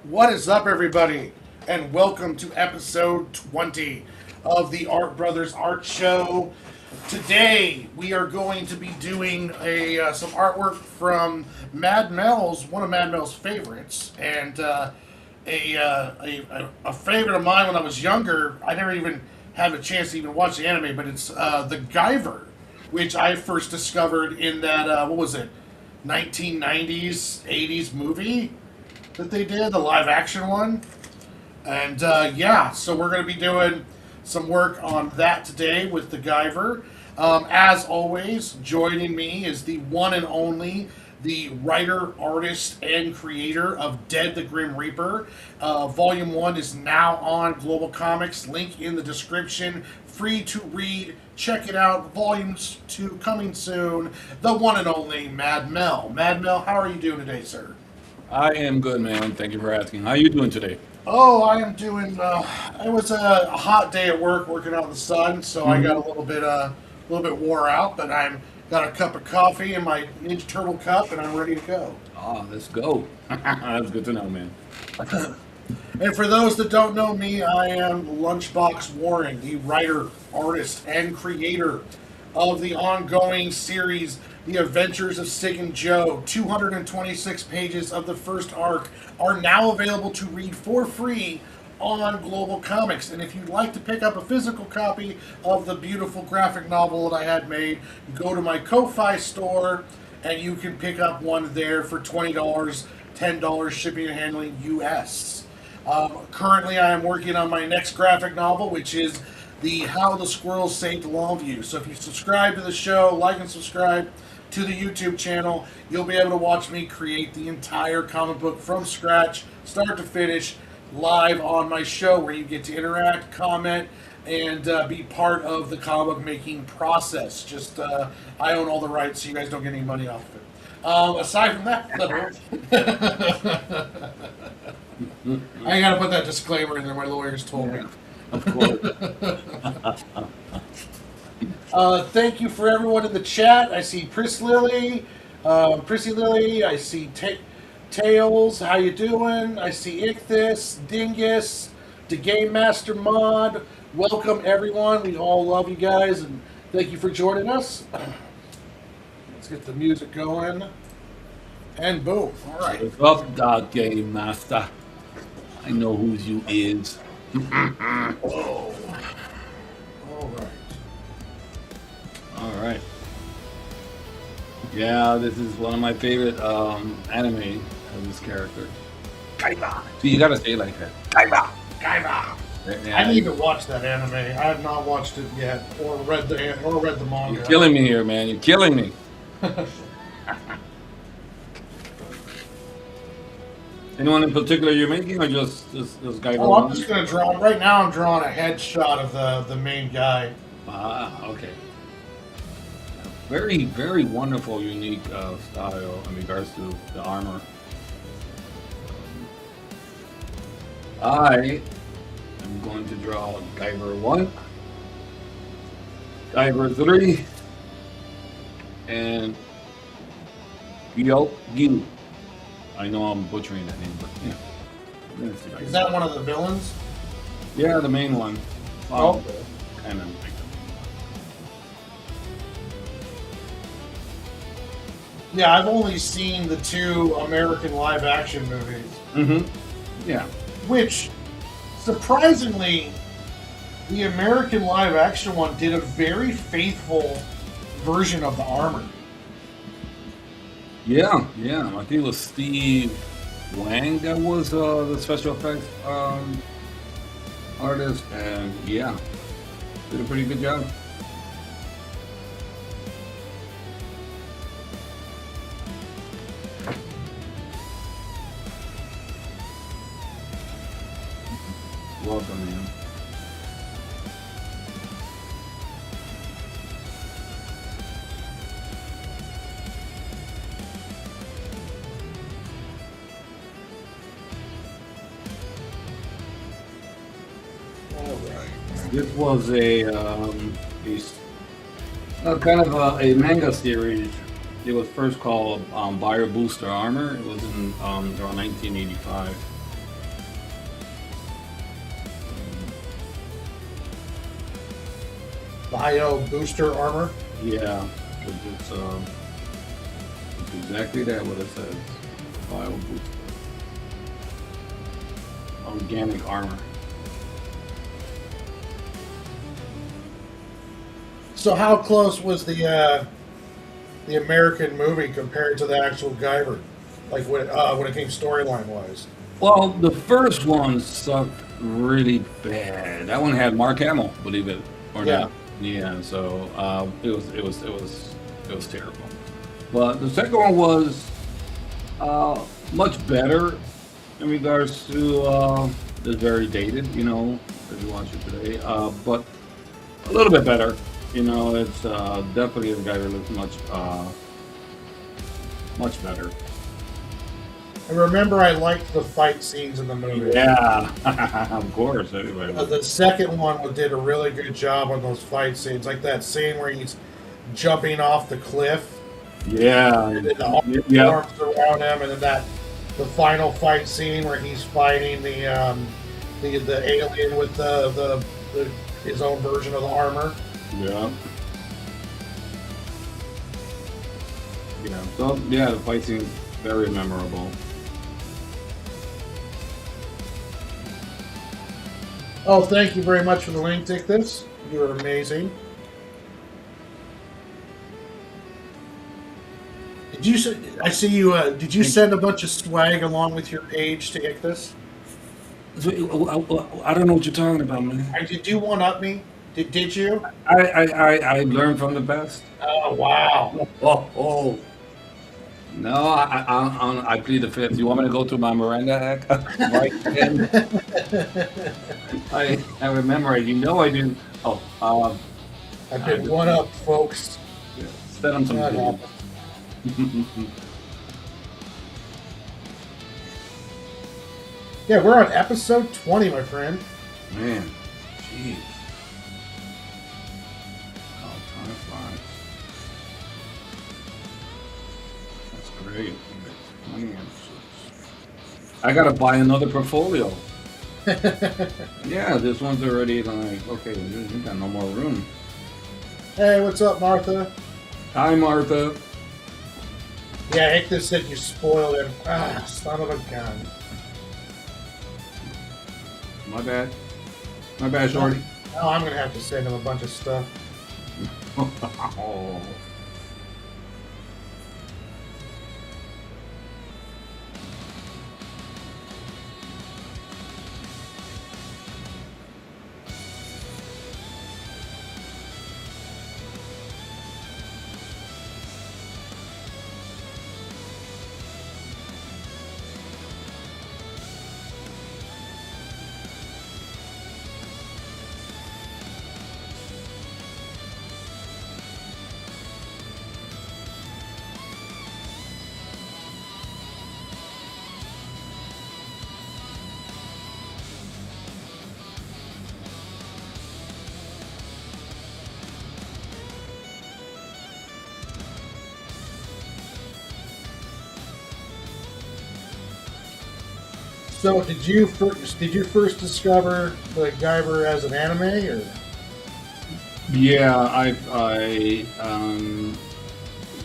What is up, everybody, and welcome to episode 20 of the Art Brothers Art Show. Today, we are going to be doing some artwork from Mad Mel's, one of Mad Mel's favorites, and a favorite of mine when I was younger. I never even had a chance to even watch the anime, but it's the Guyver, which I first discovered in that, what was it, 1990s, 80s movie that they did, the live action one. And so we're going to be doing some work on that today with the Guyver. As always, joining me is the one and only, the writer, artist, and creator of Dead the Grim Reaper. Volume 1 is now on Global Comix. Link in the description. Free to read. Check it out. Volume 2 coming soon. The one and only Mad Mel. Mad Mel, how are you doing today, sir? I am good, man. Thank you for asking. How are you doing today? Oh, I am doing. It was a hot day at work, working out in the sun, so I got a little bit wore out. But I'm got a cup of coffee in my Ninja Turtle cup, and I'm ready to go. Oh, let's go. That's good to know, man. And for those that don't know me, I am LunchBox Warren, the writer, artist, and creator of the ongoing series, The Adventures of Sig and Joe. 226 pages of the first arc are now available to read for free on Global Comix. And if you'd like to pick up a physical copy of the beautiful graphic novel that I had made, go to my Ko-Fi store and you can pick up one there for $20, $10 shipping and handling US. Currently, I am working on my next graphic novel, which is the How the Squirrels Saved Longview. So if you subscribe to the show, like and subscribe to the YouTube channel, you'll be able to watch me create the entire comic book from scratch, start to finish, live on my show, where you get to interact, comment, and be part of the comic book making process. Just I own all the rights, so you guys don't get any money off of it. Aside from that, I gotta put that disclaimer in there. My lawyers told me. Of course. Thank you for everyone in the chat. I see Prissy Lily. I see Tails. How you doing? I see Ichthus, Dingus, the Game Master Mod. Welcome everyone. We all love you guys, and thank you for joining us. Let's get the music going. And boom. All right. What's up, Dog Game Master? I know whose you is. Oh. All right. All right. Yeah, this is one of my favorite anime of this character. Guyver. See, you gotta say it like that. Guyver. Guyver. Yeah, I need to watch that anime. I have not watched it yet, or read the manga. You're killing me here, man. You're killing me. Anyone in particular you're making, or just Guyver? Oh, I'm just gonna draw. Right now, I'm drawing a headshot of the main guy. Ah, okay. Very, very wonderful, unique style in regards to the armor. I am going to draw Guyver 1, Guyver 3, and Gyu. I know I'm butchering that name, but yeah. Is that one of the villains? Yeah, the main one. Oh. Kind of. Yeah, I've only seen the 2 American live-action movies. Mm-hmm. Yeah. Which, surprisingly, the American live-action one did a very faithful version of the armor. Yeah. I think it was Steve Wang that was the special effects artist, and yeah, did a pretty good job. Welcome, man. This was a kind of a manga series. It was first called Buyer Booster Armor. It was in around 1985. Bio booster armor. Yeah, it's exactly that what it says. Bio booster. Organic armor. So how close was the American movie compared to the actual Guyver? Like when it came storyline wise. Well, the first one sucked really bad. That one had Mark Hamill, believe it or Yeah. not. Yeah, so it was terrible. But the second one was much better in regards to it's very dated, you know, if you watch it today. But a little bit better. You know, it's definitely the guy that looks much better. I remember I liked the fight scenes in the movie. Yeah, of course. Anyway, The second one did a really good job on those fight scenes, like that scene where he's jumping off the cliff, yeah, and then the yeah, arms around him, and then the final fight scene where he's fighting the alien with the his own version of the armor. yeah, yeah. So yeah, the fight scene very memorable. Oh, thank you very much for the link. Take this. You are amazing. Did you? I see you. Did you send a bunch of swag along with your page to get this? I don't know what you're talking about, man. Did you one up me? Did you? I learned from the best. Oh wow! Oh. No, I plead the fifth. You want me to go through my Miranda Act? Right again? I remember. You know I do. Oh, I've been one up, folks. yeah, set on some. That video. happened. Yeah, we're on episode 20, my friend. Man, jeez. Oh, time flies. That's great. 20 episodes. I gotta buy another portfolio. Yeah, this one's already like, okay, you got no more room. Hey, what's up, Martha? Hi, Martha. Yeah, Hector said you spoiled him. Ah, son of a gun. My bad. My bad, Shorty. Oh, I'm gonna have to send him a bunch of stuff. Oh. So, did you first discover the Guyver as an anime, or? Yeah, I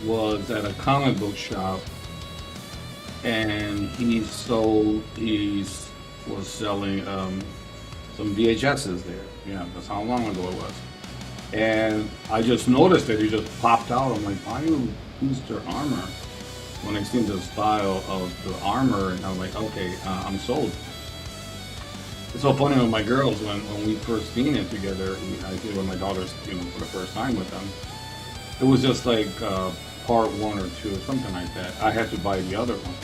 was at a comic book shop, and he was selling some VHSs there. Yeah, that's how long ago it was. And I just noticed it. He just popped out. I'm like, why you booster armor? When I seen the style of the armor, and I'm like, okay, I'm sold. It's so funny with my girls when we first seen it together. I did it with my daughters, you know, for the first time with them. It was just like part one or two or something like that. I had to buy the other one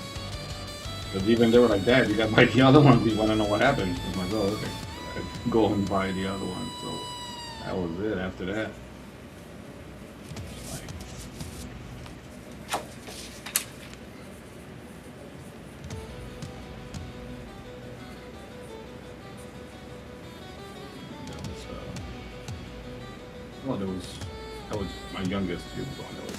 because even they were like, "Dad, you got to buy the other one. We want to know what happened." I'm like, "Oh, okay." I go and buy the other one. So that was it. After that, like, that was well, that was my youngest. He was on. That was.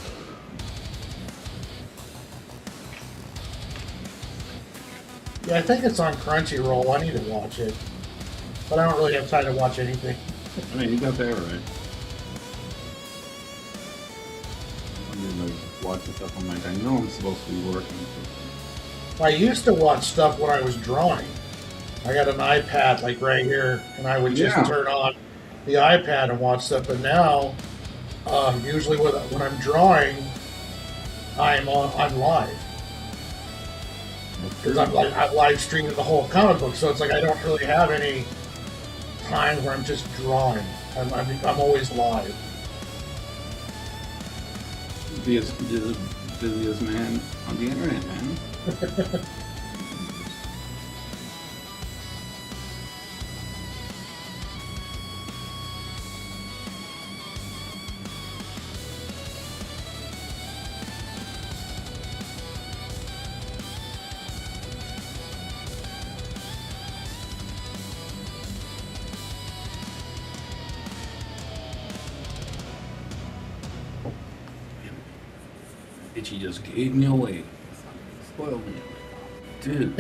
Yeah, I think it's on Crunchyroll. I need to watch it, but I don't really have time to watch anything. I mean, you got that right. watching stuff. I'm like, I know I'm supposed to be working. I used to watch stuff when I was drawing. I got an iPad like right here, and I would just Yeah. turn on the iPad and watch stuff. But now, usually when I'm drawing, I'm live because I'm live streaming the whole comic book. So it's like I don't really have any times where I'm just drawing. I'm always live. Busiest man on the internet, man. Bitchy just gave me away. Spoiled me. Dude.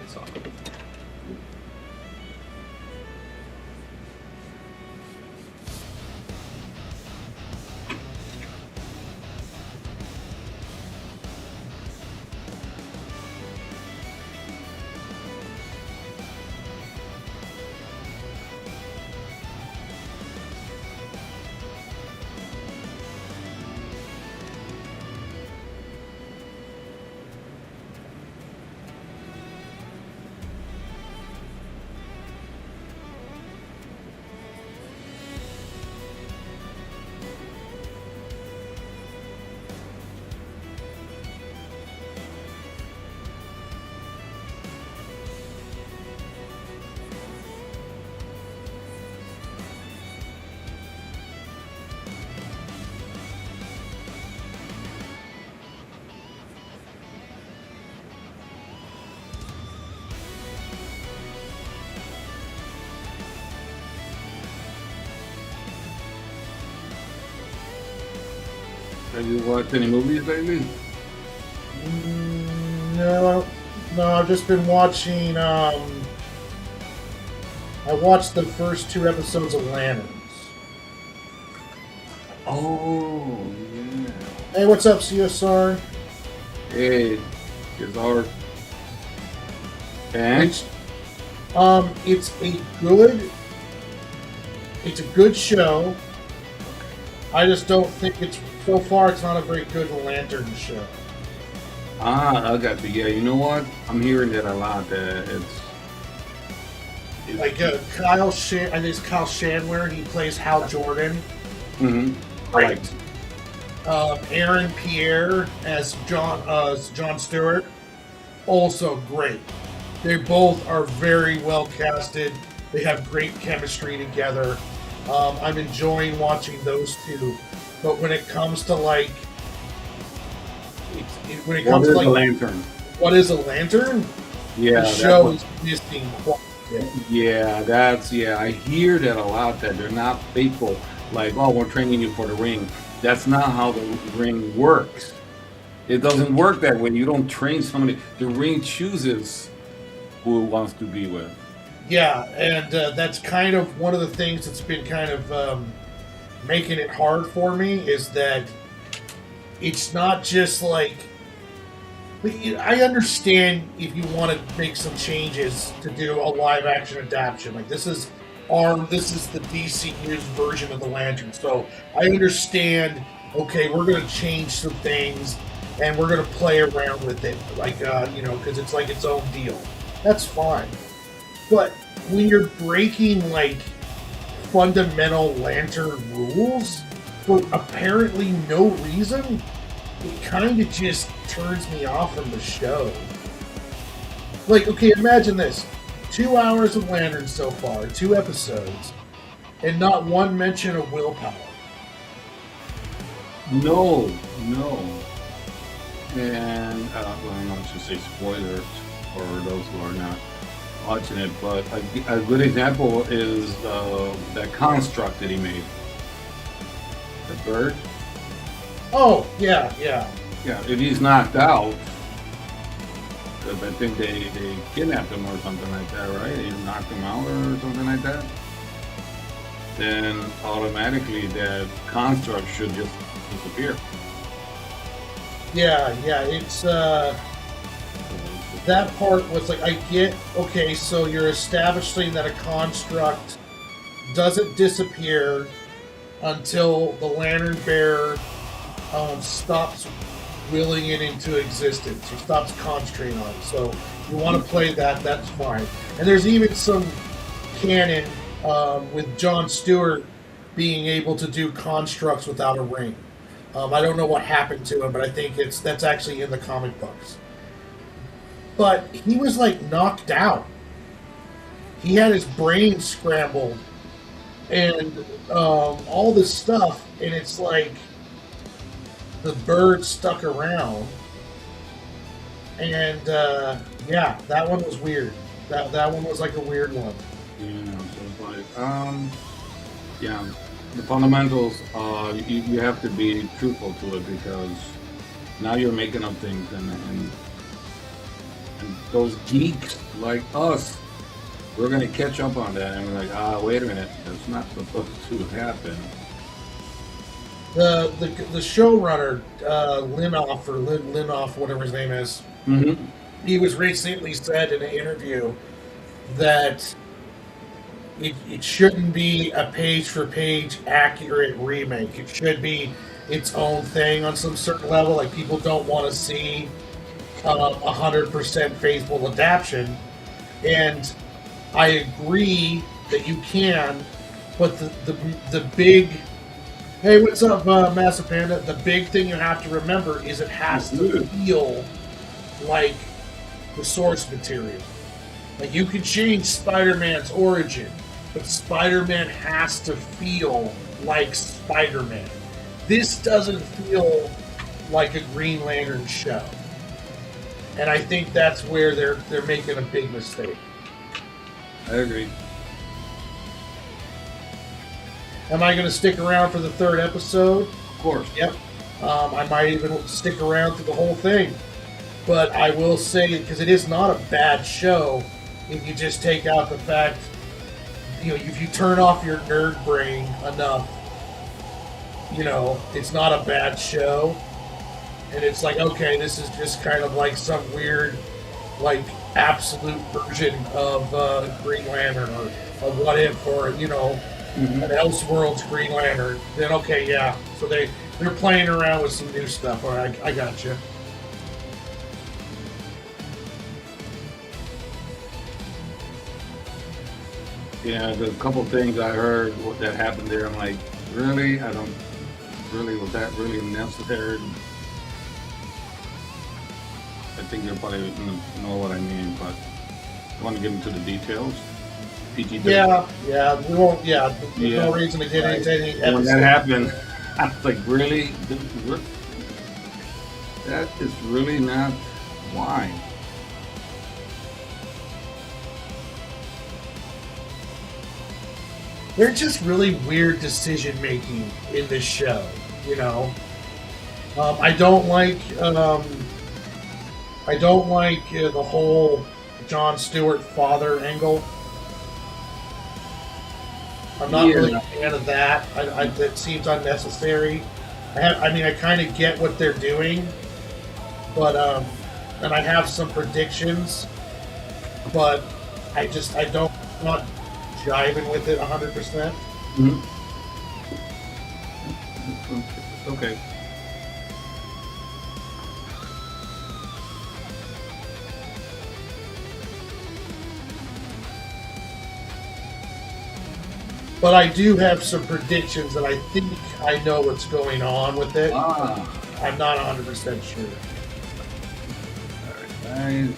It's all good. Have you watched any movies lately? No, I've just been watching. I watched the first 2 episodes of Lanterns. Oh, yeah. Hey, what's up, CSR? Hey, it's our. And? It's a good show. I just don't think so far. It's not a very good Lantern show. I got you. Yeah, you know what? I'm hearing that a lot. That it's Like Kyle I think it's Kyle Shandler. He plays Hal Jordan. mm-hmm. Right. Aaron Pierre as John Stewart. Also great. They both are very well casted. They have great chemistry together. I'm enjoying watching those two. But when it comes to like, What is a lantern? What is a lantern? Yeah, the show is missing quite a bit. Yeah, I hear that a lot. That they're not faithful. Like, oh, we're training you for the ring. That's not how the ring works. It doesn't work that way. You don't train somebody. The ring chooses who it wants to be with. Yeah, and that's kind of one of the things that's been kind of making it hard for me is that it's not just like. I understand if you want to make some changes to do a live action adaptation. Like this is the DCU's version of the Lantern. So I understand. Okay, we're going to change some things, and we're going to play around with it, like because it's like its own deal. That's fine. But when you're breaking like fundamental Lantern rules for apparently no reason, it kind of just turns me off from the show. Like, okay, imagine this. 2 hours of Lantern so far, 2 episodes, and not one mention of willpower. No. And well, I'm not to say spoilers for those who are not watching it, but a good example is that construct that he made. The bird. Oh, yeah. Yeah, if he's knocked out, because I think they kidnapped him or something like that, right? He knocked him out or something like that. Then automatically that construct should just disappear. Yeah, yeah, it's that part was like I get okay, so you're establishing that a construct doesn't disappear until the lantern bearer stops willing it into existence or stops concentrating on it. So you want to play that, that's fine. And there's even some canon with Jon Stewart being able to do constructs without a ring. I don't know what happened to him, but I think that's actually in the comic books. But he was like knocked out. He had his brain scrambled and all this stuff, and it's like the bird stuck around. And yeah, that one was weird. That one was like a weird one. Yeah, so it's like, yeah, the fundamentals, you have to be truthful to it because now you're making up things and those geeks like us, we're going to catch up on that and we're like, wait a minute, that's not supposed to happen. The showrunner, Linoff, whatever his name is, Mm-hmm. he was recently said in an interview that it shouldn't be a page for page accurate remake. It should be its own thing on some certain level. Like people don't want to see 100% faithful adaptation, and I agree that you can, but the big hey, what's up, Massive Panda? The big thing you have to remember is it has to feel like the source material. Like you can change Spider-Man's origin, but Spider-Man has to feel like Spider-Man. This doesn't feel like a Green Lantern show. And I think that's where they're making a big mistake. I agree. Am I going to stick around for the third episode? Of course. Yep. I might even stick around through the whole thing. But I will say, because it is not a bad show, if you just take out the fact, if you turn off your nerd brain enough, it's not a bad show. And it's like, okay, this is just kind of like some weird, like, absolute version of Green Lantern or a What If or, an Elseworlds Green Lantern. Then, okay, yeah. So they're playing around with some new stuff. All right, I got you. Yeah, there's a couple things I heard that happened there. I'm like, really? Was that really necessary? I think they're probably going to know what I mean, but I want to get into the details. PG-13. Yeah, we won't, there's no reason to get into any episode. When that happened, I was like, really? That is really not why. They're just really weird decision making in this show, I don't like the whole Jon Stewart father angle. I'm not really a fan of that. That seems unnecessary. I kind of get what they're doing, but and I have some predictions, but I'm not jiving with it 100%. Mm-hmm. Okay. But I do have some predictions that I think I know what's going on with it. I'm not 100% sure. Alright, guys.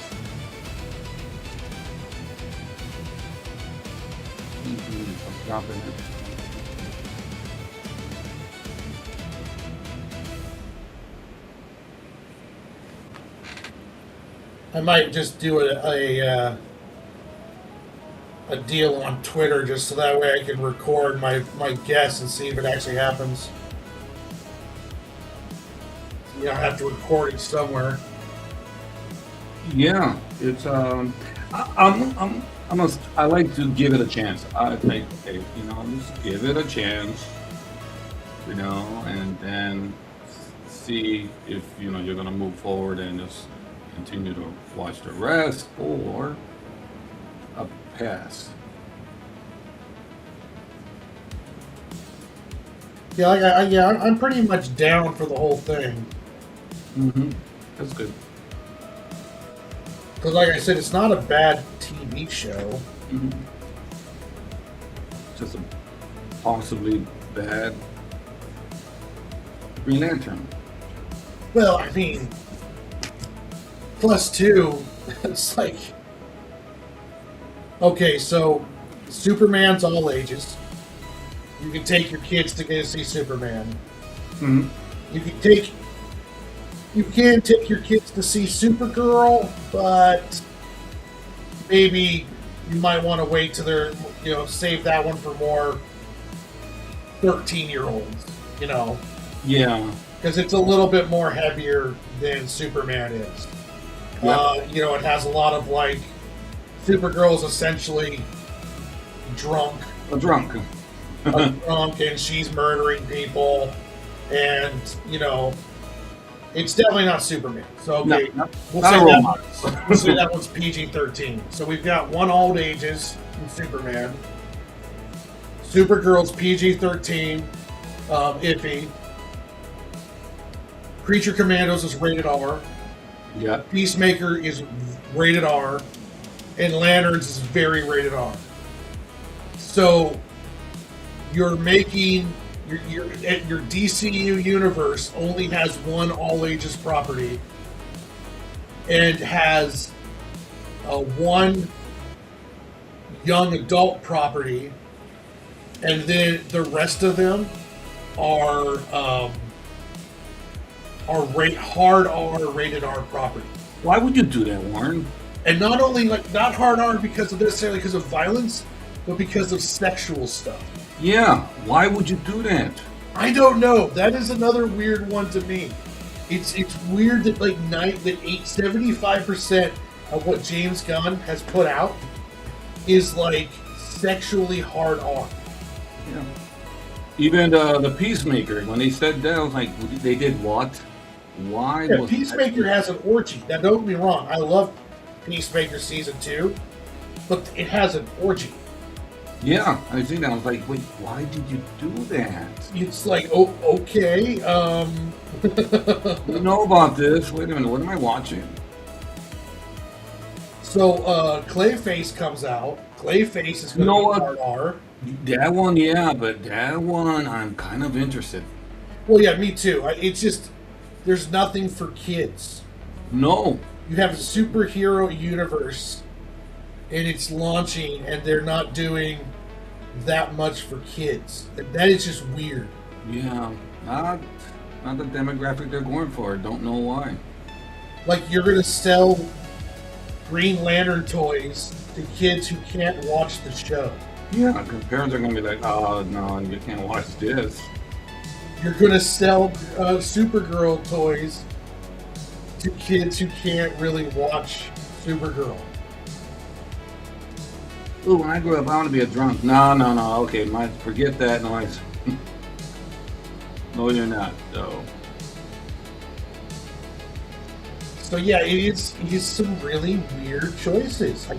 I'm dropping it. I might just do a deal on Twitter just so that way I can record my guess and see if it actually happens. I have to record it somewhere. Yeah, it's I like to give it a chance. I think, okay, just give it a chance, and then see if you're gonna move forward and just continue to watch the rest or a pass. Yeah, I'm pretty much down for the whole thing. Mm-hmm. That's good. Because, like I said, it's not a bad TV show. Mm-hmm. Just a possibly bad Green Lantern. Well, I mean, plus two, it's like, okay, so Superman's all ages. You can take your kids to go see Superman. Mm-hmm. You can take your kids to see Supergirl, but maybe you might want to wait till they're, save that one for more 13-year-olds, Yeah. because it's a little bit more heavier than Superman is. Yep. It has a lot of Supergirl's essentially drunk. A drunk. Drunk, and she's murdering people, and it's definitely not Superman. So okay, we'll say that one's PG-13. So we've got one all ages in Superman. Supergirl's PG-13, iffy. Creature Commandos is rated R. Yeah. Peacemaker is rated R, and Lanterns is very rated R. So you're making your DCU universe only has one all ages property and has one young adult property, and then the rest of them are hard R, rated R property. Why would you do that, Warren? And not only not hard R because of necessarily because of violence, but because of sexual stuff. Yeah, why would you do that? I don't know. That is another weird one to me. It's weird that 75% of what James Gunn has put out is sexually hard R. Yeah. Even the Peacemaker, when they said that, I was like, they did what? Why? Yeah, Peacemaker has an orgy. Now, don't get me wrong. I love Peacemaker Season 2, but it has an orgy. Yeah, I seen that. I was like, wait, why did you do that? It's okay. You know about this. Wait a minute, what am I watching? So, Clayface comes out. Clayface is going to be hard R. That one, yeah, but that one, I'm kind of interested. Well, yeah, me too. It's just, there's nothing for kids. No. You have a superhero universe, and it's launching, and they're not doing that much for kids. That is just weird. Yeah, not the demographic they're going for. Don't know why. You're going to sell Green Lantern toys to kids who can't watch the show. Yeah, parents are going to be like, oh, no, you can't watch this. You're going to sell Supergirl toys to kids who can't really watch Supergirl. Ooh, when I grow up, I want to be a drunk. No. Okay, forget that noise. No, you're not, though. So yeah, it's some really weird choices.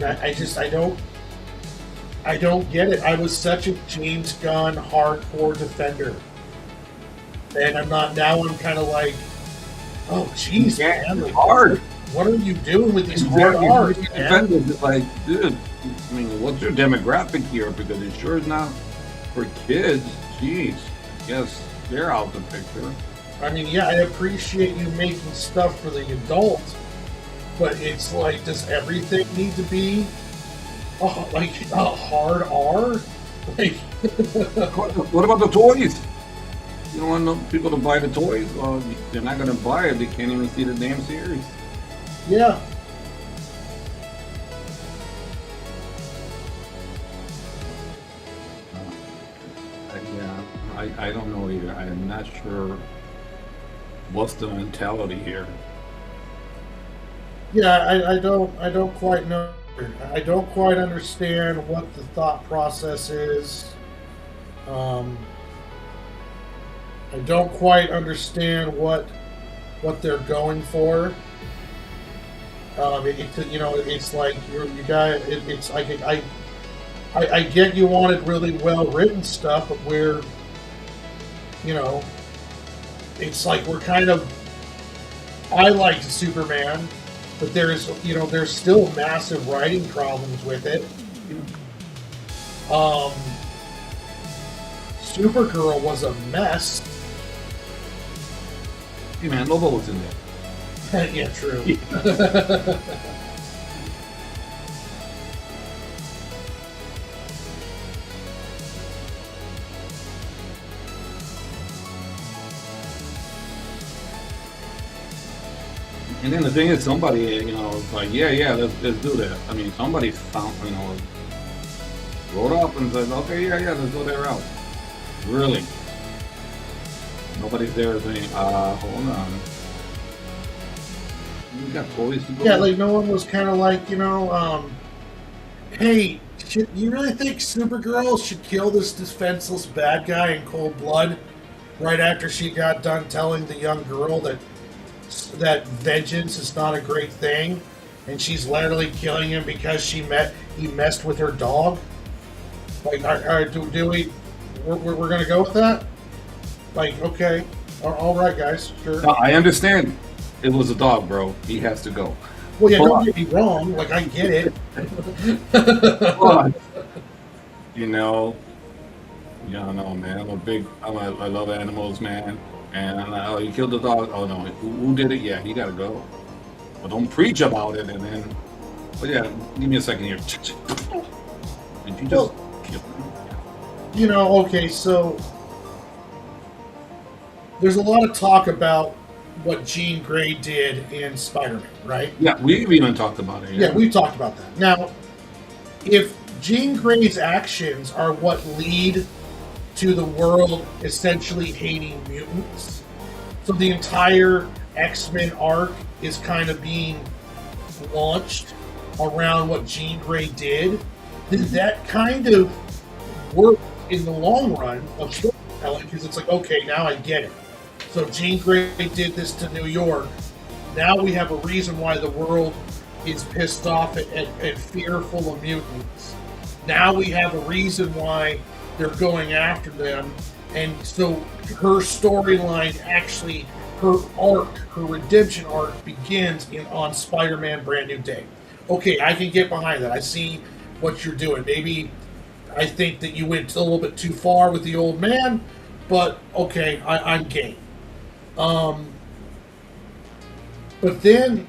I don't get it. I was such a James Gunn hardcore defender, and I'm not now. I'm kind of like, oh jeez, man, hard. What are you doing with these hard R's? Defenders, dude. I mean, what's your demographic here? Because it sure is not for kids. Jeez, I guess they're out the picture. I mean, yeah, I appreciate you making stuff for the adult, but it's does everything need to be a hard R? What about the toys? You don't want people to buy the toys? Well, they're not going to buy it. They can't even see the damn series. Yeah. I don't know either. I am not sure what's the mentality here. Yeah, I don't quite know. I don't quite understand what the thought process is. I don't quite understand what what they're going for. It's like you got it's like I get you wanted really well written stuff, but we're it's like we're kind of I liked Superman, but there's still massive writing problems with it. Supergirl was a mess. Hey man, Lobo was in there. Yeah, true. And then the thing is, somebody, was like, yeah, let's do that. I mean, somebody found, wrote up and said, okay, yeah, let's go that route. Really? Nobody's there saying, hold on. You got toys to go. Yeah, like no one was kind of like, hey, you really think Supergirl should kill this defenseless bad guy in cold blood right after she got done telling the young girl that vengeance is not a great thing, and she's literally killing him because he messed with her dog? Like, we're gonna go with that? Like, okay, all right, guys, sure. No, I understand. It was a dog, bro. He has to go. Well, yeah, don't get me wrong. Like, I get it. But, no, man. I love animals, man. And you killed the dog. Oh no, who did it? Yeah, he gotta go. But don't preach about it, and then. But yeah, give me a second here. Did you just kill him? Okay, so there's a lot of talk about what Jean Grey did in Spider-Man, right? Yeah, we've even talked about it. Yeah, we've talked about that. Now, if Jean Grey's actions are what lead to the world essentially hating mutants, so the entire X-Men arc is kind of being launched around what Jean Grey did, then that kind of works in the long run of storytelling, because it's like, okay, now I get it. So Jean Grey did this to New York. Now we have a reason why the world is pissed off and fearful of mutants. Now we have a reason why they're going after them. And so her storyline, actually, her arc, her redemption arc, begins on Spider-Man Brand New Day. Okay, I can get behind that. I see what you're doing. Maybe I think that you went a little bit too far with the old man, but okay, I'm game. But then,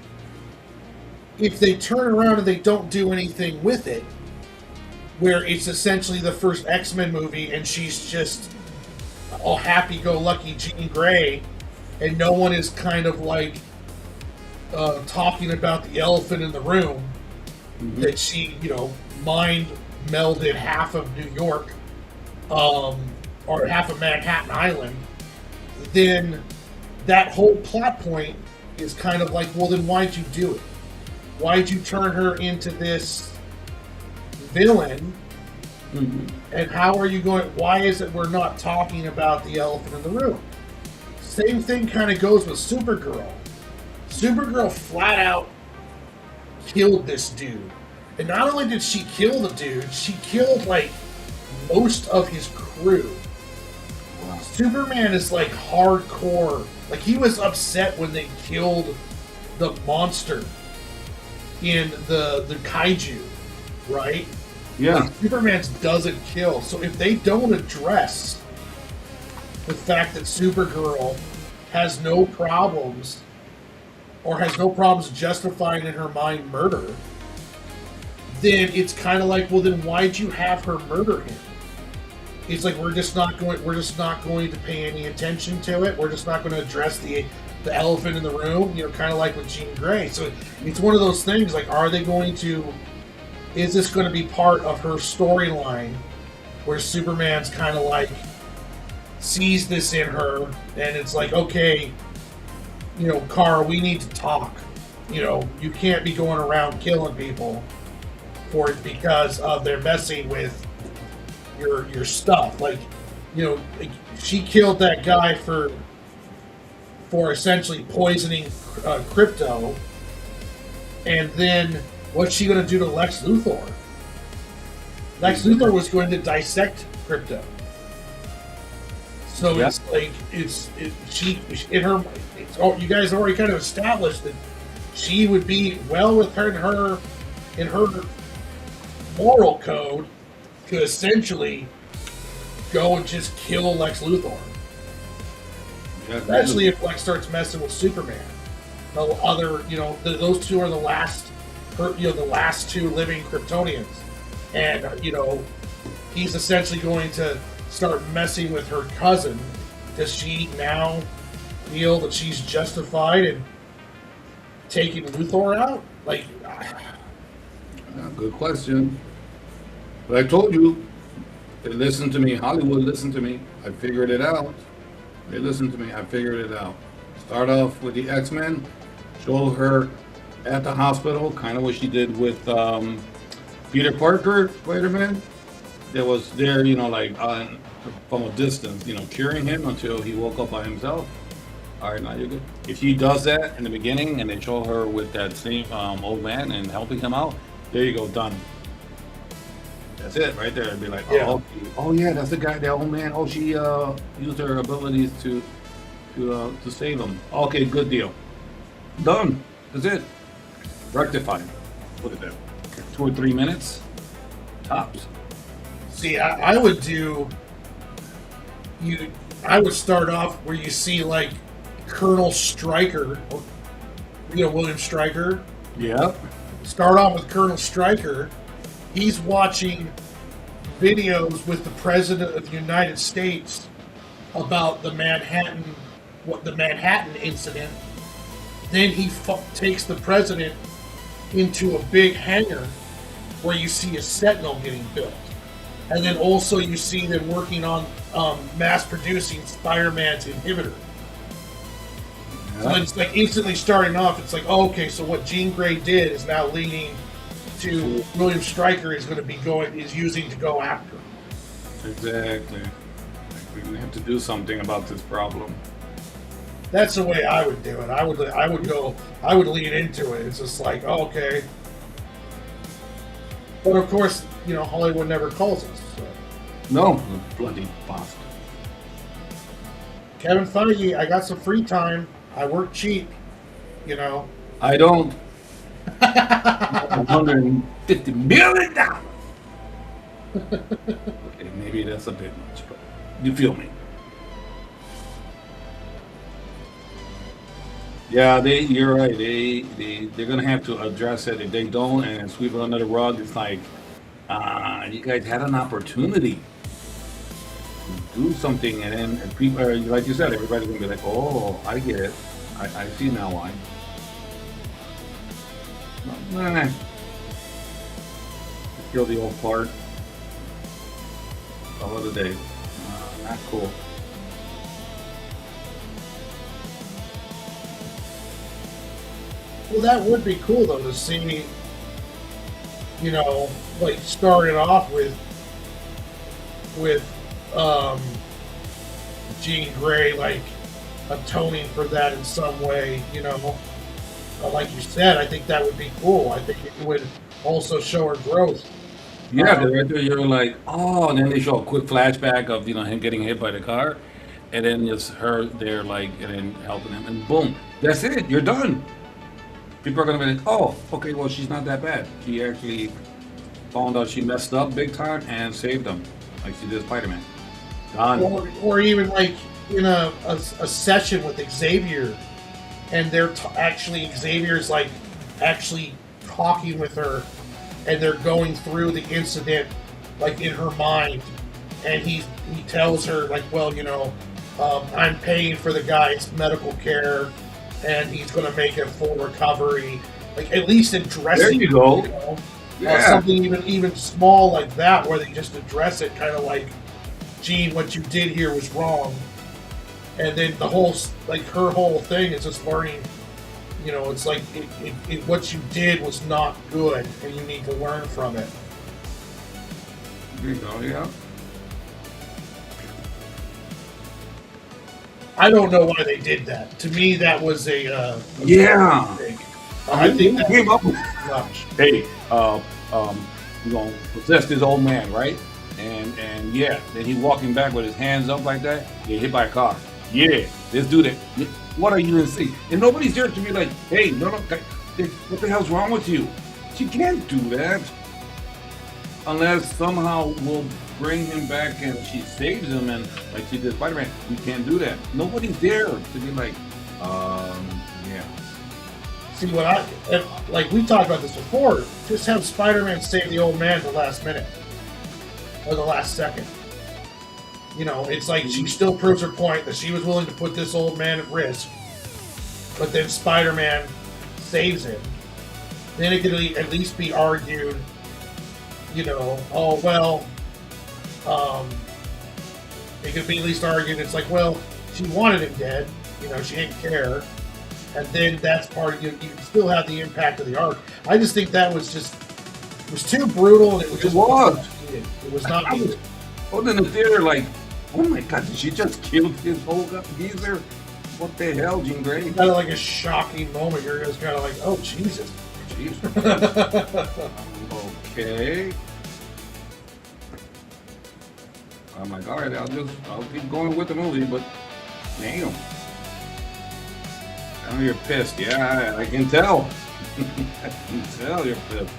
if they turn around and they don't do anything with it, where it's essentially the first X-Men movie and she's just all happy-go-lucky Jean Grey, and no one is kind of like talking about the elephant in the room, that she, mind melded half of New York, or half of Manhattan Island, then that whole plot point is kind of like, well, then why'd you do it? Why'd you turn her into this villain? And how are you going? Why is it we're not talking about the elephant in the room? Same thing kind of goes with Supergirl. Supergirl flat out killed this dude. And not only did she kill the dude, she killed like most of his crew. Wow. Superman is like hardcore. Like, he was upset when they killed the monster in the kaiju, right? Yeah. Like, Superman doesn't kill. So if they don't address the fact that Supergirl has no problems, or has no problems justifying in her mind murder, then it's kind of like, well, then why'd you have her murder him? It's like, we're just not going to pay any attention to it. We're just not going to address the elephant in the room, kind of like with Jean Grey. So it's one of those things, like, is this going to be part of her storyline where Superman's kind of like sees this in her, and it's like, okay, Kara, we need to talk. You can't be going around killing people for it because they're messing with your stuff. Like, she killed that guy for for essentially poisoning Crypto. And then what's she going to do to Lex Luthor? Lex Luthor was going to dissect Crypto. So Yep. it's like she in her. You guys already kind of established that she would be well within her moral code to essentially go and just kill Lex Luthor. Yeah, Especially if Lex starts messing with Superman. The other, those two are the last, the last two living Kryptonians, and he's essentially going to start messing with her cousin. Does she now feel that she's justified in taking Luthor out? Like, good question. But I told you, they listened to me. Hollywood listened to me. I figured it out. They listened to me. I figured it out. Start off with the X-Men. Show her at the hospital, kind of what she did with Peter Parker, Spider-Man. That was there, from a distance, curing him until he woke up by himself. All right, now you're good. If she does that in the beginning and they show her with that same old man and helping him out, there you go, done. That's it right there. It'd be like, oh yeah, that's the guy, that old man. Oh, she used her abilities to save him. Okay, good deal. Done. That's it. Rectified. What is that? 2 or 3 minutes? Tops. see, I would do. I would start off where you see like Colonel Stryker, William Stryker. Yeah. Start off with Colonel Stryker. He's watching videos with the President of the United States about the Manhattan incident. Then he takes the president into a big hangar where you see a Sentinel getting built. And then also you see them working on mass producing Spider-Man's inhibitor. Yeah. So then it's like instantly starting off, it's like, oh, okay, so what Jean Grey did is now leading to William Stryker is using to go after. Exactly. We have to do something about this problem. That's the way I would do it. I would lean into it. It's just like, oh, okay. But of course, Hollywood never calls us. So. No, bloody bastard. Kevin Feige, I got some free time. I work cheap, I don't. $150 million. Okay, maybe that's a bit much, but you feel me. Yeah, you're right. They're gonna have to address it. If they don't and sweep it under the rug, it's like, you guys had an opportunity to do something, and then people, like you said, everybody's gonna be like, oh, I get it. I see now why. Nah. Kill the old part. Call it a day. Not cool. Well, that would be cool though to see, like starting off with Jean Grey like atoning for that in some way, like you said, I think that would be cool. I think it would also show her growth. Yeah, right there you're like, oh, and then they show a quick flashback of him getting hit by the car, and then it's her there like and then helping him, and boom, that's it. You're done. People are gonna be like, oh, okay, well she's not that bad. She actually found out she messed up big time and saved them, like she did Spider-Man. Done. Or even like in a session with Xavier, and they're Xavier's like actually talking with her, and they're going through the incident like in her mind, and he tells her like, well, I'm paying for the guy's medical care, and he's going to make a full recovery. Like at least addressing. There you go. Yeah. Something even small like that, where they just address it, kind of like, Gene, what you did here was wrong. And then the whole, like her whole thing is just learning, it's like what you did was not good, and you need to learn from it. There you go, yeah. I don't know why they did that. To me, that was a Yeah. mistake. I I mean, think who that came up was with, much. hey, possess this old man, right? And yeah, then he walking back with his hands up like that, get hit by a car. Yeah, let's do that. Yeah, what are you insane? And nobody's there to be like, hey, no, what the hell's wrong with you? She can't do that unless somehow we'll bring him back and she saves him and like she did Spider-Man. We can't do that. Nobody's there to be like, yeah. See what like we talked about this before. Just have Spider-Man save the old man at the last minute or the last second. You know, it's like she still proves her point that she was willing to put this old man at risk, but then Spider-Man saves him. Then it could at least be argued, you know, oh well, it could be at least argued. It's like, well, she wanted him dead. You know, she didn't care. And then that's part of you. You still have the impact of the arc. I just think that was just it was too brutal, and it was just it was not. I was in the theater like, oh my god, did she just kill his whole geezer? What the hell, Jean Grey? Kind of like a shocking moment. You're just kind of like, oh Jesus. Jesus. Okay. I'm like, all right, I'll keep going with the movie, but damn. I know you're pissed. Yeah, I can tell. I can tell you're pissed.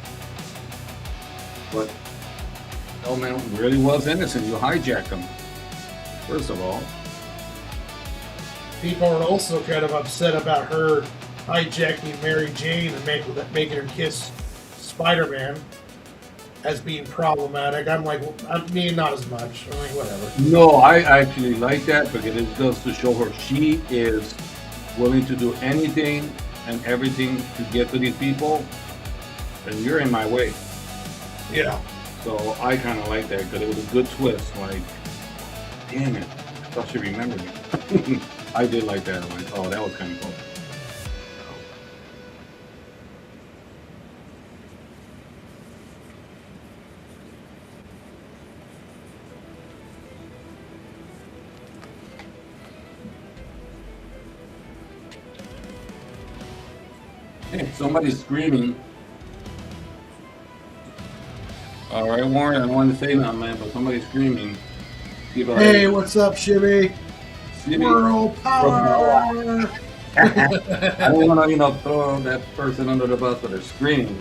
But, oh man, really was innocent. You hijacked him. First of all. People are also kind of upset about her hijacking Mary Jane and making her kiss Spider-Man as being problematic. I'm like, I mean, not as much. I'm like, whatever. No, I actually like that because it goes to show her she is willing to do anything and everything to get to these people, and you're in my way. Yeah. So I kind of like that because it was a good twist. Like, damn it, I thought she remembered me. I did like that. I'm like, oh, that was kind of cool. Hey, somebody's screaming. All right, Warren, I don't want to say nothing, man, but somebody's screaming. Hey, what's up, Shibby? World power! I don't want to, throw that person under the bus, but they're screaming.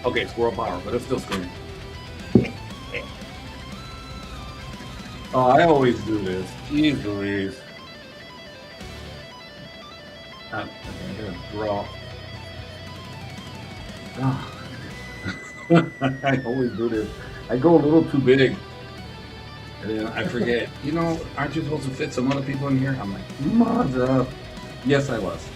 Okay, it's world power, but it's still screaming. Oh, I always do this. Jeez Louise. I'm gonna draw. Oh. I always do this. I go a little too big. And then I forget. Aren't you supposed to fit some other people in here? I'm like, mother. Yes, I was.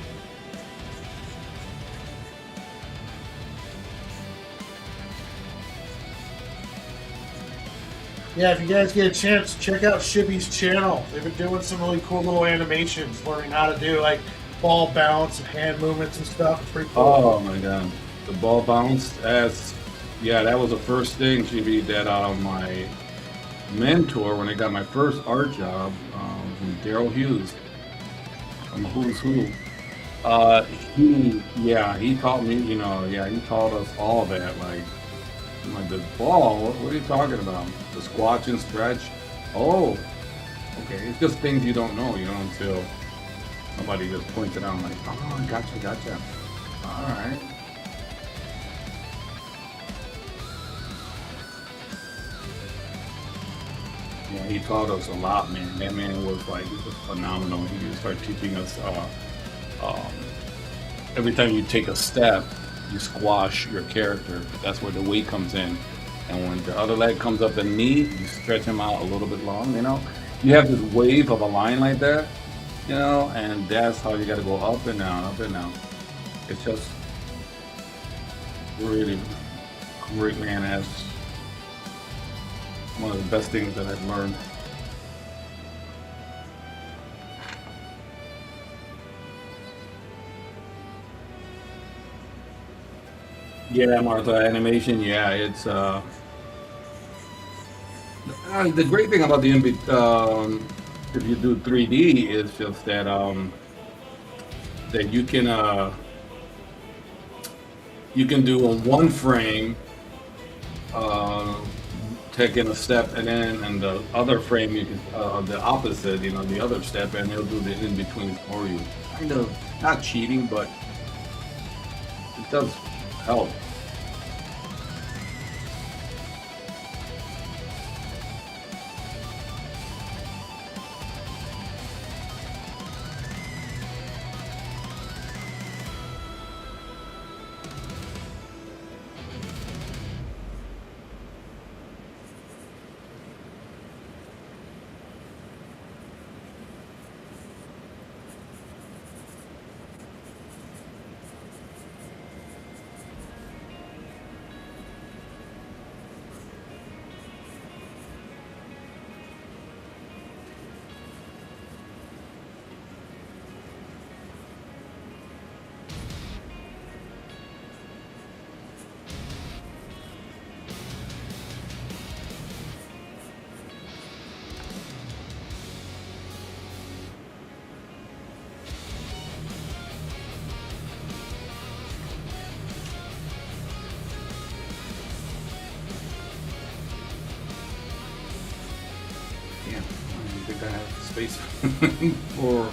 Yeah, if you guys get a chance, check out Shibby's channel. They've been doing some really cool little animations, learning how to do like ball bounce and hand movements and stuff. It's pretty cool. Oh my god. The ball bounce, that was the first thing, Chibi, that my mentor, when I got my first art job, Daryl Hughes, from Who's Who, he taught me, he taught us all that, like, I'm like, the ball, what are you talking about? The squat and stretch? Oh, okay, it's just things you don't know, until somebody just points it out, I'm like, oh, gotcha, all right. Yeah, he taught us a lot, man. That man was like phenomenal. He would start teaching us. Every time you take a step, you squash your character. That's where the weight comes in. And when the other leg comes up the knee, you stretch him out a little bit long. You have this wave of a line like that, and that's how you got to go up and down, up and down. It's just really great, man. That's one of the best things that I've learned. Yeah, Martha, animation. Yeah, it's the great thing about the if you do 3D, it's just that that you can do on one frame, uh, taking a step, and then in the other frame you can the opposite, the other step, and it'll do the in between for you. Kind of not cheating, but it does help. Yeah, I don't think I have space for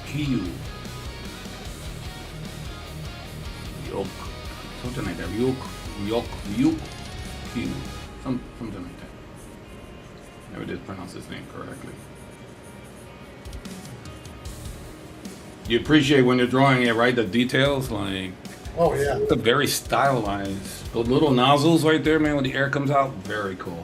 Q. Yoke. Something like that. Yoke, Q. Something like that. Never did pronounce his name correctly. You appreciate when you're drawing it, right? The details, like, Oh yeah. it's very stylized. The little nozzles right there, man, when the air comes out, very cool.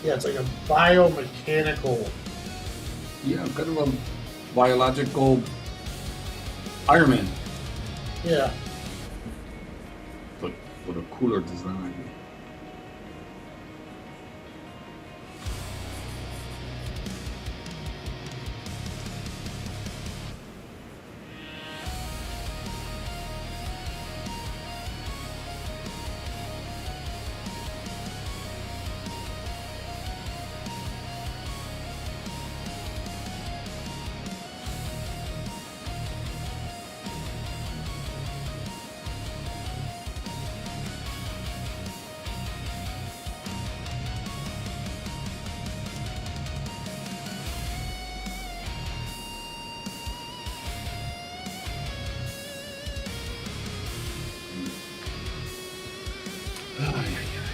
Yeah, it's like a biomechanical. Yeah, kind of a biological Iron Man, Yeah. but with a cooler design. Ay, ay, ay.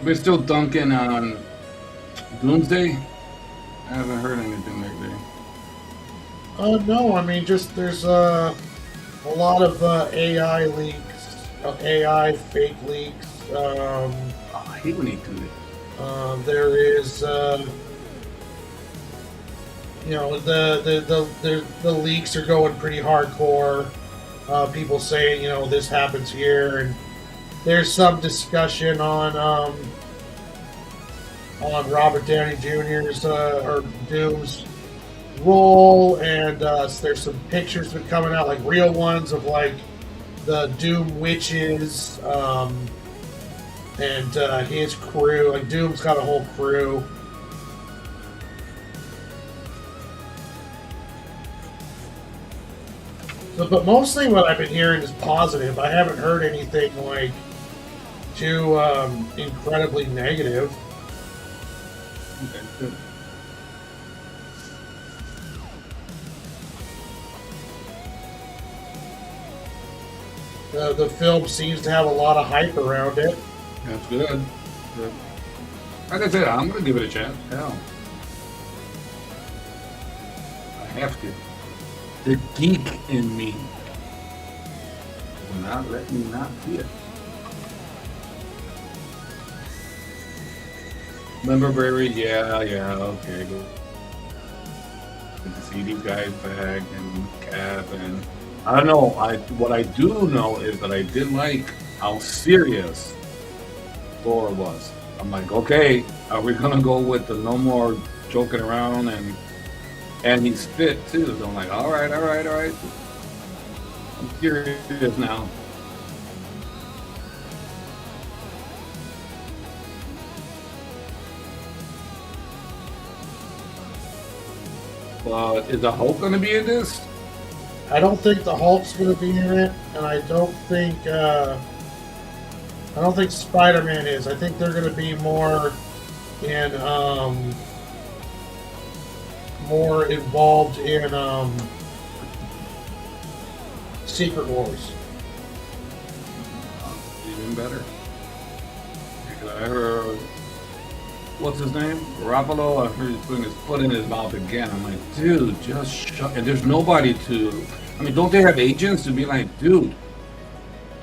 We're still dunking on Doomsday. I haven't heard anything lately. No, I mean, just there's a lot of AI leaks, AI fake leaks. I hate when they do that. There is, the leaks are going pretty hardcore. People saying, this happens here, and there's some discussion on Robert Downey Jr.'s or Doom's roll, and there's some pictures that are coming out, like real ones of like the Doom witches, and his crew. Like Doom's got a whole crew. So, but mostly what I've been hearing is positive. I haven't heard anything like too incredibly negative. Okay, good. The film seems to have a lot of hype around it. That's good. Good. Like I said, I'm gonna give it a chance. Hell, I have to. The geek in me will not let me not see it. Member Berry, yeah, okay, good. Good to see these guys back and Cap and I don't know. What I do know is that I did like how serious Thor was. I'm like, okay, are we gonna go with the no more joking around and he's fit too. So I'm like, all right. I'm curious now. But is the Hulk gonna be in this? I don't think the Hulk's going to be in it, and I don't think Spider-Man is. I think they're going to be in more involved in Secret Wars. Even better. Because I heard, what's his name? Garoppolo. I heard he's putting his foot in his mouth again. I'm like, dude, just shut. And there's nobody to. I mean, don't they have agents to be like, dude,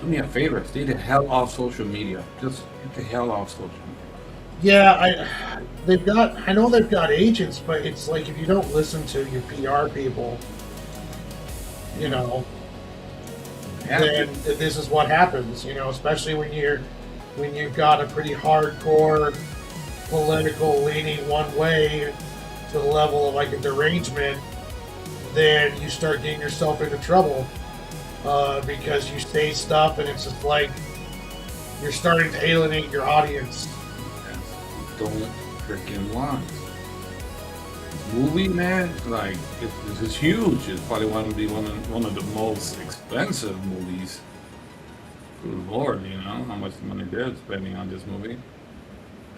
do me a favor, stay the hell off social media. Just get the hell off social media. Yeah, I know they've got agents, but it's like if you don't listen to your PR people, you know, then this is what happens. You know, especially when you've got a pretty hardcore political leaning one way to the level of like a derangement, then you start getting yourself into trouble because you say stuff and it's just like you're starting to alienate your audience. Don't freaking want. Movie, man, like this is huge. It's probably one of the most expensive movies. Good Lord, you know how much money they're spending on this movie.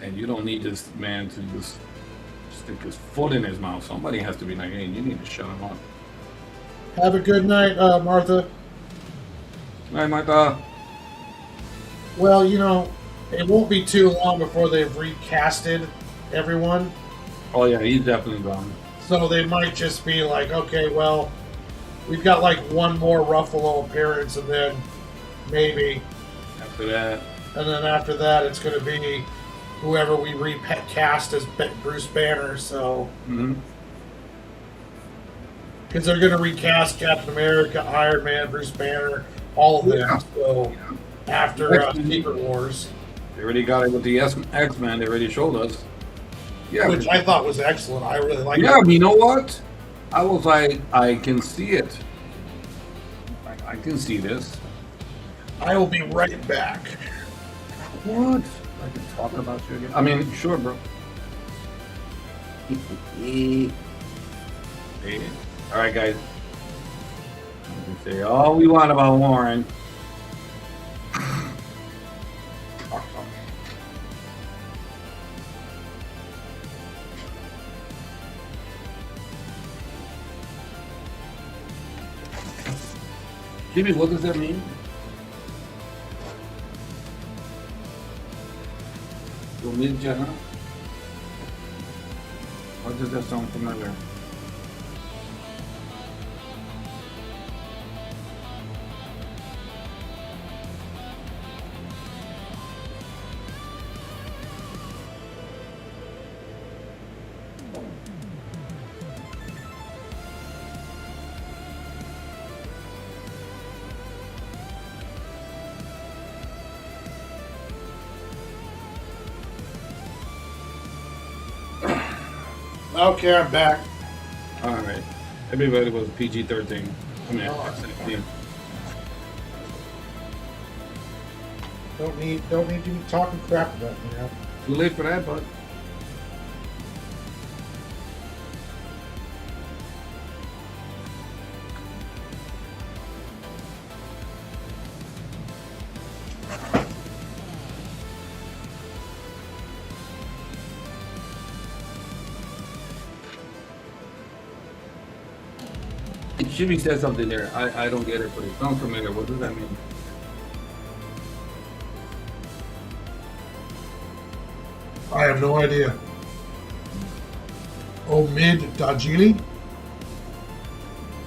And you don't need this man to just stick his foot in his mouth. Somebody has to be like, hey, you need to shut him up. Have a good night, Martha. Night, Martha. Well, you know, it won't be too long before they've recasted everyone. Oh yeah, he's definitely gone. So they might just be like, okay, well, we've got like one more Ruffalo appearance, and then maybe After that, and then after that, it's going to be whoever we recast as Bruce Banner. So, because they're going to recast Captain America, Iron Man, Bruce Banner, all of them. Yeah. So after Secret Wars, they already got it with the X-Men. They already showed us. Yeah, which I thought was excellent. I really liked yeah, it. you know what? I was like, I can see it. I can see this. I will be right back. What? I can talk about you again. I mean, sure, bro. Hey. All right, guys. We can say all we want about Warren. Jimmy, what does that mean? Ninja, huh? Why does that sound familiar? Okay, I'm back. All right. Everybody was PG-13. I mean, Oh, 17. don't need to be talking crap about me now. Too late for that, bud. Jimmy said something there. I don't get it, but it sounds familiar. What does that mean? I have no idea. Omid Dajili?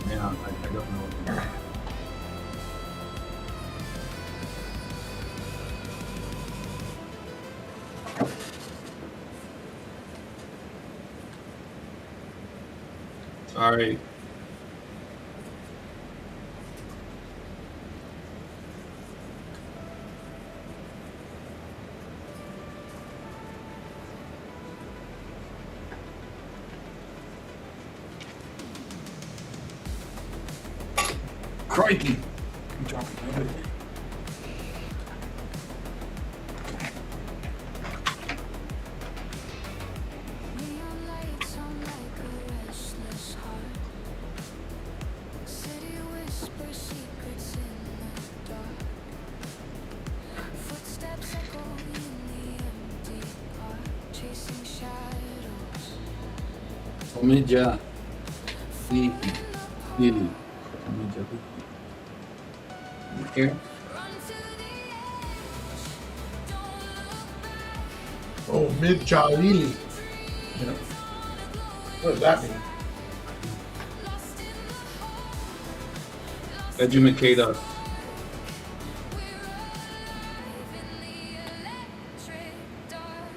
Yeah, I don't know. Sorry. Crikey. I'm dropping everything. Neon lights on like a restless heart. City whisper secrets in the dark. Footsteps echo in the empty park, chasing shadows. Omidja. Lili. Omidja. Here. Run to the edge, don't look back. Omid Jalili. Yeah. What does that mean? Lost in the heart, Educate us. we arrive in the electric dark.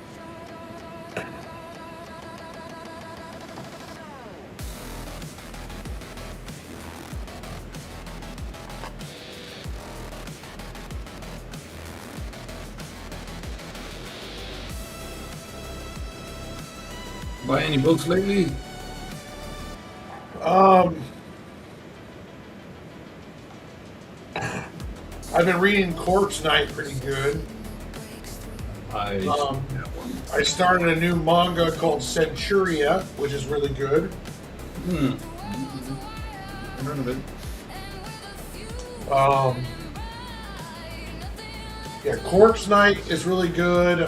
Buy any books lately? I've been reading Corpse Night pretty good. I Um, I started a new manga called Centuria, which is really good. I heard of it. Yeah, Corpse Night is really good.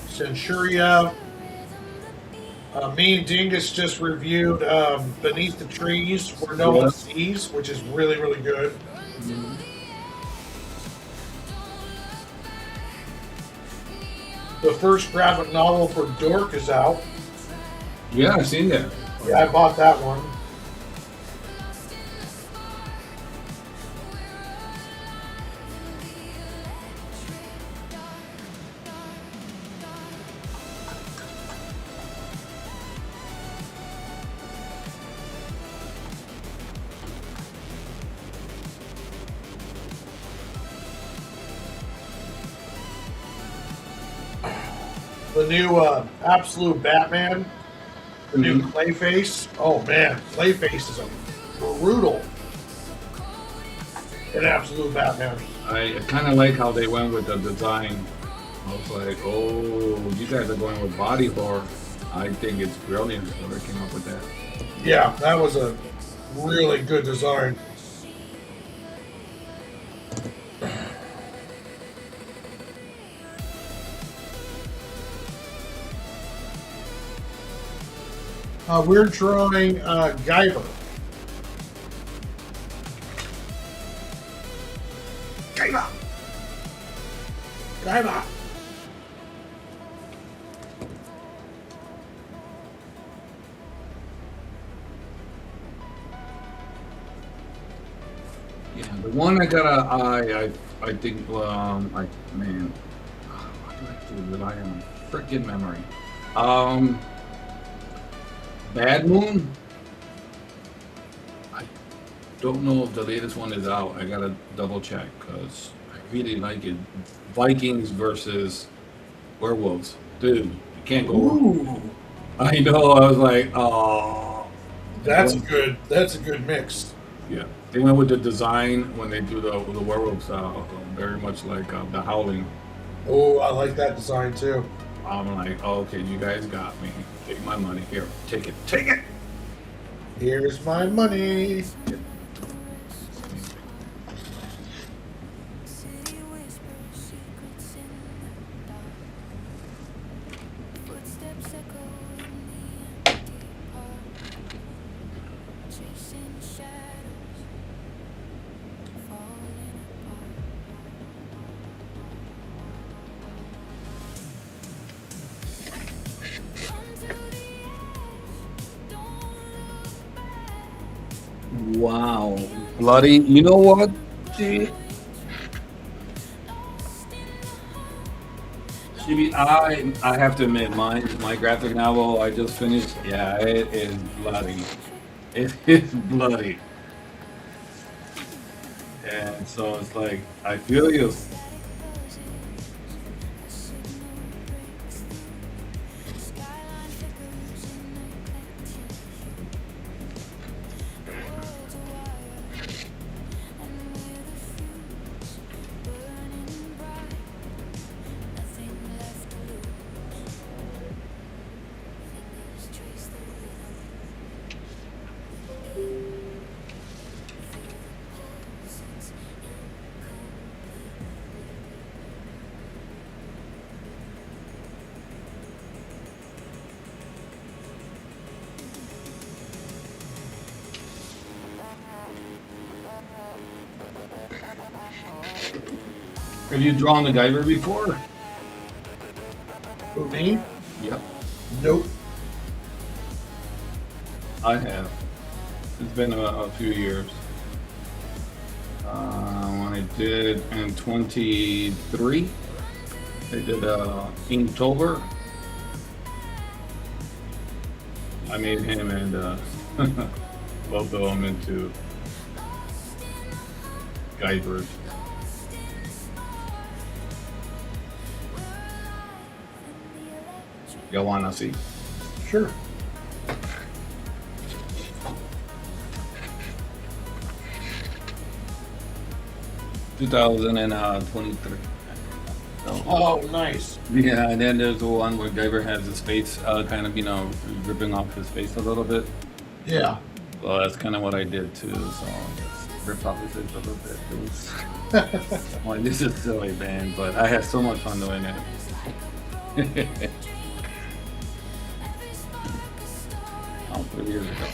Centuria. Me and Dingus just reviewed Beneath the Trees Where No One Sees, which is really, really good. The first graphic novel for Dork is out. Yeah, I've seen that. Yeah, I bought that one. The new Absolute Batman, the new Clayface. Oh man, Clayface is a brutal in Absolute Batman. I kind of like how they went with the design. I was like, oh, you guys are going with body horror. I think it's brilliant whoever came up with that. Yeah, that was a really good design. We're drawing Guyver. Guyver! Guyver! Yeah, the one I got a eye, I think, man, why do I have to rely on freaking memory? Bad Moon? I don't know if the latest one is out. I gotta double check because I really like it. Vikings versus werewolves. Dude, you can't go wrong. Ooh! I know, I was like, oh. That's good. That's a good mix. Yeah, they went with the design when they do the werewolves, very much like the Howling. Oh, I like that design too. I'm like, oh, okay, you guys got me. Take my money here. Take it. Take it. Here's my money. City whispers secrets in the dark. Footsteps echo in the empty park. Chasing shadows, falling apart. Come to the edge, don't look back. Wow, bloody. You know what? She, I have to admit, my graphic novel I just finished. Yeah, it is bloody. It is bloody. And so it's like I feel you. Have you drawn the Guyver before? Who, me? Yep, Nope. I have. It's been a few years. When I did in 23, I did Inktober. I made him and both of them into Guyvers. Y'all wanna see? Sure. Two 2023. So, Oh, nice. yeah, and then there's the one where Guyver has his face kind of, ripping off his face a little bit. Yeah. Well, that's kind of what I did too. So I just ripped off his face a little bit. It was, well, this is silly, man, but I had so much fun doing it. Oh, 3 years ago.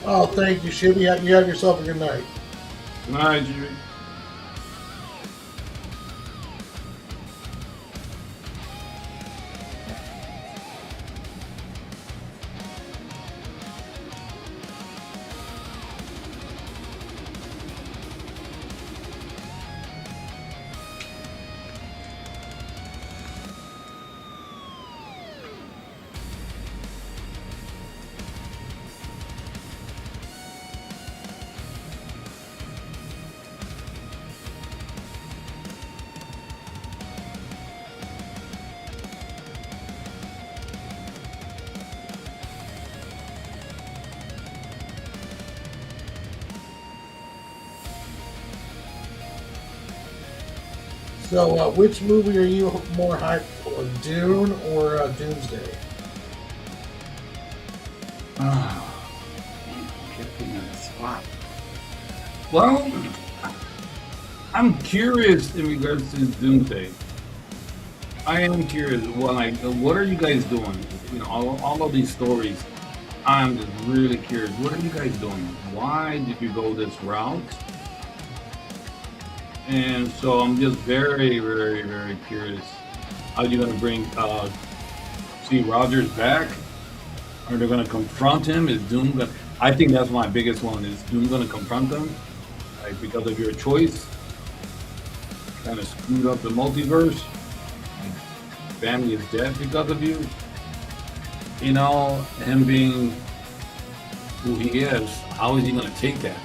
Oh, thank you, Shibby. You have yourself a good night. Good night, Jimmy. So, which movie are you more hyped for, Dune or Doomsday? Kept me on the spot. Well, I'm curious in regards to Doomsday. I am curious. What are you guys doing? You know, all of these stories. I'm just really curious. What are you guys doing? Why did you go this route? And so I'm just very, very, very curious. Are you going to bring Steve Rogers back? Are they going to confront him? Is Doom going? I think that's my biggest one. Is Doom going to confront them? Like because of your choice, kind of screwed up the multiverse. Family is dead because of you. You know, him being who he is. How is he going to take that?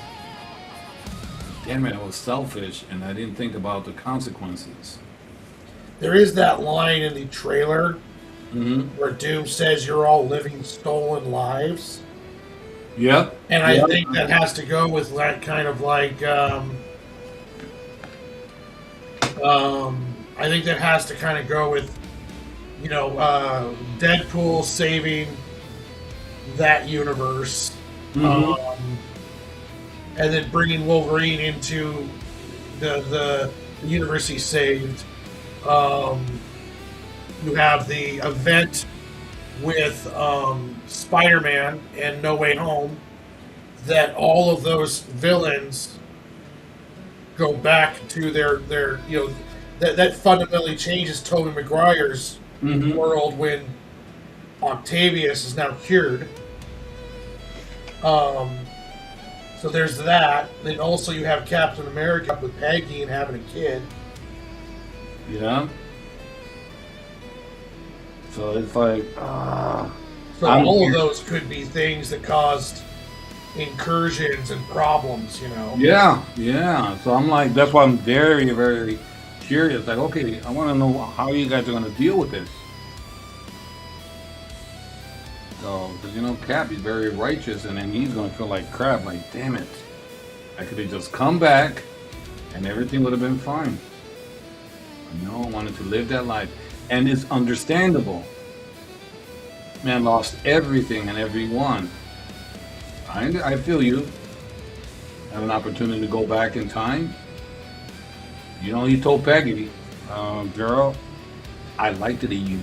Damn it, I was selfish and I didn't think about the consequences. There is that line in the trailer Mm-hmm. where Doom says you're all living stolen lives. Yep. And I Yep. think that has to go with that kind of like, I think that has to kind of go with, you know, Deadpool saving that universe. Mm-hmm. And then bringing Wolverine into the universe he saved. You have the event with Spider-Man and No Way Home, that all of those villains go back to their you know, that fundamentally changes Tobey Maguire's Mm-hmm. world when Octavius is now cured. So there's that. Then also you have Captain America with Peggy and having a kid. Yeah. So it's like, So all of those could be things that caused incursions and problems, you know. yeah, yeah. So I'm like, that's why I'm very, very curious. Like, okay, I want to know how you guys are going to deal with this. So, because you know, Cap is very righteous, and then he's going to feel like crap. Like, damn it, I could have just come back, and everything would have been fine. No, I wanted to live that life, and it's understandable. Man lost everything and everyone. I feel you. Have an opportunity to go back in time. You know, he told Peggy, girl, I liked it in you.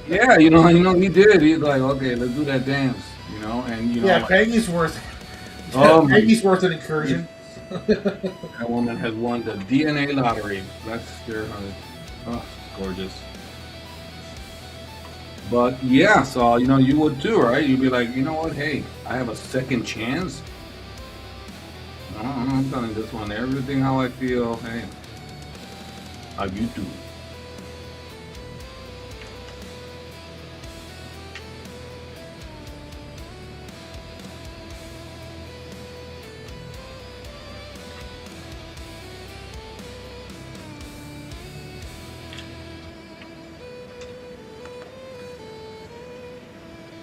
Yeah, you know, he did. He's like, okay, let's do that dance, you know, and you know, Yeah, like, Peggy's worth. Oh my- Peggy's worth an incursion. that woman has won the DNA lottery. That's their, gorgeous. But yeah, so you know, you would too, right? You'd be like, you know what? Hey, I have a second chance. I'm telling this one everything how I feel. Hey, how you do?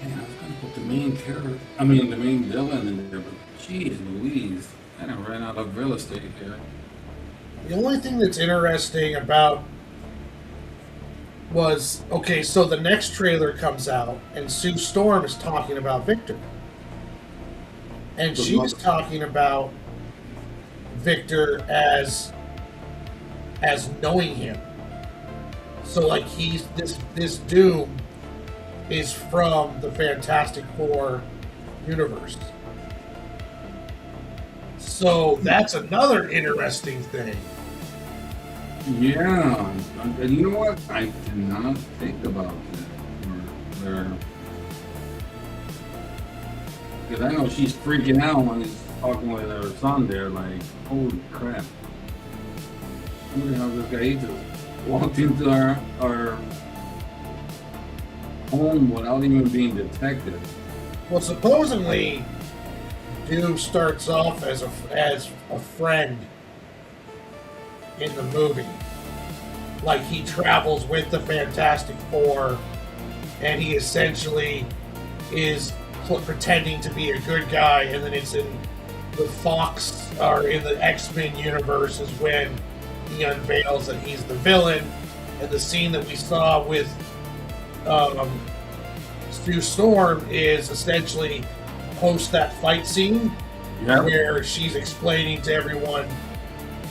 Man, I was gonna put the main character, the main villain in there, but geez Louise, I done ran out of real estate here. The only thing that's interesting about was, okay, so the next trailer comes out and Sue Storm is talking about Victor. And So she's what- talking about Victor as knowing him. So like he's this Doom is from the Fantastic Four universe. So that's another interesting thing. Yeah, and you know what? I did not think about that. Because I know she's freaking out when he's talking with her son there, like, holy crap. Who the hell is this guy? He just walked into our home without even being detected. Well, supposedly, Doom starts off as a friend in the movie. Like he travels with the Fantastic Four, and he essentially is pretending to be a good guy, and then it's in the Fox or in the X-Men universe is when he unveils that he's the villain. And the scene that we saw with Sue Storm is essentially post that fight scene, where she's explaining to everyone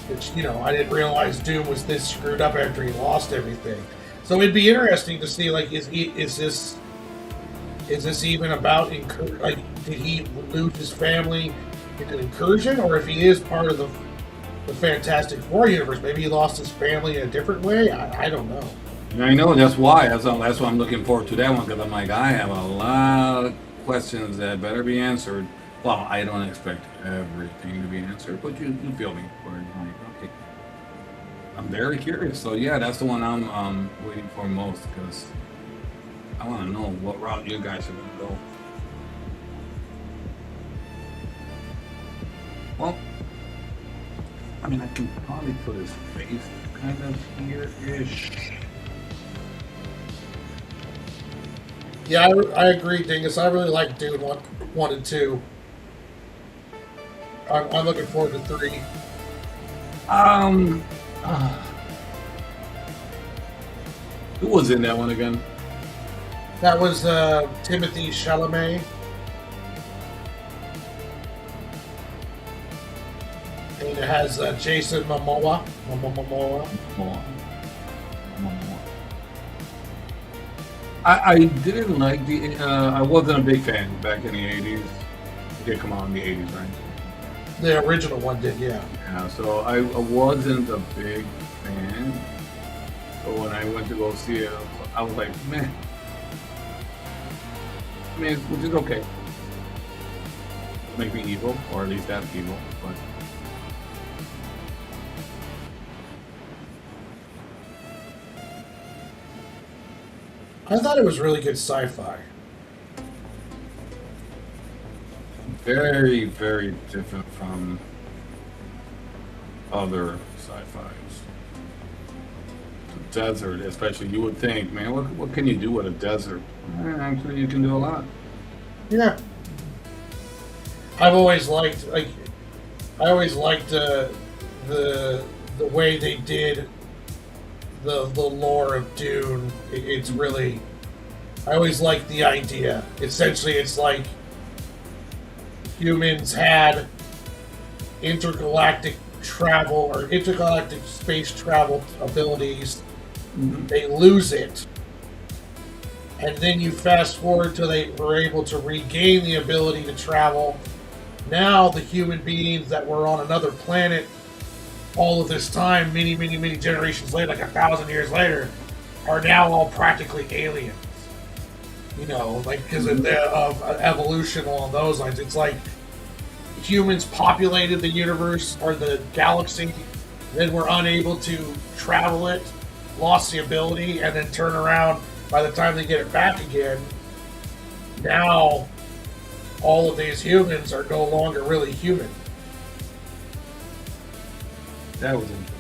that, you know, I didn't realize Doom was this screwed up after he lost everything. So it'd be interesting to see, like, is this even about like, did he lose his family in an incursion, or if he is part of the Fantastic Four universe, maybe he lost his family in a different way? I don't know. I know, that's why I'm looking forward to that one, because I'm like, I have a lot of questions that better be answered. Well, I don't expect everything to be answered, but you feel me for it. Like, okay, I'm very curious. So yeah, that's the one I'm waiting for most, because I want to know what route you guys are going to go. Well, I mean, I can probably put his face kind of here-ish. Yeah, I agree, Dingus. I really like Dune 1 and 2. I'm looking forward to 3. Who was in that one again? That was Timothy Chalamet. And it has Jason Momoa. I didn't like I wasn't a big fan back in the 80s. It did come out in the 80s, right? The original one did, yeah. Yeah, so I wasn't a big fan. So when I went to go see it, I was like, man. I mean, which is okay. Make me evil, or at least that's evil, but I thought it was really good sci-fi. very, very different from other sci-fis. The desert, especially, you would think, man, what can you do with a desert? Actually, you can do a lot. Yeah. I've always liked the way they did the lore of Dune. It's really, I always liked the idea. Essentially, it's like humans had intergalactic travel or intergalactic space travel abilities. Mm-hmm. They lose it. And then you fast forward till they were able to regain the ability to travel. Now the human beings that were on another planet all of this time, many, many, many generations later, like 1,000 years later, are now all practically aliens. You know, like because of evolution along those lines. It's like humans populated the universe or the galaxy, then were unable to travel it, lost the ability, and then turn around. By the time they get it back again, now all of these humans are no longer really human. That was interesting.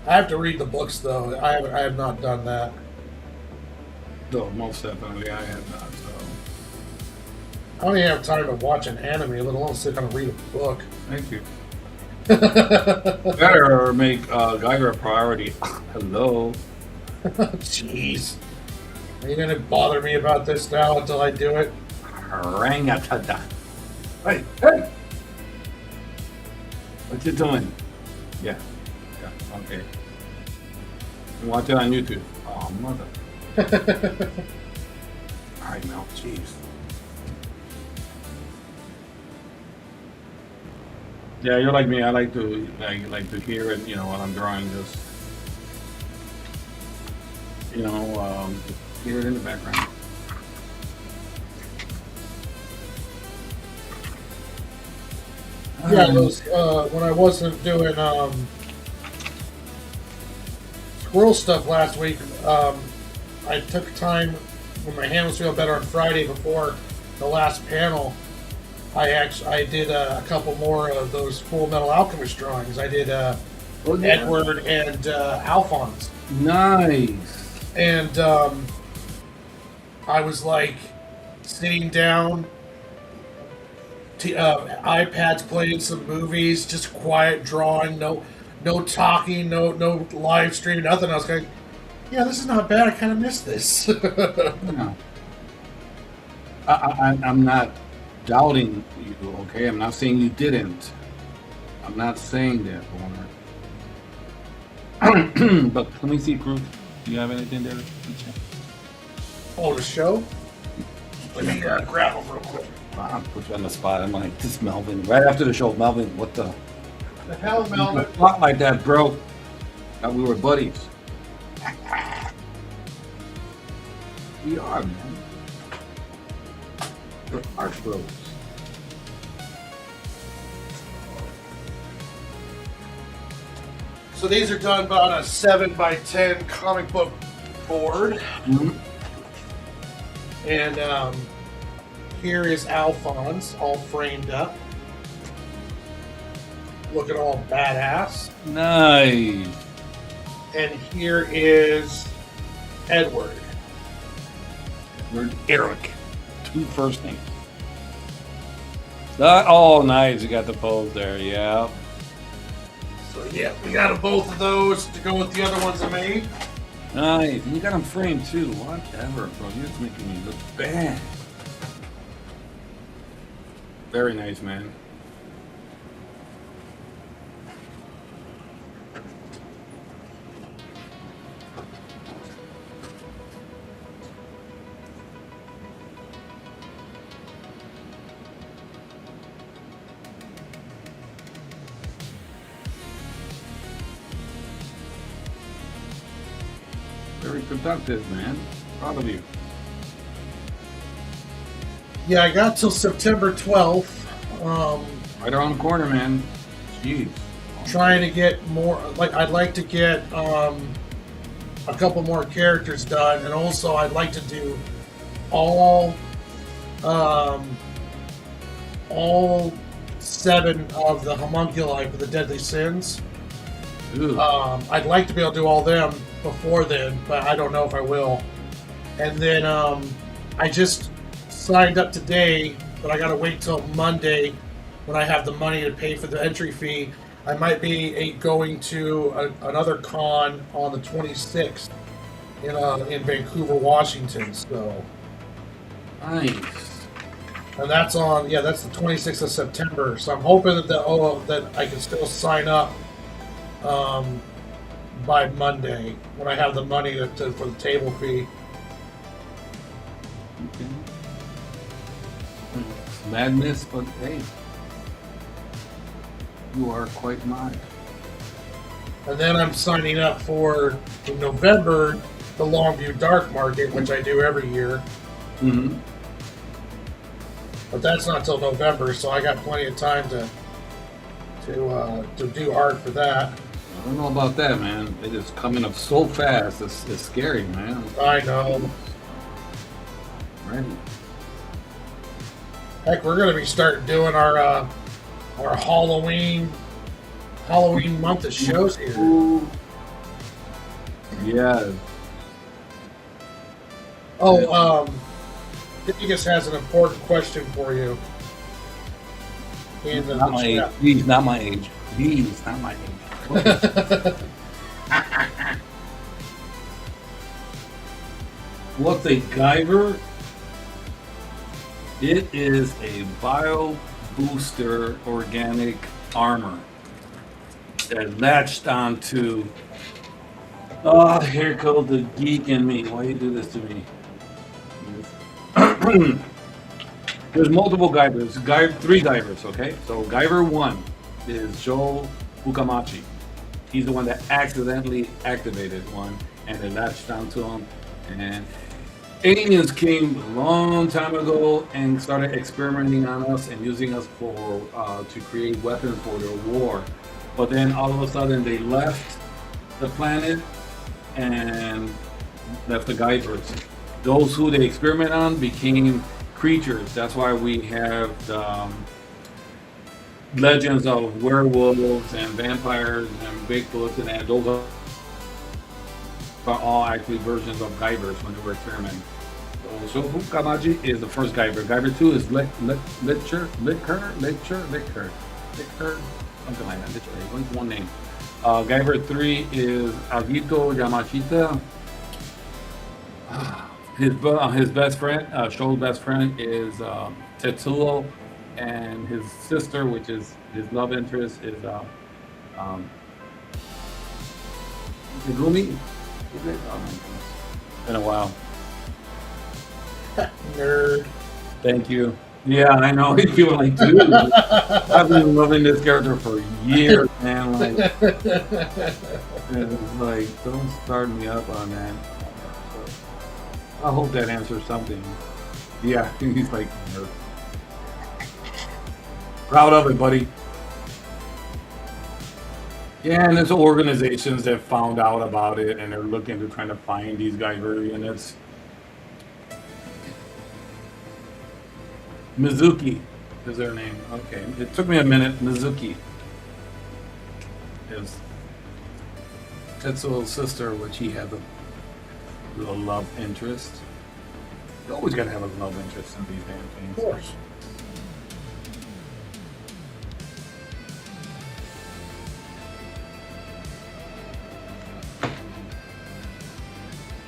I have to read the books though. I have not done that. No, most definitely I have not. So I don't even have time to watch an anime, let alone sit down and read a book. thank you. Better make Guyver a priority. Hello. Jeez. Are you gonna bother me about this now until I do it? Rangatada. Hey, hey! What you doing? Yeah. Yeah. Okay. Watch it on YouTube. Oh, mother. All right, Mel. Jeez. Yeah, you're like me. I like to hear it. You know, while I'm drawing, just hear it in the background. Yeah, those, when I wasn't doing squirrel stuff last week, I took time when my hand was feeling better on Friday before the last panel. I did a couple more of those Full Metal Alchemist drawings. I did Oh, yeah. Edward and Alphonse, Nice. and I was like sitting down. iPads playing some movies, just quiet drawing, no talking, no live streaming, nothing. I was going, yeah, this is not bad. I kind of miss this. No. I'm not doubting you, okay? I'm not saying you didn't. I'm not saying that, Warner. But let me see, Cruz. Do you have anything there? Oh, the show? Let me grab them real quick. I'll put you on the spot. I'm like, this is Melvin. Right after the show, Melvin, what the? The hell, Melvin? Not like that, bro. Thought we were buddies. We are, man. We're arch bros. So these are done on a 7x10 comic book board. Mm-hmm. And here is Alphonse, all framed up. Looking all badass. Nice. And here is Edward. We're Eric. Two first names. Oh, nice. You got the pose there. Yeah. So yeah, we got both of those to go with the other ones I made. Nice. And you got them framed too. Whatever, bro. You're just making me look bad. Very nice, man. Very productive, man. Proud of you. Yeah, I got till September 12th. Right around the corner, man. Jeez. Trying to get more, like I'd like to get a couple more characters done, and also I'd like to do all 7 of the homunculi for the deadly sins. Ooh. I'd like to be able to do all them before then, but I don't know if I will. And then I just signed up today, but I gotta wait till Monday when I have the money to pay for the entry fee. I might be going to another con on the 26th in Vancouver, Washington. So, Nice. and that's the 26th of September. So I'm hoping that I can still sign up by Monday when I have the money for the table fee. Okay. It's madness, but hey, you are quite mine. And then I'm signing up for in November the Longview Dark Market, which I do every year. Mm-hmm. But that's not till November, so I got plenty of time to do art for that. I don't know about that, man. It is coming up so fast. It's scary, man. I know. Ready. Heck, we're gonna be starting doing our Halloween month of shows here. Ooh. Yeah. Oh, Vegas has an important question for you. In the Not my age. chat. Please, not my age. Please, not my age. What's a Guyver? It is a bio booster organic armor. that latched onto. Oh, here comes the geek in me. Why you do this to me? There's multiple Guyvers. Three Guyvers, okay? So Guyver 1 is Joe Ukamachi. He's the one that accidentally activated one, and it latched onto him. And aliens came a long time ago and started experimenting on us and using us for to create weapons for their war. But then all of a sudden they left the planet and left the Guyvers. Those who they experiment on became creatures. That's why we have the legends of werewolves and vampires and Bigfoots, and that. Those are all actually versions of Guyvers when they were experimenting. So Hukamaji is the first Guyver. Guyver 2 is Licker, something like that. Licker, one name. Guyver 3 is Agito Yamashita. His best friend, Sho's best friend, is Tetsuo, and his sister, which is his love interest, is Megumi. Is it? Oh my goodness. Been a while. Nerd. Thank you. Yeah, I know. People are like, dude, I've been loving this character for years, man. Like, it's like, don't start me up on that. I hope that answers something. Yeah, he's like, nerd. Proud of it, buddy. Yeah, and there's organizations that found out about it, and they're looking to trying to find these Guyver units. Mizuki is their name. Okay, it took me a minute. Mizuki is Tetsuo's sister, which he had a little love interest. You always gotta have a love interest in these damn things. Of course.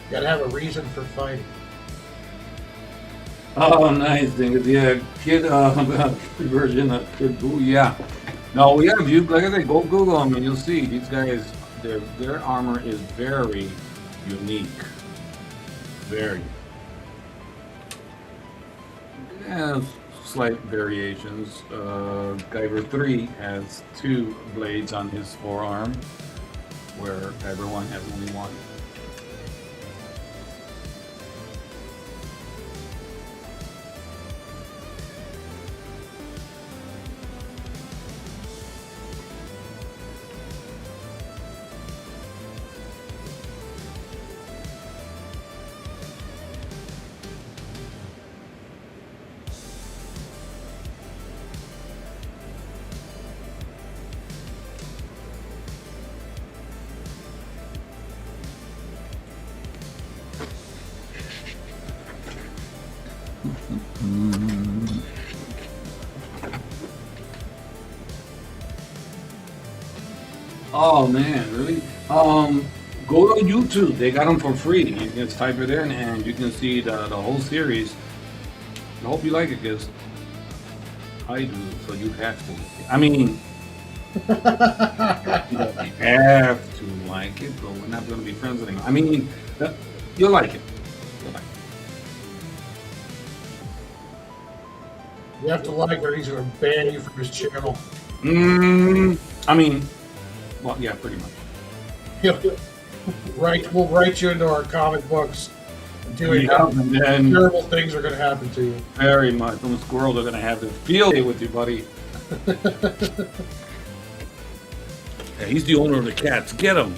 Gotta have a reason for fighting. Oh, nice, dingus. Yeah, kid version of Kid Boo. Yeah. No, yeah. If you like I said, go Google them and you'll see these guys. Their armor is very unique. Very. Yeah, slight variations. Guyver 3 has 2 blades on his forearm, where Guyver 1 has only 1. Oh man, really? Go to YouTube. They got them for free. You can just type it in and you can see the whole series. I hope you like it, because I do. So you have to. I mean, you have to like it, but we're not going to be friends anymore. I mean, you'll like it. You'll like it. You have to like or he's going to ban you from his channel. I mean, well, yeah, pretty much. We'll write you into our comic books. Doing Yeah, and then terrible things are going to happen to you. very much. Those squirrels are going to have to field day with you, buddy. Yeah, he's the owner of the cats. Get him.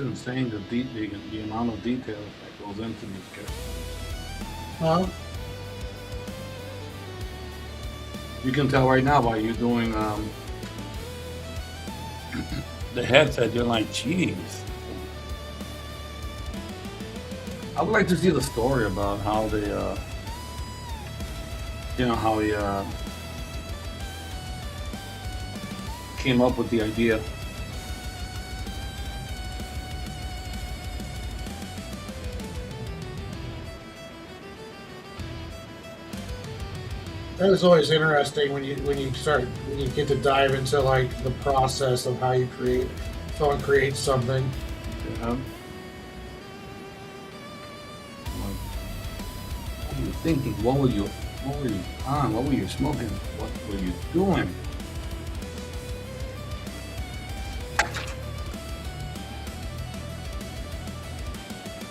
insane the amount of detail that goes into these characters. Huh? You can tell right now by you doing the headset, you're like, jeez. I would like to see the story about how they, how he came up with the idea. That is always interesting when you get to dive into like the process of how you create someone creates something. Yeah. What were you thinking? What were you on? What were you smoking? What were you doing?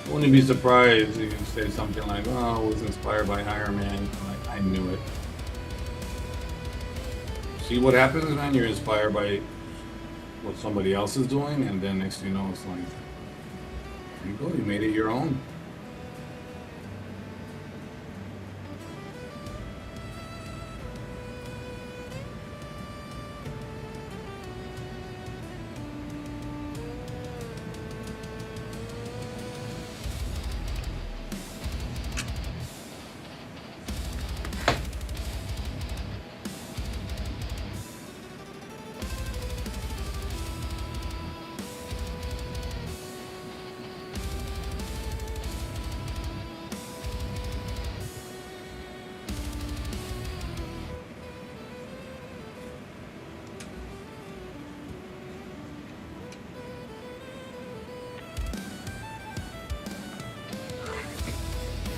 I wouldn't be surprised if you say something like, "Oh, I was inspired by Iron Man." Like, I knew it. See what happens, man? You're inspired by what somebody else is doing, and then next thing you know, it's like, there you go, you made it your own.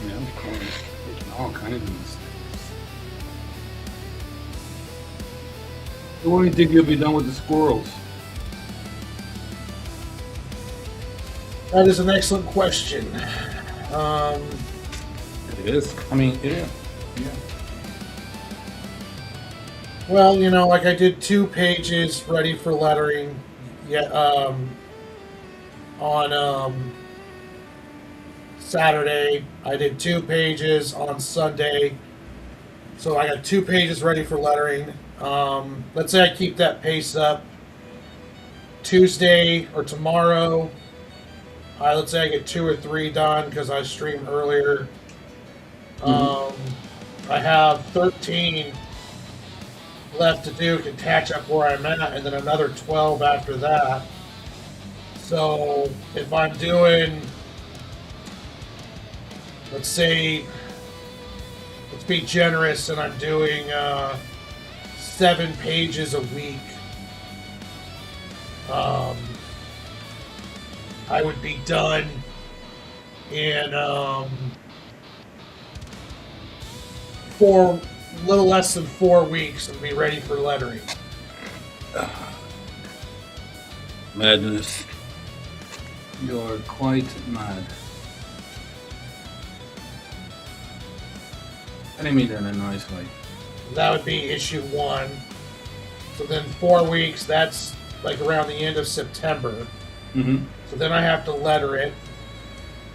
Yeah, of course. There's all kinds of mistakes. So when do you think you'll be done with the squirrels? That is an excellent question. It is. I mean, yeah. Yeah. Well, like I did 2 pages ready for lettering. Yeah, on Saturday. I did 2 pages on Sunday. So I got 2 pages ready for lettering. Let's say I keep that pace up. Tuesday or tomorrow, let's say I get 2 or 3 done because I streamed earlier. I have 13 left to do, can catch up where I'm at, and then another 12 after that. So if I'm doing, let's say, let's be generous, and I'm doing 7 pages a week, I would be done in 4, little less than 4 weeks, and be ready for lettering. Madness. You're quite mad. I didn't mean that in a nice way. That would be issue 1. So then 4 weeks, that's like around the end of September. So then I have to letter it,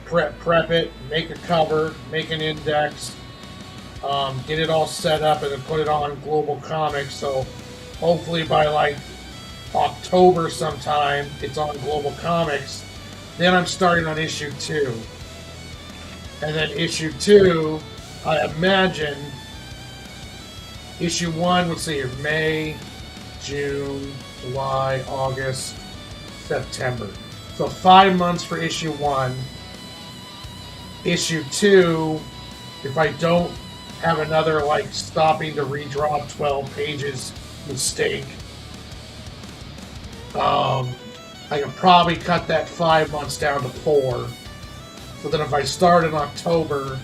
prep it, make a cover, make an index, get it all set up, and then put it on Global Comix. So hopefully by like October sometime, it's on Global Comix. Then I'm starting on issue 2. And then issue 2, I imagine, issue 1, let's see here, May, June, July, August, September. So 5 months for issue 1. Issue 2, if I don't have another like stopping to redraw 12 pages mistake, I can probably cut that 5 months down to 4. So then if I start in October,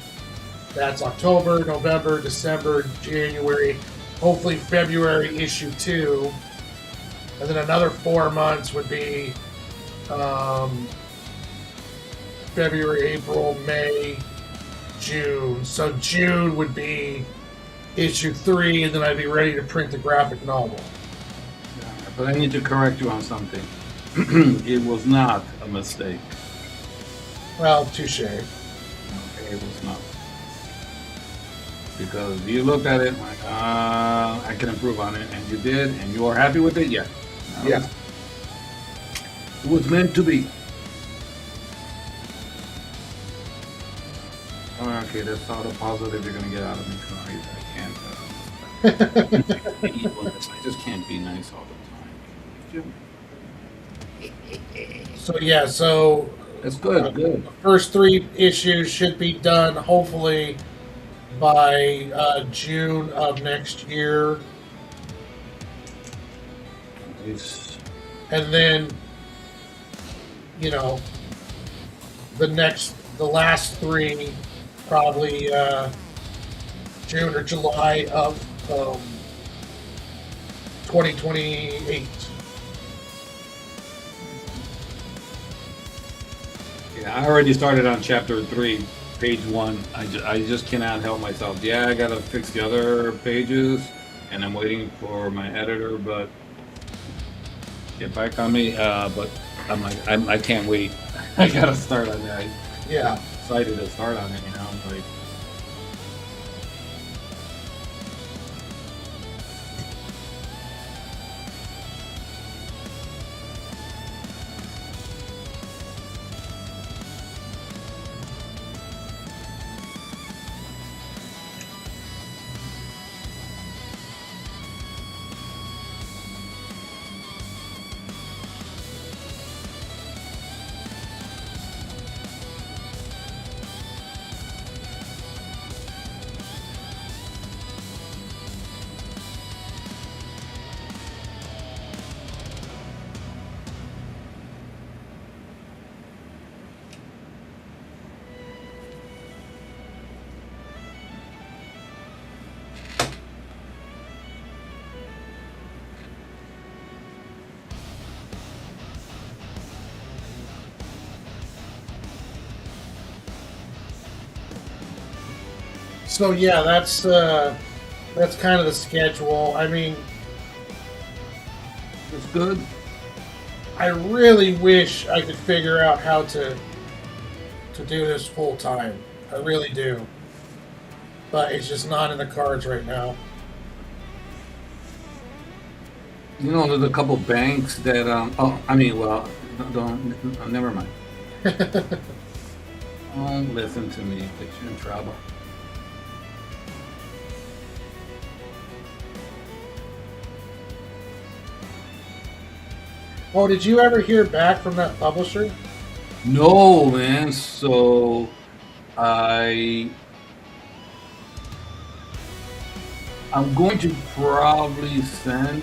that's October, November, December, January, hopefully February issue 2. And then another 4 months would be February, April, May, June. So June would be issue 3, and then I'd be ready to print the graphic novel. Yeah, but I need to correct you on something. it was not a mistake. Well, touche. Okay, it was not. Because you looked at it like, I can improve on it, and you did, and you are happy with it, yeah. Yeah. It was meant to be. Okay, that's all the positive you're gonna get out of me tonight. I just can't be nice all the time. So yeah, so That's good, good. the first 3 issues should be done hopefully by June of next year, It's, and then the last 3 probably June or July of 2028. yeah, I already started on chapter 3, page 1. I just cannot help myself. Yeah, I gotta fix the other pages, and I'm waiting for my editor, but get back on me. But I'm like, I can't wait. I gotta start on that. Yeah. I'm excited to start on it, you know. Like, So yeah, that's kind of the schedule. I mean, it's good. I really wish I could figure out how to do this full time. I really do, but it's just not in the cards right now. You know, there's a couple banks that, oh, I mean, well, never mind. Don't listen to me, get you in trouble. Oh, did you ever hear back from that publisher? No, man, so I, I'm going to probably send,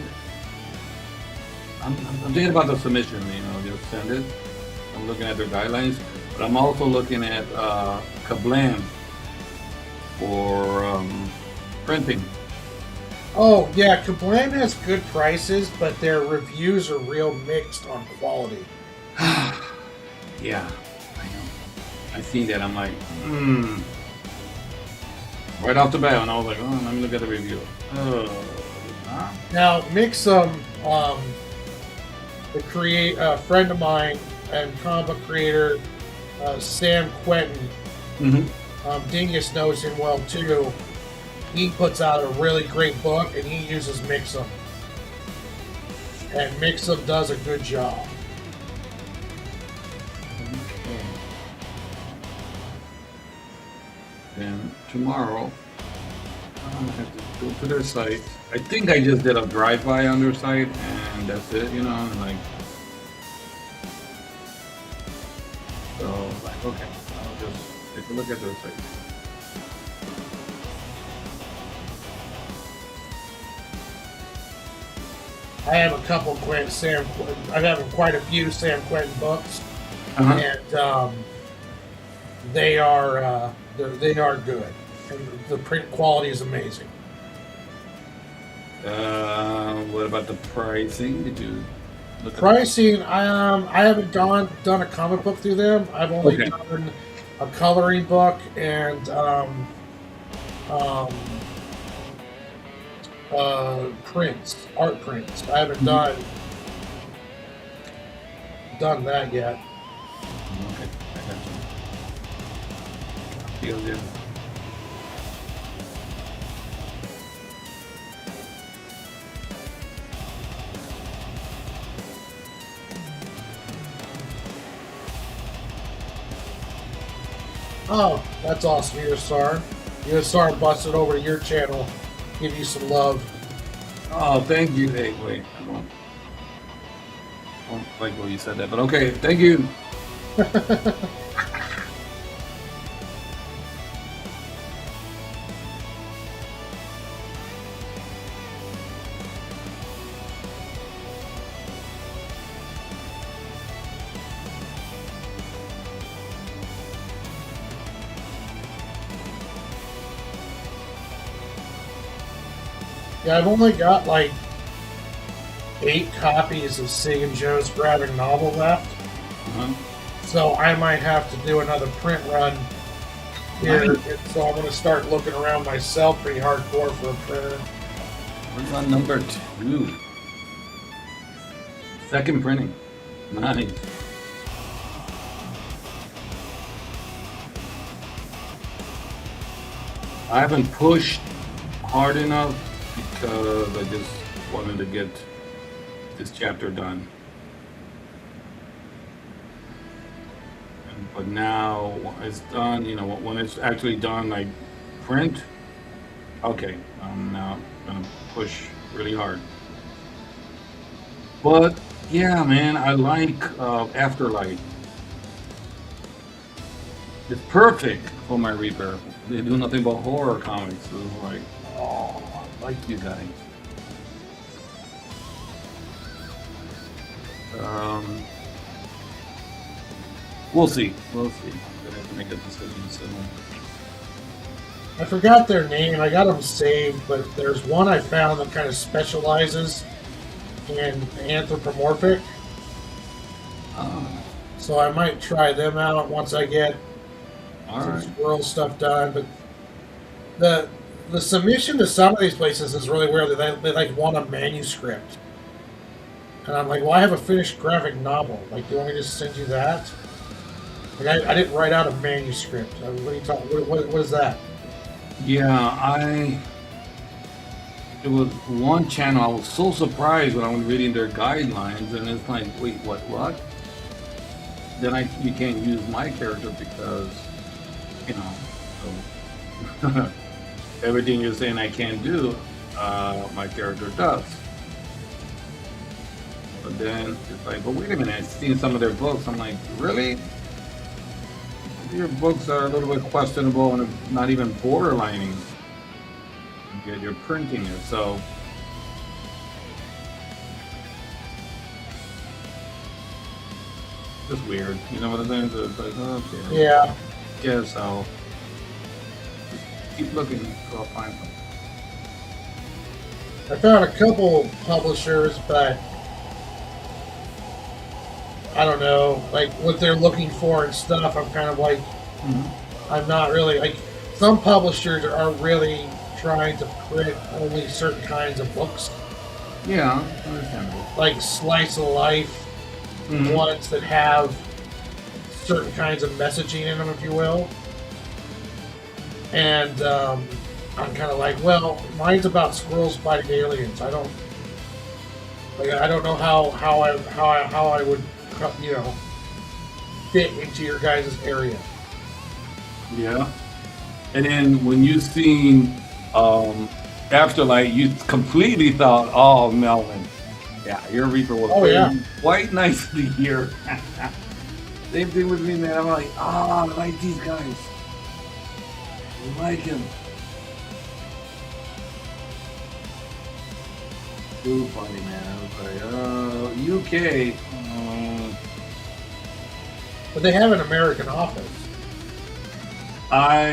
I'm thinking about the submission, you know, just send it. I'm looking at their guidelines, but I'm also looking at Kablam for printing. Oh yeah, Kablam has good prices, but their reviews are real mixed on quality. Yeah, I know. I seen that. I'm like, right off the bat, and I was like, oh, let me look at the review. Huh? Now, Mixum, a friend of mine and comic book creator, Sam Quentin, Dingus knows him well too. He puts out a really great book, and he uses Mixum, and Mixum does a good job. Okay. Then tomorrow, I'm gonna have to go to their site. I think I just did a drive-by on their site, and that's it, you know, and like, so, like, okay, I'll just take a look at their site. I have a couple I have quite a few Sam Quentin books, and they are good, and the print quality is amazing. What about the pricing? Did you look at Pricing, I haven't done a comic book through them. I've only Okay. done a coloring book and um, art prints. I haven't done done that yet. Okay, I got you. Feel you. Oh, that's awesome, USR. USR busted over to your channel. Give you some love. Oh, thank you. Hey, wait. I don't like what you said that, but okay, thank you. Yeah, I've only got like 8 copies of Sig and Joe's graphic novel left, Uh-huh. so I might have to do another print run here. So I'm going to start looking around myself pretty hardcore for a printer. What's on number 2? Second printing. Nice. I haven't pushed hard enough because I just wanted to get this chapter done. But now it's done, you know, when it's actually done, like print, okay, I'm now gonna push really hard. But yeah, man, I like Afterlight. It's perfect for my Reaper. They do nothing but horror comics. So it's like, oh, I like you guys. We'll see. We'll see. I'm gonna have to make a decision soon. I forgot their name. I got them saved, but there's one I found that kind of specializes in anthropomorphic. So I might try them out once I get All some right. squirrel stuff done. But the submission to some of these places is really weird. They like want a manuscript, and I'm like, well, I have a finished graphic novel. Like, do you want me to just send you that? Like, I didn't write out a manuscript. What are you talking? What is that? Yeah, it was one channel. I was so surprised when I was reading their guidelines, and it's like, wait, what? Then you can't use my character because, you know, so everything you're saying I can't do, my character does. But then it's like, but wait a minute, I've seen some of their books. I'm like, really? Your books are a little bit questionable and not even borderlining. Yet you're printing it, so. Just weird, you know what I'm saying? So it's like, okay. Yeah. Guess I'll just keep looking until I'll find something. I found a couple publishers, but I don't know, like what they're looking for and stuff. I'm kind of like, I'm not really like. Some publishers are really trying to print only certain kinds of books, Yeah, understandable. like slice of life ones that have certain kinds of messaging in them, if you will. And I'm kind of like, well, mine's about squirrels fighting aliens. I don't know how I would, you know, fit into your guys' area. Yeah. And then when you seen Afterlight, you completely thought, oh, Melvin. Yeah, your Reaper was quite nicely here. Same thing with me, man. I'm like, I like these guys. I like him. Too funny, man. I was like, UK. But they have an American office. I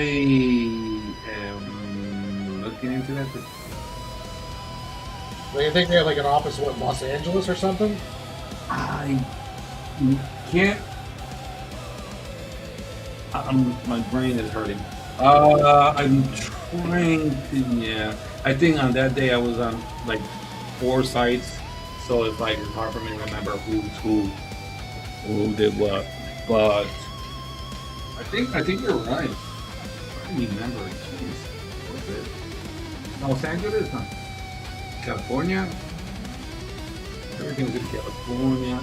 am looking into that. Like, I think they have like an office, what, Los Angeles or something? I can't. My brain is hurting. I'm trying to. Yeah, I think on that day I was on like 4 sites, so it's like it's hard for me to remember who's who. who did what. But I think you're right. I don't remember. Jeez, what's it? Los Angeles, huh? California. Everything's in California.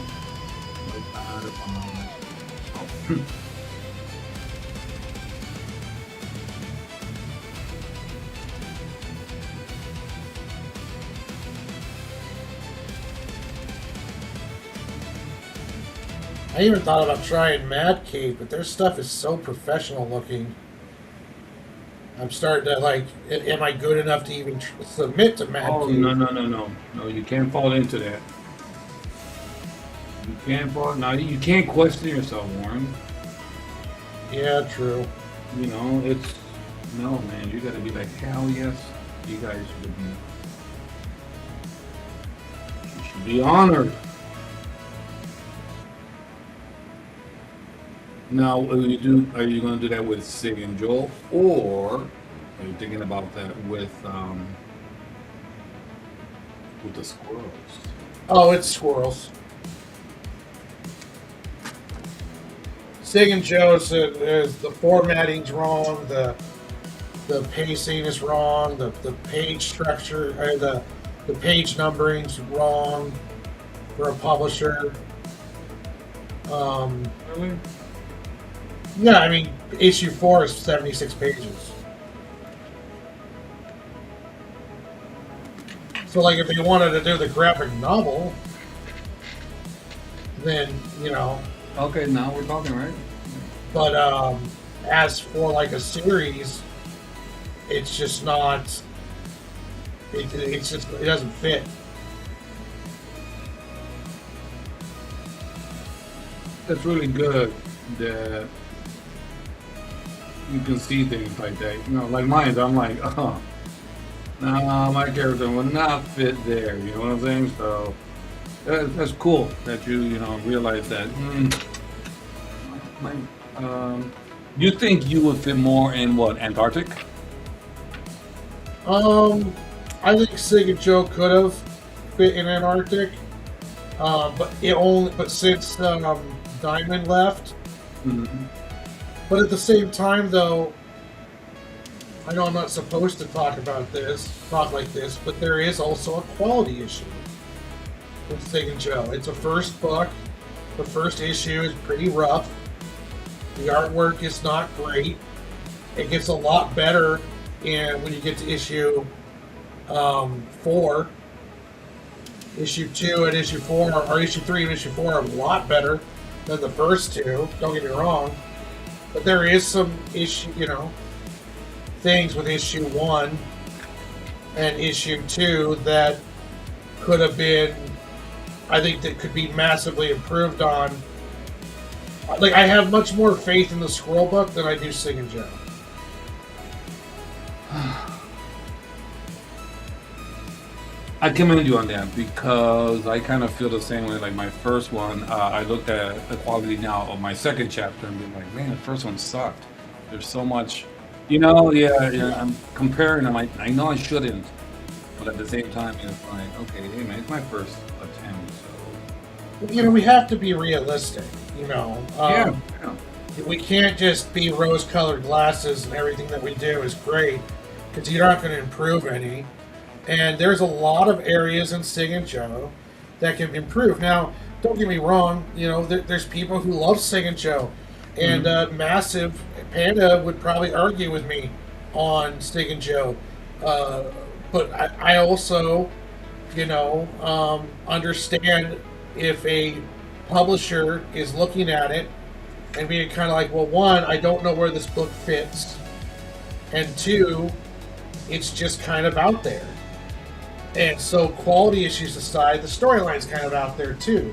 I even thought about trying Mad Cave, but their stuff is so professional looking. I'm starting to like, am I good enough to even submit to Mad Oh, Cave? no! You can't fall into that. You can't fall. Now you can't question yourself, Warren. Yeah, true. You know, it's no man. You got to be like, hell yes. You guys should be honored. Now, are you going to do that with Sig and Joel, or are you thinking about that with the squirrels? Oh, it's squirrels. Sig and Joe said the formatting's wrong, the pacing is wrong, the page structure, the page numbering's wrong for a publisher. Really? Yeah, I mean, issue 4 is 76 pages. So, like, if they wanted to do the graphic novel, then, you know. Okay, now we're talking, right? But as for, like, a series, it's just not. It doesn't fit. That's really good that you can see things like that. You know, like mine, I'm like, oh, no, my character would not fit there. You know what I'm saying? So that's cool that you realize that. You think you would fit more in what, Antarctic? I think Sig and Joe could have fit in Antarctic, but since Diamond left. Mm-hmm. But at the same time, though, I know I'm not supposed to talk like this, but there is also a quality issue with Sig and Joe. It's a first book. The first issue is pretty rough. The artwork is not great. It gets a lot better when you get to issue 4. Issue 2 and issue 4, or issue 3 and issue 4 are a lot better than the first 2. Don't get me wrong. But there is some things with issue 1 and issue 2 that could have been, I think, that could be massively improved on. Like, I have much more faith in the Squirrel book than I do Sig and Joe. I commend you on that because I kind of feel the same way. Like my first one, I looked at the quality now of my second chapter and being like, man, the first one sucked. There's so much, yeah. I'm comparing them. I know I shouldn't, but at the same time, it's like, okay, hey man, it's my first attempt. So We have to be realistic. yeah. We can't just be rose-colored glasses and everything that we do is great, because you're not going to improve any. And there's a lot of areas in Sig and Joe that can improve. Now, don't get me wrong, there's people who love Sig and Joe, and Massive Panda would probably argue with me on Sig and Joe. But I also, understand if a publisher is looking at it and being kind of like, well, 1, I don't know where this book fits, and 2, it's just kind of out there. And so, quality issues aside, the storyline's kind of out there too.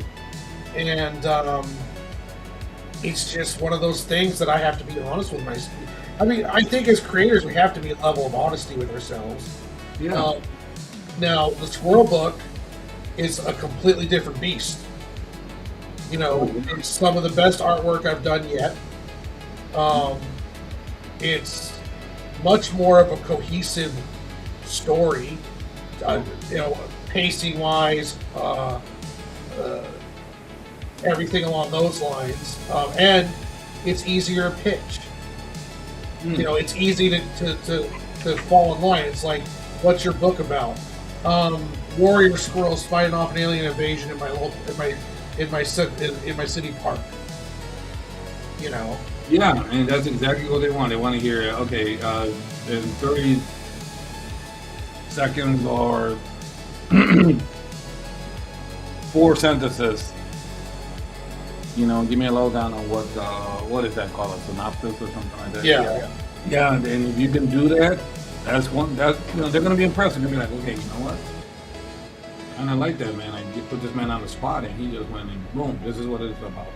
And it's just one of those things that I have to be honest with myself. I mean, I think as creators, we have to be a level of honesty with ourselves. Yeah. Now, the Squirrel book is a completely different beast. It's some of the best artwork I've done yet. It's much more of a cohesive story. Pacing wise, everything along those lines, and it's easier to pitch. You know, it's easy to fall in line. It's like, what's your book about? Warrior squirrels fighting off an alien invasion in my local, in my city park. You know. Yeah, and that's exactly what they want. They want to hear, okay, in 30 seconds or 4 sentences, you know, give me a lowdown on what is that called, a synopsis or something like that? Yeah. Yeah, and if you can do that, that's you know, they're going to be impressed. They're going to be like, okay, you know what? And I like that, man. You put this man on the spot and he just went and boom, this is what it's about.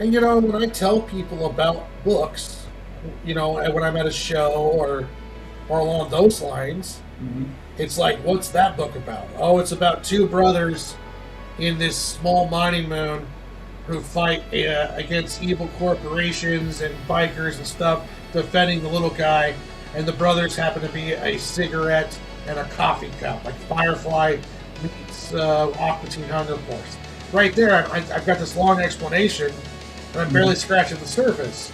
And you know, when I tell people about books, you know, when I'm at a show or along those lines, it's like, what's that book about? Oh, it's about two brothers in this small mining moon who fight against evil corporations and bikers and stuff, defending the little guy. And the brothers happen to be a cigarette and a coffee cup, like Firefly meets Aquatine Hunger Force. Right there, I've got this long explanation, and I'm barely scratching the surface.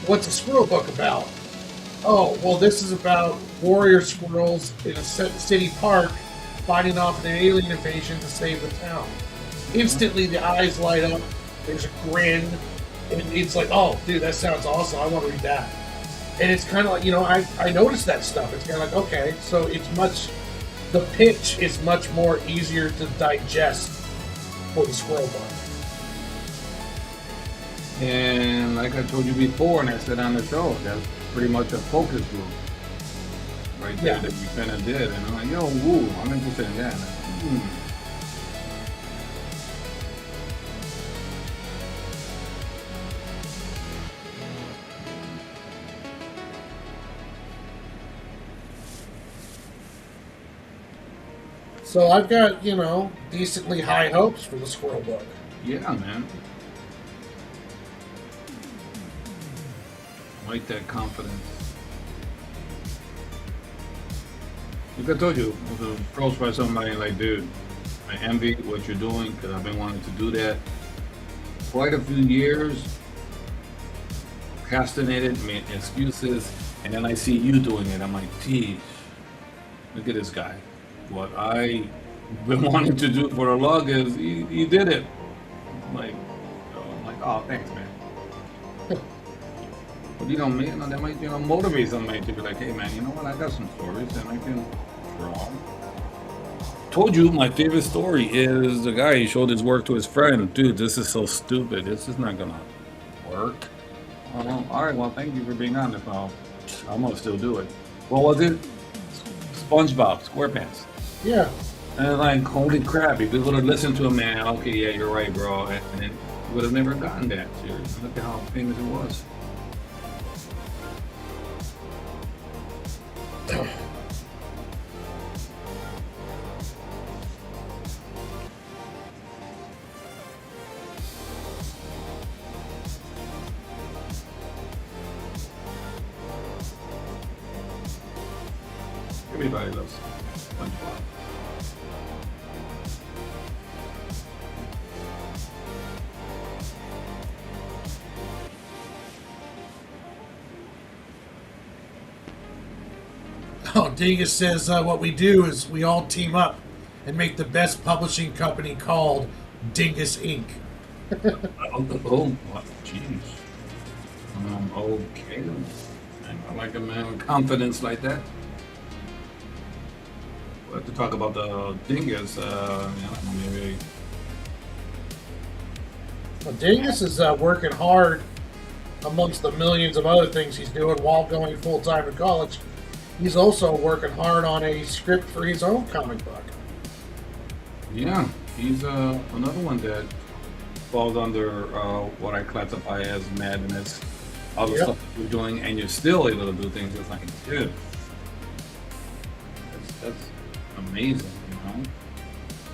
What's a squirrel book about? Oh, well, this is about warrior squirrels in a city park fighting off an alien invasion to save the town. Instantly, the eyes light up. There's a grin, and it's like, oh, dude, that sounds awesome. I want to read that. And it's kind of like, you know, I noticed that stuff. It's kind of like, okay, so the pitch is much more easier to digest for the squirrel book. And like I told you before, and I said on the show, that's pretty much a focus group right there that you kind of did. And I'm like, yo, woo, I'm interested in that. So I've got, you know, decently high hopes for the squirrel book. Yeah, man. I like that confidence. Like I told you, I was approached by somebody like, dude, I envy what you're doing because I've been wanting to do that quite a few years. Procrastinated, made excuses, and then I see you doing it. I'm like, geez, look at this guy. What I've been wanting to do for the longest, he did it. I'm like, oh, thanks, man. But you know, man, that might, you know, motivate somebody to be like, hey, man, you know what? I got some stories and I can draw. Told you my favorite story is the guy, he showed his work to his friend. Dude, this is so stupid. This is not gonna work. All right, well, thank you for being honest. I'm gonna still do it. What was it? SpongeBob SquarePants. Yeah. And like, holy crap, if you would have listened to him, man, okay, yeah, you're right, bro. And then you would have never gotten that. Seriously. Look at how famous it was. Everybody loves SpongeBob. Oh, Dingus says what we do is we all team up and make the best publishing company called Dingus Inc. Oh, jeez. Okay. I like a man with confidence like that. We'll have to talk about the dingus. Maybe. Well, Dingus is working hard amongst the millions of other things he's doing while going full time to college. He's also working hard on a script for his own comic book. Yeah, he's another one that falls under what I classify as madness. All the stuff that you're doing, and you're still able to do things. It's like, dude, that's amazing, you know?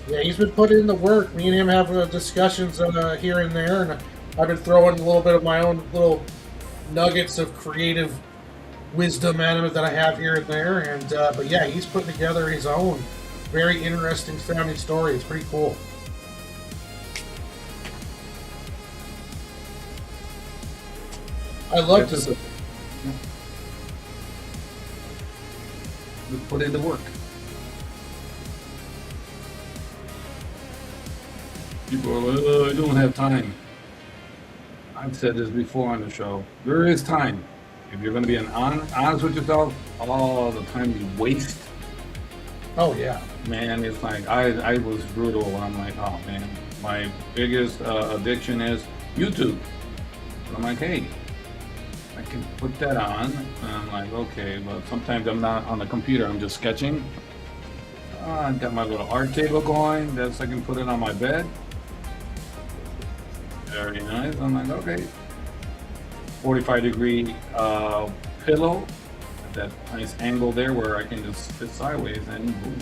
Yeah, he's been putting in the work. Me and him have discussions here and there, and I've been throwing a little bit of my own little nuggets of creative wisdom at him that I have here and there. And but yeah, he's putting together his own very interesting sounding story. It's pretty cool. I love That's to. just put in the work. People are like, oh, I don't have time. I've said this before on the show. There is time. If you're going to be honest with yourself, all the time you waste, Oh yeah. man, it's like I was brutal. I'm like, oh man, my biggest addiction is YouTube. I'm like, hey, I can put that on. And I'm like, okay, but sometimes I'm not on the computer. I'm just sketching. I got my little art table going. That's I can put it on my bed. Very nice. I'm like, okay. 45-degree pillow. That nice angle there where I can just sit sideways and boom.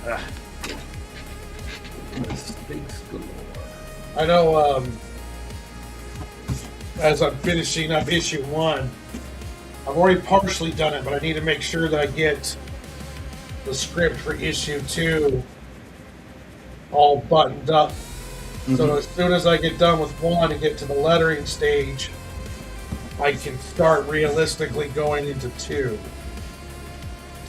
Ah. Mistakes galore. I know. As I'm finishing up issue 1, I've already partially done it, but I need to make sure that I get the script for issue 2 all buttoned up. So as soon as I get done with 1 and get to the lettering stage, I can start realistically going into 2.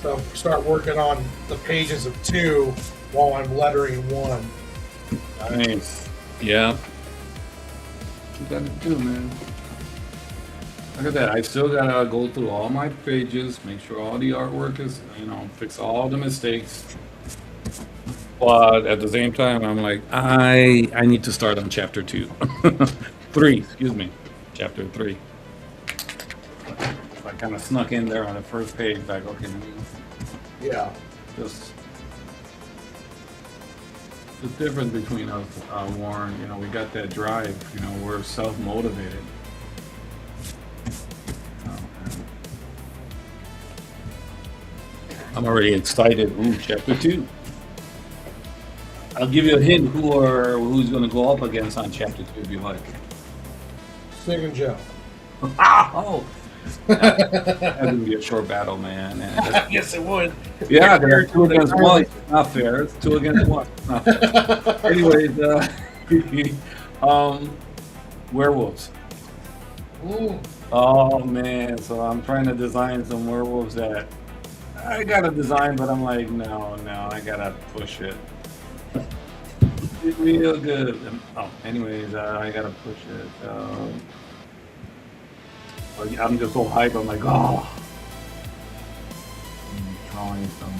So start working on the pages of 2 while I'm lettering 1. Nice. Yeah. You gotta do, man. Look at that. I still gotta go through all my pages, make sure all the artwork is, fix all the mistakes. But at the same time, I'm like, I need to start on chapter 2. 3, excuse me. Chapter 3. I kind of snuck in there on the first page, like, okay, Yeah. just the difference between us, Warren, we got that drive, we're self-motivated. I'm already excited. Ooh, chapter 2. I'll give you a hint who's going to go up against on chapter 2 if you like. Sig and Joe. Oh, that's going to be a short battle, man. Yes, it would. Yeah, they're 2 against 1. It's not fair. It's 2 against 1. Not fair. Anyways, werewolves. Ooh. Oh man, so I'm trying to design some werewolves that I got a design, but I'm like, no, I gotta push it. It's real good. Anyways, I gotta push it. I'm just so hyped. I'm like, oh, I'm drawing some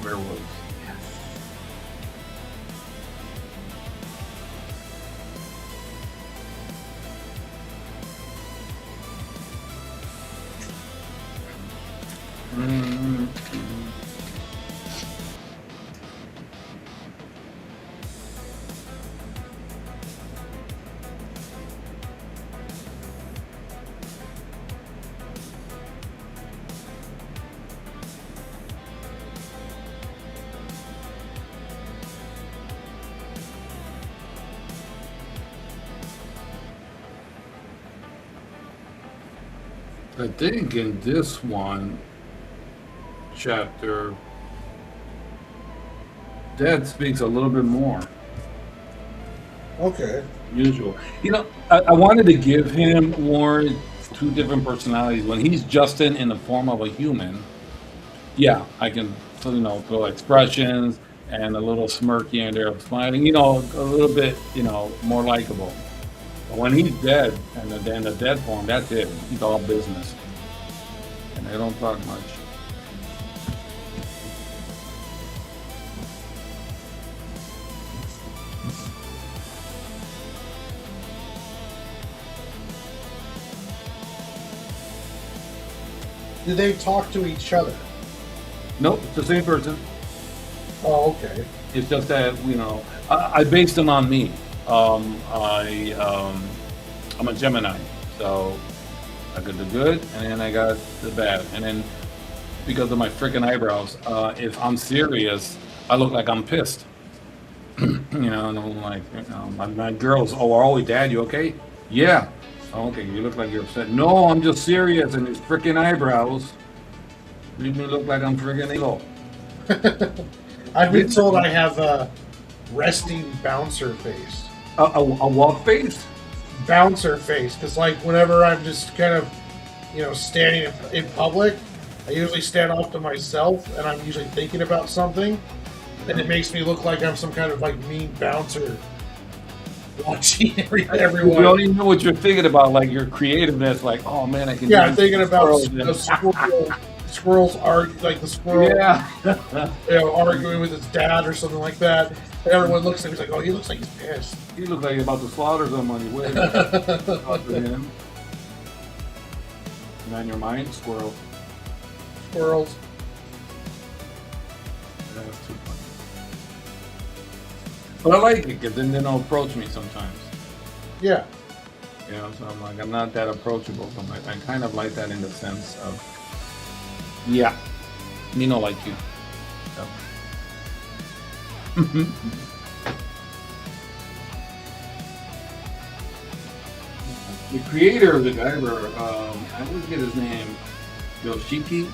werewolves. Mm-hmm. I think in this one chapter, Dad speaks a little bit more. Okay. Usual. I wanted to give him more 2 different personalities. When he's Justin in the form of a human, yeah, I can, throw expressions and a little smirk here and there of smiling, a little bit, more likable. But when he's dead, and then the dead form, that's it. He's all business. And they don't talk much. Do they talk to each other? Nope, it's the same person. Oh, okay. It's just that, I based them on me. I'm a Gemini, so I got the good, and then I got the bad. And then because of my freaking eyebrows, if I'm serious, I look like I'm pissed. And I'm like, my girls, oh, are always, Dad, you okay? Yeah. Oh, okay, you look like you're upset. No, I'm just serious, and his freaking eyebrows. You me look like I'm friggin' evil. I've been told I have a resting bouncer face. A walk face? Bouncer face, because like whenever I'm just kind of, standing in public, I usually stand off to myself, and I'm usually thinking about something, and it makes me look like I'm some kind of like mean bouncer watching You everyone. don't even know what you're thinking about, like your creativeness, like, oh man, I can Yeah, do I'm thinking about squirrels the squirrels like the squirrel, yeah. arguing with his dad or something like that. And everyone looks at him, he's like, oh, he looks like he's pissed. You look like you're about to slaughter somebody. Wait talk to him. And on your mind, squirrel. Squirrels. That's too funny. But I like it because then they don't approach me sometimes. Yeah. So I'm like, I'm not that approachable. So I kind of like that in the sense of, yeah, me not like you. So. The creator of the Guyver, I always get his name, Yoshiki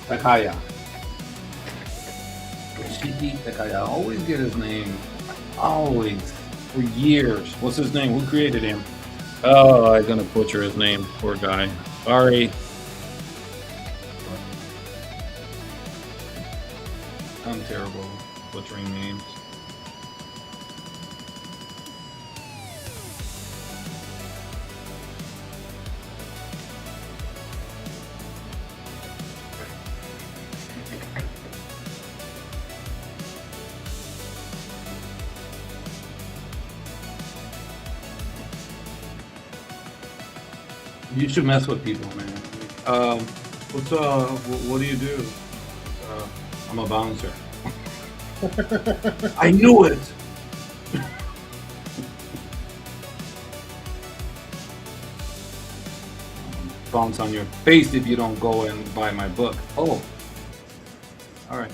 Takaya. Yoshiki Takaya. I always get his name. Always. For years. What's his name? Who created him? Oh, I'm gonna butcher his name. Poor guy. Sorry. I'm terrible butchering names. You should mess with people, man. What do you do? I'm a bouncer. I knew it. Bounce on your face if you don't go and buy my book. Oh, all right.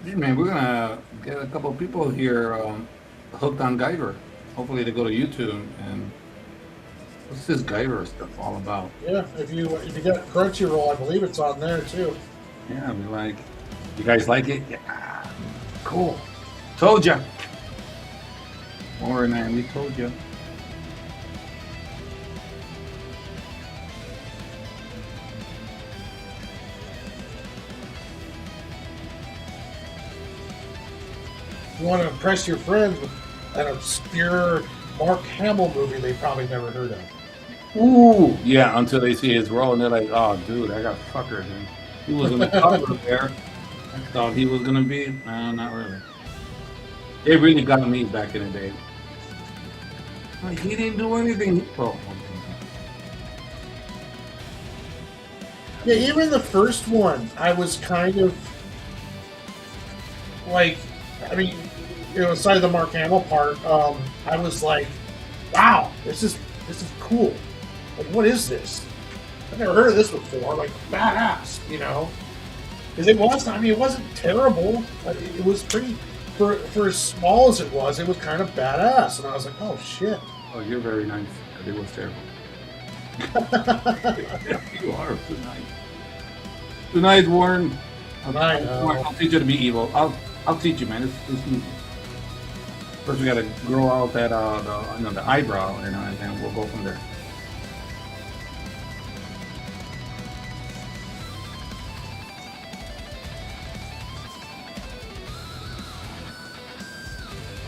Hey man, we're gonna get a couple of people here hooked on Guyver. Hopefully they go to YouTube and what's this Guyver stuff all about? Yeah, if you got Crunchyroll, I believe it's on there too. Yeah, we like. You guys like it? Yeah, cool. Told ya. Warren and we told ya. You want to impress your friends with an obscure Mark Hamill movie they probably never heard of. Ooh, yeah, until they see his role and they're like, oh, dude, I got fucker. And he was in the cover there. I thought he was gonna be. No, not really. It really got me back in the day. Like, he didn't do anything. Oh, Yeah, even the first one, I was kind of like, I mean, aside the Mark Hamill part, I was like, wow, this is cool. Like, what is this? I've never heard of this before. Like, badass, Because it was, I mean, it wasn't terrible. It was pretty, for as small as it was kind of badass. And I was like, oh, shit. oh, you're very nice. It was terrible. You are tonight. Tonight, Warren. I know. I'll teach you to be evil. I'll teach you, man. It's easy. First, we gotta grow out that the eyebrow, and we'll go from there.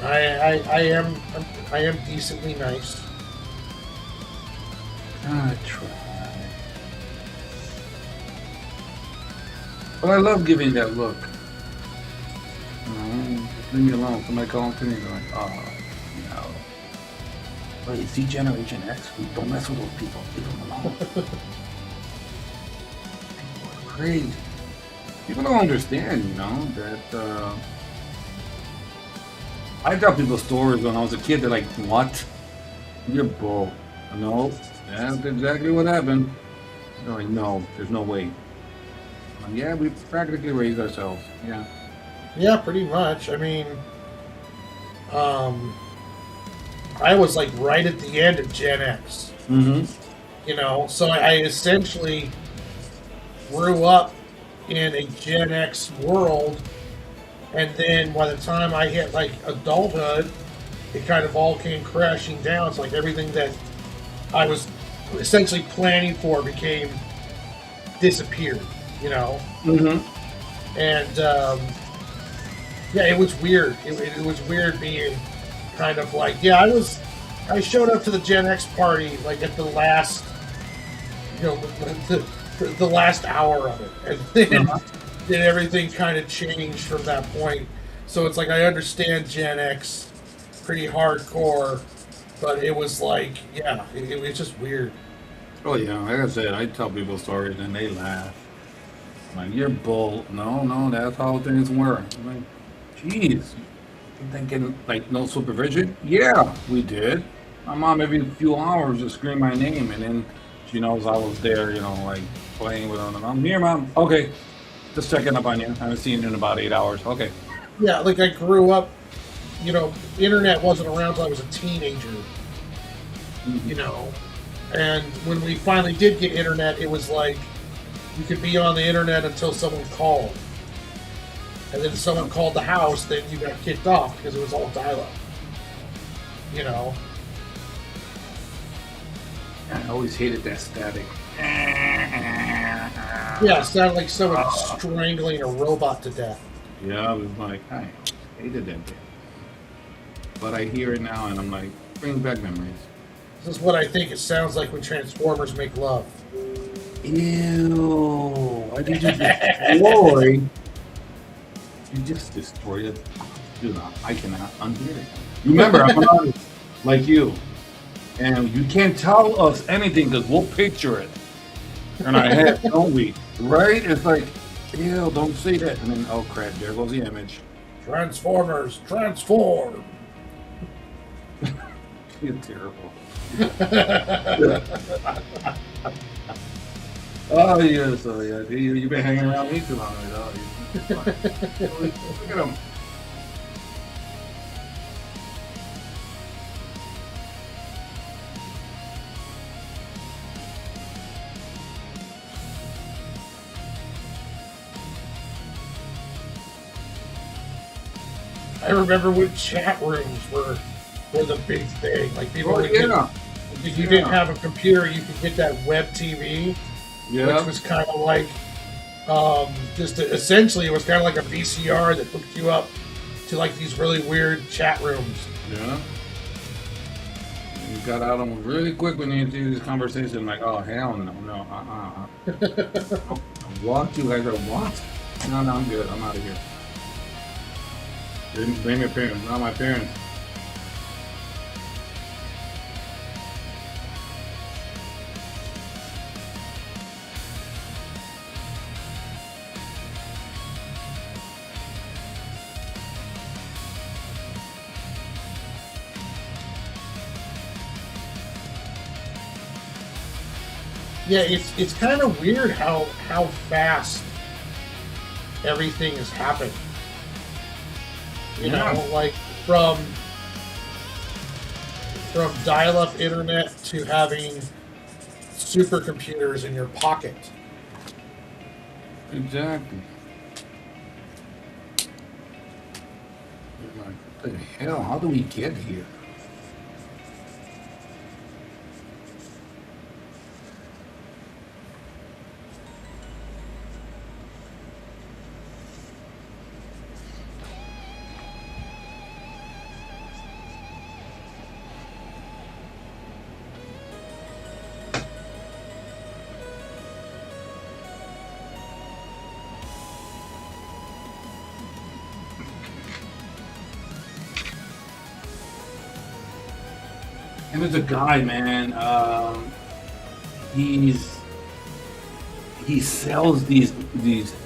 I am decently nice. I try. But I love giving that look. You know, just leave me alone. Somebody call to me and they're like, oh, no. Wait, see Generation X? Don't mess with those people. Leave them alone. People are crazy. People don't understand, you know, that I tell people stories when I was a kid. They're like, what? You're bull. No, that's exactly what happened. They're like, no, there's no way. I'm like, yeah, we practically raised ourselves. Yeah. Yeah, pretty much. I mean, I was like right at the end of Gen X. Mm-hmm. You know, so I essentially grew up in a Gen X world, and then by the time I hit like adulthood, it kind of all came crashing down. It's like everything that I was essentially planning for became disappeared, you know? Mm-hmm. And yeah, it was weird. It was weird being kind of like, yeah, I showed up to the Gen X party like at the last, you know, the last hour of it. And then everything kind of changed from that point. So it's like I understand Gen X pretty hardcore, but it was like, yeah, it was just weird. Oh, yeah. Like I said, I tell people stories and they laugh. I'm like, you're bull. No, that's how things work. I'm like, geez. You thinking, like, no supervision? Yeah, we did. My mom, every few hours, just scream my name, and then she knows I was there, you know, like, playing with her. And I'm here, Mom. Okay. Just checking up on you. I haven't seen you in about 8 hours. Okay. Yeah, like I grew up, you know, the internet wasn't around until I was a teenager, you know. And when we finally did get internet, it was like you could be on the internet until someone called. And then if someone called the house, then you got kicked off because it was all dial-up. You know? I always hated that static. Yeah, it sounded like someone strangling a robot to death. Yeah, I was like, I hated that bit. But I hear it now, and I'm like, brings back memories. This is what I think it sounds like when Transformers make love. Ew! Why did you destroy? You just destroyed it. Do not. I cannot unhear it. Remember, I'm an artist like you, and you can't tell us anything because we'll picture it in our head, don't we? Right? It's like, ew! Don't say that. And then, oh crap! There goes the image. Transformers, transform! You're terrible. Oh yes, oh yeah. You've been hanging around me too long. Oh, look at him. I remember when chat rooms were the big thing. Like people would get, if you didn't have a computer, you could get that web TV, which was kind of like essentially it was kind of like a VCR that hooked you up to like these really weird chat rooms. Yeah. You got out of them really quick when you do this conversation. Like, oh hell no, What? You guys are what? No, I'm good. I'm out of here. Didn't blame your parents, not my parents. Yeah, it's kind of weird how fast everything has happened. You know, like from dial-up internet to having supercomputers in your pocket. Exactly. You're like, what the hell? How do we get here? And there's a guy, man. He's he sells these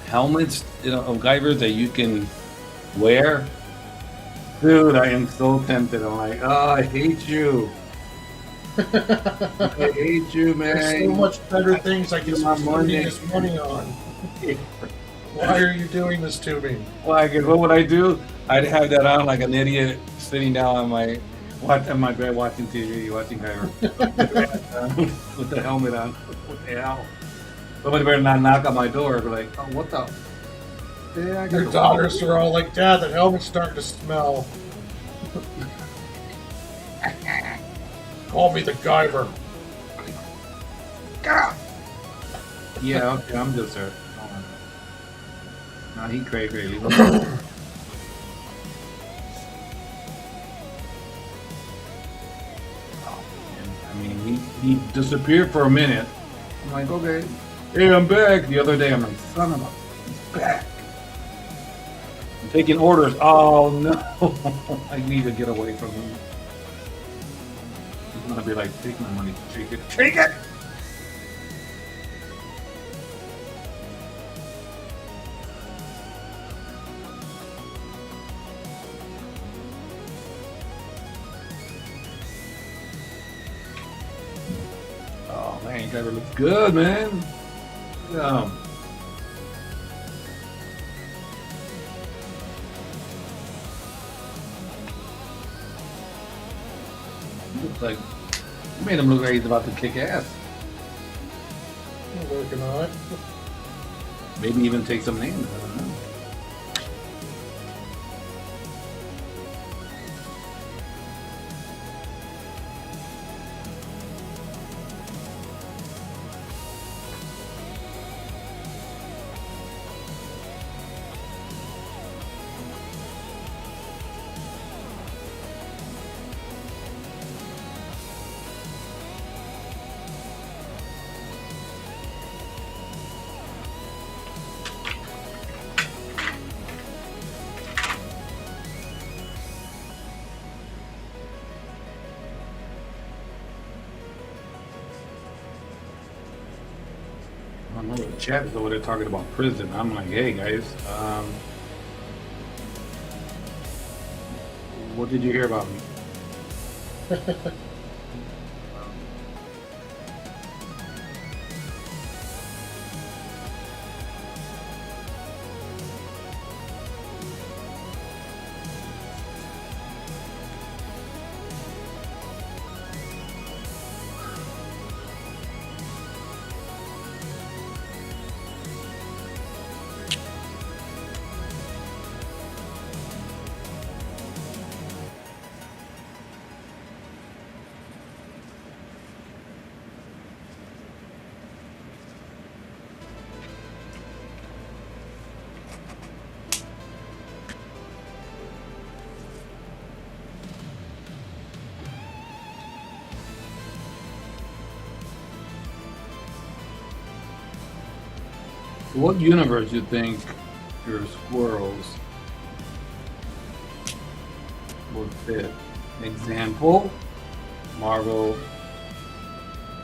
helmets, of Guyver that you can wear. Dude, I am so tempted. I'm like, oh, I hate you. I hate you, man. There's so much better things I can My spend money. this money on. Why are you doing this to me? Like, what would I do? I'd have that on like an idiot, sitting down on my bed watching TV, watching Guyver with the helmet on. What the hell? Somebody better not knock on my door. Be like, oh, what the? Yeah, I got Your the- daughters are all like, Dad, the helmet's starting to smell. Call me the Guyver. Yeah, okay, I'm just her. No, he crazy. I mean, he disappeared for a minute. I'm like, okay, hey, I'm back. The other day, I'm like, son of a, he's back. I'm taking orders. Oh no, I need to get away from him. He's gonna be like, take my money, take it, take it. Oh man, you guys look good, man. Yeah. Looks like you made him look like he's about to kick ass. I'm working on it. Maybe even take some names. I don't know. I know the chat is over there talking about prison. I'm like, hey guys, what did you hear about me? What universe you think your squirrels would fit? Example, Marvel,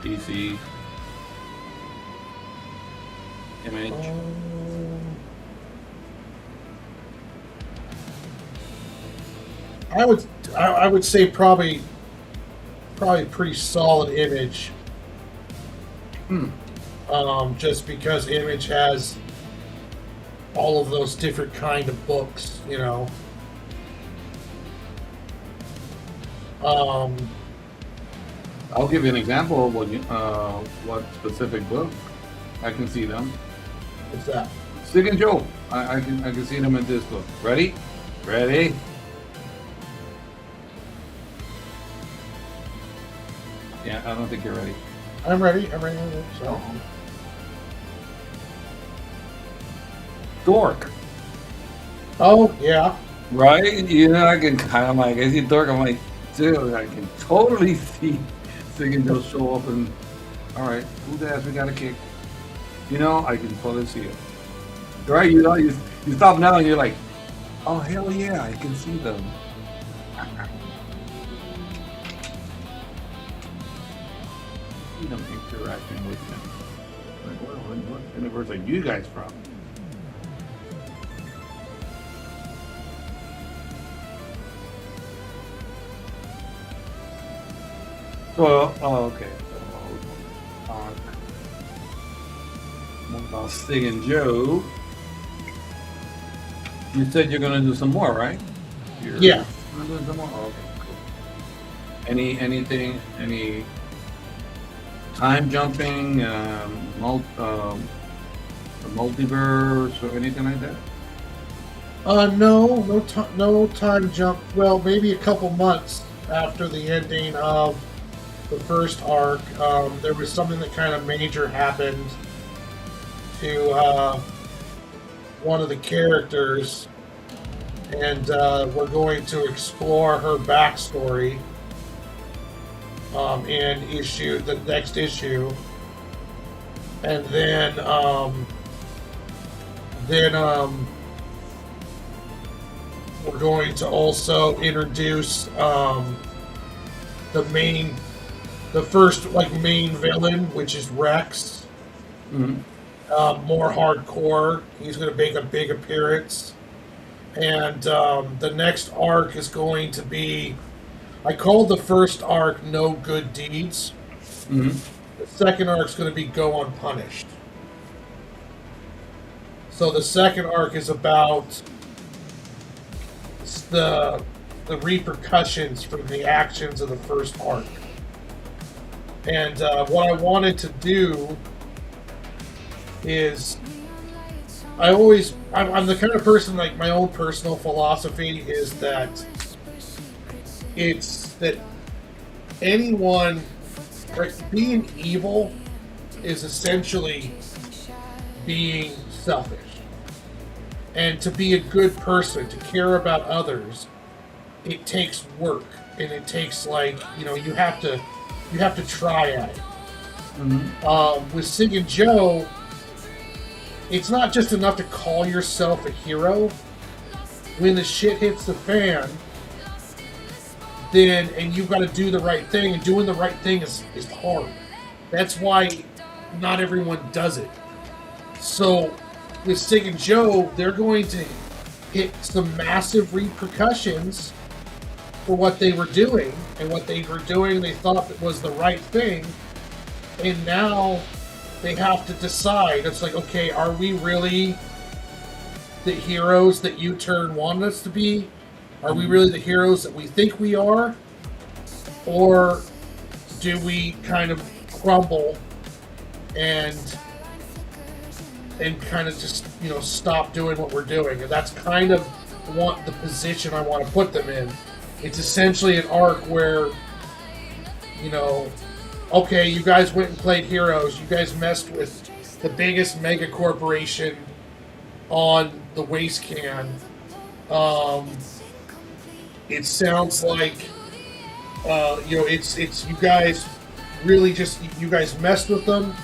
DC, Image. I would say probably pretty solid Image. Just because Image has all of those different kind of books, you know. I'll give you an example of what specific book. I can see them. What's that? Sig and Joe. I can see them in this book. Ready? Ready? Yeah, I don't think you're ready. I'm ready. So. Dork. Oh yeah. Right? You know, I can kind of like, I see Dork, I'm like, dude, I can totally see Sig and Joe show up and, all right, who's ass we got to kick? You know, I can totally see it. Right? You know, you stop now and you're like, oh, hell yeah, I can see them. interacting with him. Like, what universe are you guys from? So, oh, okay. So, what about Stig and Joe? You said you're gonna do some more, right? Yeah. Gonna do some more. Oh, okay, cool. Any time jumping, the multiverse or anything like that? No time jump. Well, maybe a couple months after the ending of the first arc, there was something that kind of major happened to one of the characters, and we're going to explore her backstory in the next issue, and then we're going to also introduce the first main villain, which is Rex. Mm-hmm. More hardcore. He's going to make a big appearance, and the next arc is going to be. I called the first arc "No Good Deeds." Mm-hmm. The second arc is going to be "Go Unpunished." So the second arc is about the repercussions from the actions of the first arc. And what I wanted to do is, I'm the kind of person, like, my own personal philosophy is that anyone, like, being evil is essentially being selfish. And to be a good person, to care about others, it takes work, and it takes, you have to try at it. Mm-hmm. With Sig and Joe, it's not just enough to call yourself a hero. When the shit hits the fan, and you've got to do the right thing, and doing the right thing is hard. That's why not everyone does it. So with Sig and Joe, they're going to hit some massive repercussions for what they were doing, and what they were doing they thought that was the right thing, and now they have to decide. It's like, okay, are we really the heroes that U-Turn wanted us to be? Are we really the heroes that we think we are? Or do we kind of crumble and kind of just, stop doing what we're doing? And that's kind of the position I want to put them in. It's essentially an arc where, okay, you guys went and played heroes. You guys messed with the biggest mega corporation on the waste can. It sounds like, it's you guys really you guys messed with them,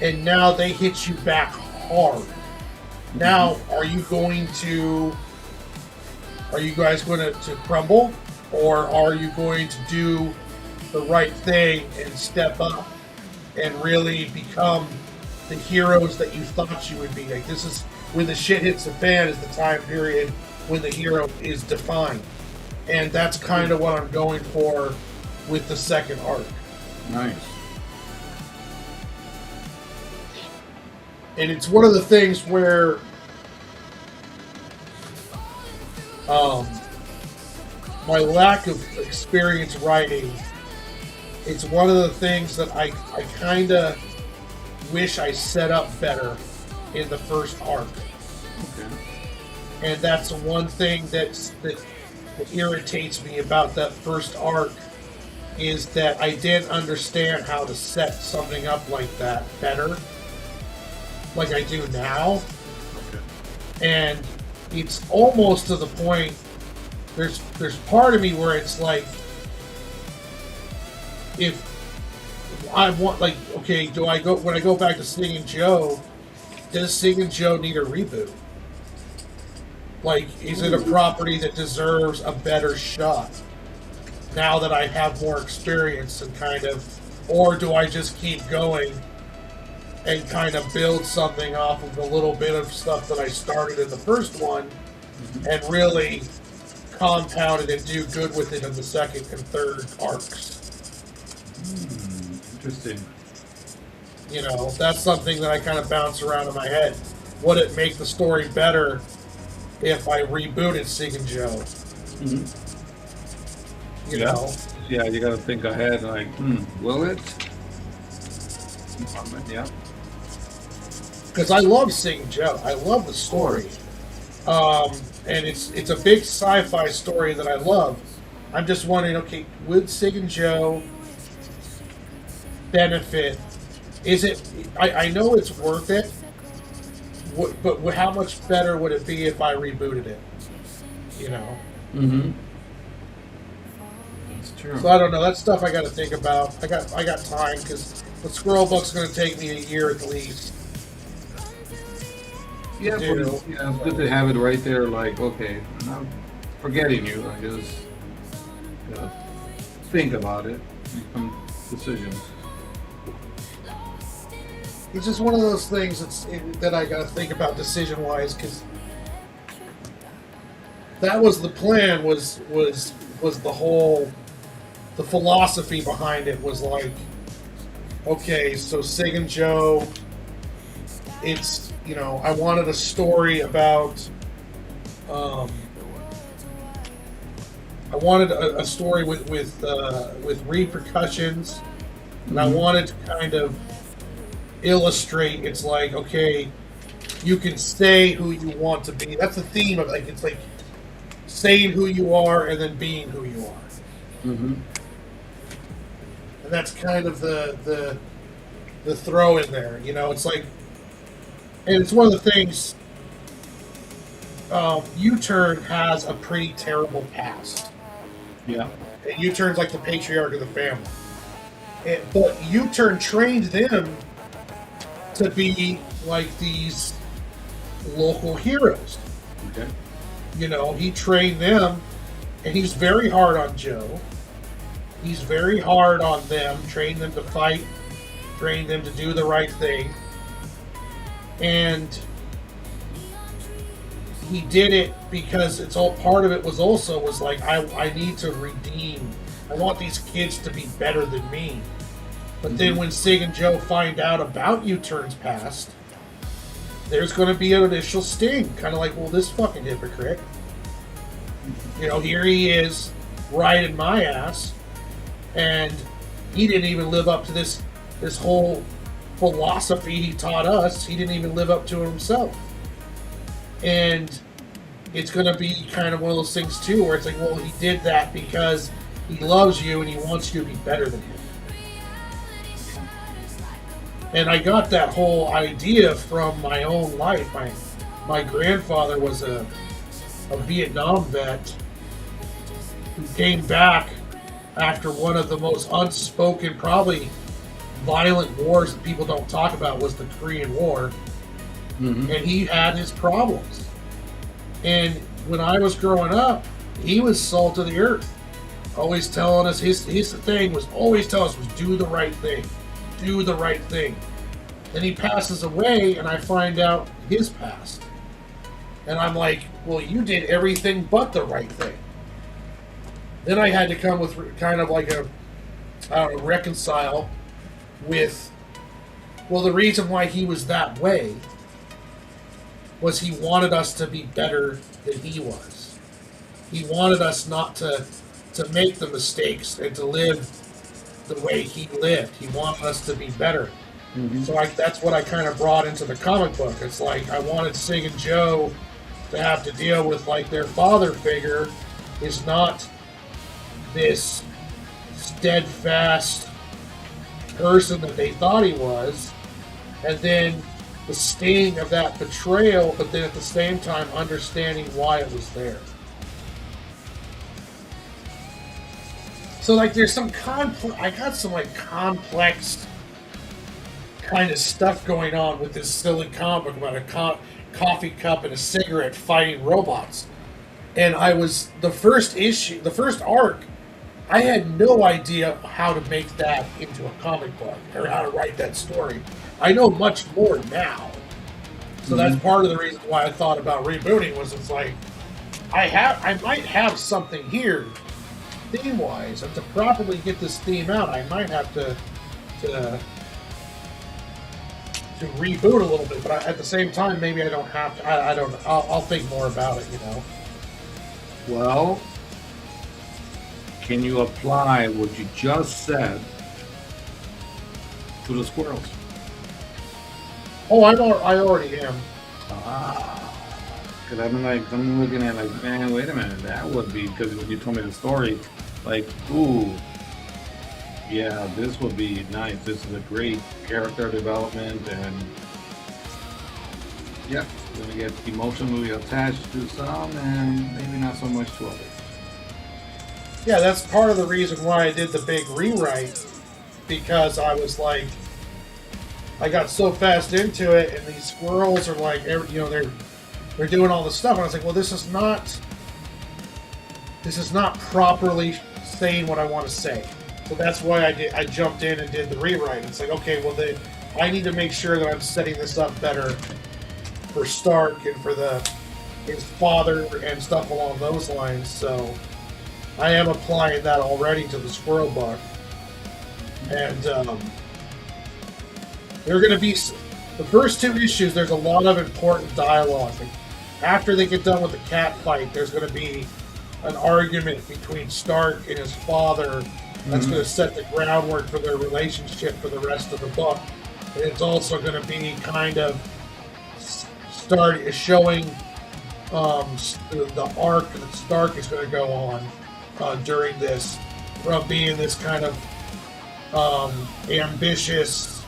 and now they hit you back hard. Now, are you guys going to crumble, or are you going to do the right thing and step up and really become the heroes that you thought you would be? Like, this is when the shit hits the fan, is the time period when the hero is defined. And that's kind of what I'm going for with the second arc. Nice. And it's one of the things where my lack of experience writing, it's one of the things that I kind of wish I set up better in the first arc. Okay. And that's the one thing that irritates me about that first arc, is that I didn't understand how to set something up like that better, like I do now. Okay. And it's almost to the point, there's part of me where it's like, if I want, like, okay, when I go back to Sig and Joe, does Sig and Joe need a reboot? Like, is it a property that deserves a better shot? Now that I have more experience and kind of or do I just keep going and kind of build something off of the little bit of stuff that I started in the first one and really compound it and do good with it in the second and third arcs. Interesting. You know, that's something that I kind of bounce around in my head. Would it make the story better if I rebooted Sig and Joe? You know? Yeah, you got to think ahead. Like, will it? Yeah. Because I love Sig and Joe. I love the story. And it's a big sci-fi story that I love. I'm just wondering, okay, would Sig and Joe benefit? Is it? I know it's worth it, but how much better would it be if I rebooted it? You know. That's true. So I don't know. That's stuff I got to think about. I got time because the Squirrel Book's going to take me a year at least. Yeah, but it's good to have it right there. Like, okay, I'm not forgetting you. I just think about it, make some decisions. It's just one of those things that I got to think about decision-wise because that was the plan. Was the philosophy behind it was like, okay, so Sig and Joe, it's, you know, I wanted a story about, I wanted a story with repercussions, and I wanted to kind of illustrate. It's like, okay, you can say who you want to be. That's the theme of it's like saying who you are and then being who you are. And that's kind of the throw in there. You know, it's like, and it's one of the things. U-Turn has a pretty terrible past. Yeah. And U-Turn's like the patriarch of the family. But U-Turn trained them to be like these local heroes. Okay. You know, he trained them, and he's very hard on Joe. He's very hard on them, trained them to fight, trained them to do the right thing. And he did it because it's all part of it was like, I need to redeem. I want these kids to be better than me. But then when Sig and Joe find out about U-Turn's past, there's going to be an initial sting. Kind of like, well, this fucking hypocrite. You know, here he is riding my ass, and he didn't even live up to this whole philosophy he taught us. He didn't even live up to it himself. And it's going to be kind of one of those things, too, where it's like, well, he did that because he loves you and he wants you to be better than him. And I got that whole idea from my own life. My grandfather was a Vietnam vet who came back after one of the most unspoken, probably violent wars that people don't talk about was the Korean War. And he had his problems. And when I was growing up, he was salt of the earth. Always telling us, his thing was always tell us was do the right thing. Do the right thing. Then he passes away, and I find out his past. And I'm like, well, you did everything but the right thing. Then I had to come with kind of like reconcile with, well, the reason why he was that way was he wanted us to be better than he was. He wanted us not to make the mistakes and to live the way he lived. He wanted us to be better. So that's what I kind of brought into the comic book. It's like I wanted Sig and Joe to have to deal with, like, their father figure is not this steadfast person that they thought he was, and then the sting of that betrayal, but then at the same time understanding why it was there. So, like, there's some I got some, like, complex kind of stuff going on with this silly comic book about a coffee cup and a cigarette fighting robots. And the first arc I had no idea how to make that into a comic book or how to write that story. I know much more now. So that's Mhm. part of the reason why I thought about rebooting was it's like I might have something here theme wise, and to properly get this theme out, I might have to to reboot a little bit. But at the same time, maybe I don't have to. I don't know. I'll think more about it. You know. Well, can you apply what you just said to the squirrels? Oh, I already am. Ah, because I'm looking at like, man, wait a minute, that would be, because when you told me the story, like, ooh, yeah, this would be nice. This is a great character development, and yeah, you're gonna get emotionally attached to some, and maybe not so much to others. Yeah, that's part of the reason why I did the big rewrite because I was like, I got so fast into it, and these squirrels are like, they're doing all this stuff, and I was like, well, this is not properly saying what I want to say. So that's why I jumped in and did the rewrite. It's like, okay, well, I need to make sure that I'm setting this up better for Stark and for his father and stuff along those lines. So I am applying that already to the Squirrel Buck, and they're going to be the first two issues. There's a lot of important dialogue. Like, after they get done with the cat fight, there's going to be an argument between Stark and his father. That's going to set the groundwork for their relationship for the rest of the book. And it's also going to be kind of showing the arc that Stark is going to go on during this, from being this kind of ambitious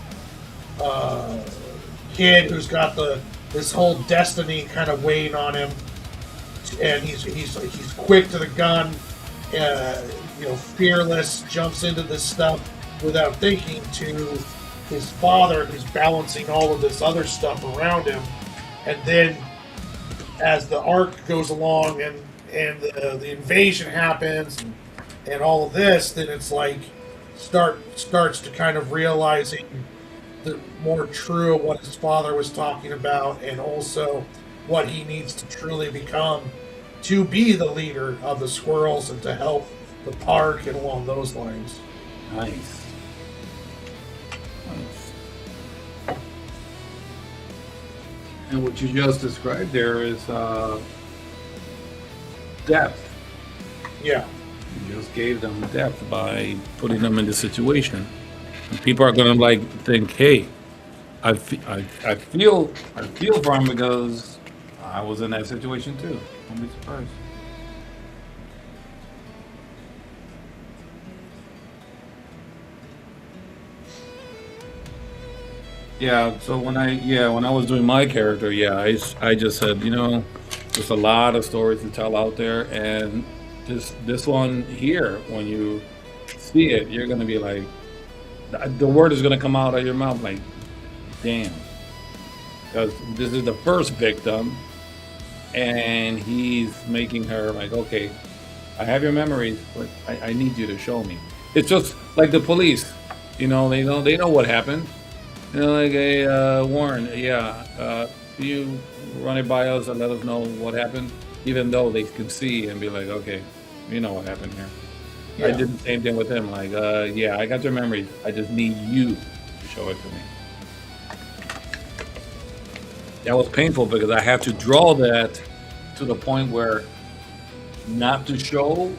kid who's got this whole destiny kind of weighing on him, and he's quick to the gun, fearless, jumps into this stuff without thinking, to his father who's balancing all of this other stuff around him. And then as the arc goes along and the invasion happens and all of this, then it's like starts to kind of realizing the more true of what his father was talking about, and also what he needs to truly become to be the leader of the squirrels and to help the park and along those lines. Nice. Nice. And what you just described there is depth. Yeah. You just gave them depth by putting them in the situation. And people are gonna like think, hey, I feel for him because I was in that situation too. Don't be surprised. Yeah, so when I was doing my character, I just said, there's a lot of stories to tell out there, and this one here, when you see it, you're gonna be like, the word is gonna come out of your mouth like, damn, because this is the first victim, and he's making her like, okay, I have your memories, but I need you to show me. It's just like the police, they know what happened. Like, hey, Warren, can you run it by us and let us know what happened? Even though they can see and be like, okay, you know what happened here. Yeah. I did the same thing with him. Like, I got your memories. I just need you to show it to me. That was painful because I have to draw that to the point where not to show,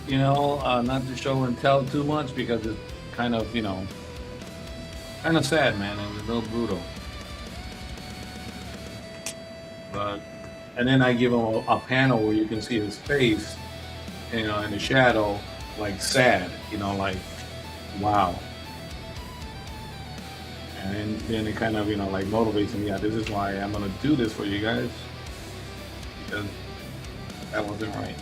not to show and tell too much, because it's kind of, kind of sad, man, and a little brutal. And then I give him a panel where you can see his face, in the shadow, like sad, like, wow. And then it kind of, like motivates him. Yeah, this is why I'm gonna do this for you guys, because that wasn't right.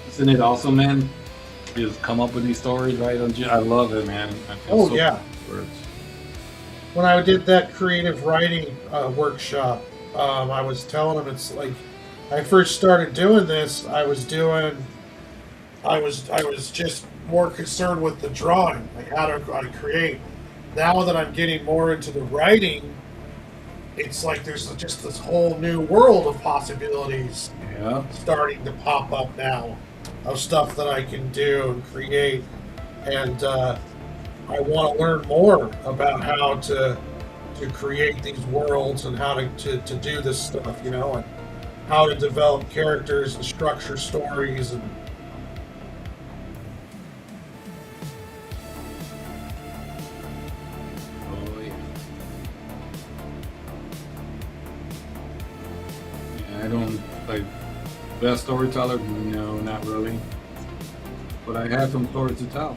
Isn't it awesome, man? Just come up with these stories, right? I love it, man. I feel Oh, so yeah. words. when I did that creative writing workshop, I was telling them it's like I first started doing this. I was just more concerned with the drawing, like how to create. Now that I'm getting more into the writing, it's like there's just this whole new world of possibilities Yeah. starting to pop up now of stuff that I can do and create, and I want to learn more about how to create these worlds and how to do this stuff, and how to develop characters and structure stories and Oh yeah. Yeah, I don't like best storyteller. No, not really. But I have some stories to tell.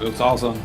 It's awesome.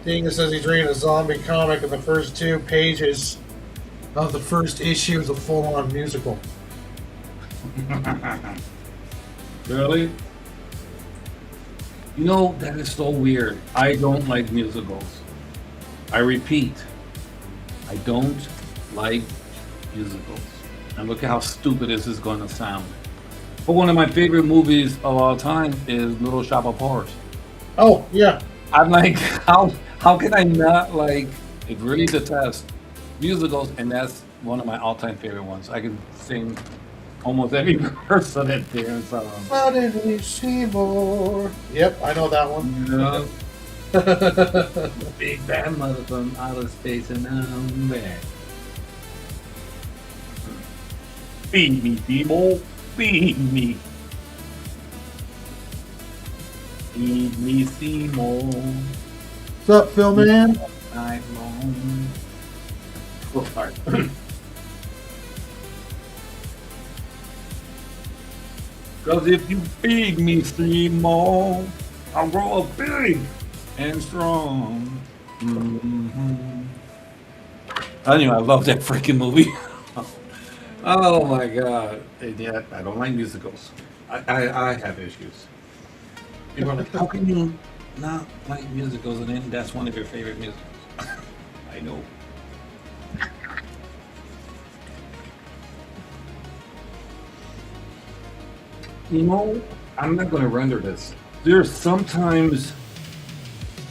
Dingus says he's reading a zombie comic, and the first 2 pages of the first issue is a full-on musical. Really? You know, that is so weird. I don't like musicals. I repeat, I don't like musicals. And look at how stupid this is going to sound. But one of my favorite movies of all time is Little Shop of Horrors. Oh, yeah. I'm like, how can I not like, it really detest musicals, and that's one of my all-time favorite ones. I can sing almost every verse of that damn song. Why didn't we see more? Yep, I know that one. You know? Big bad mother from outer space and I'm back. Feed me, Demo. Feed me. Feed me, Seymour. What's up, Phil Man? Night long. Oh, sorry. Cause if you feed me, Seymour, I'll grow up big and strong. Mm-hmm. Anyway, I love that freaking movie. Oh my god. And yet, I don't like musicals. I have issues. People are like, how can you not like musicals and then that's one of your favorite musicals? I know. You know, I'm not going to render this. There's sometimes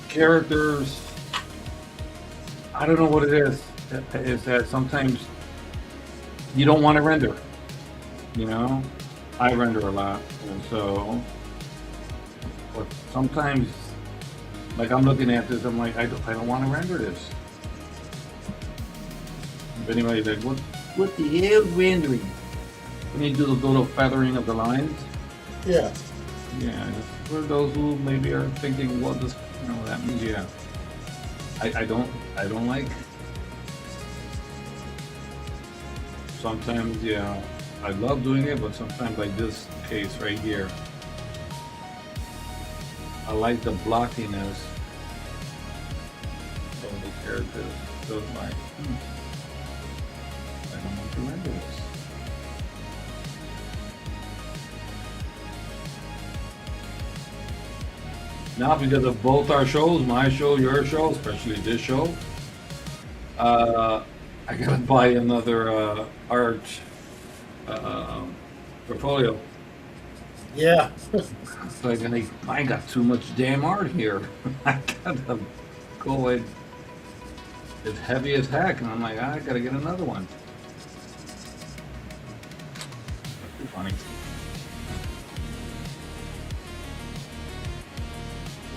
characters, I don't know what it is that sometimes you don't want to render. You know, I render a lot, and so, but sometimes, like I'm looking at this, I'm like, I don't want to render this. If anybody's like, what the hell is rendering? When you do the little feathering of the lines. Yeah. Yeah, just for those who maybe are thinking, what does that means? Yeah, I don't like. Sometimes, yeah, I love doing it, but sometimes, like this case right here, I like the blockiness of the character. So it's like, I don't want to render this. Now, because of both our shows, my show, your show, especially this show, I gotta buy another art portfolio. Yeah. It's like, I got too much damn art here. I gotta go in. It's heavy as heck, and I'm like, I gotta get another one. That's too funny.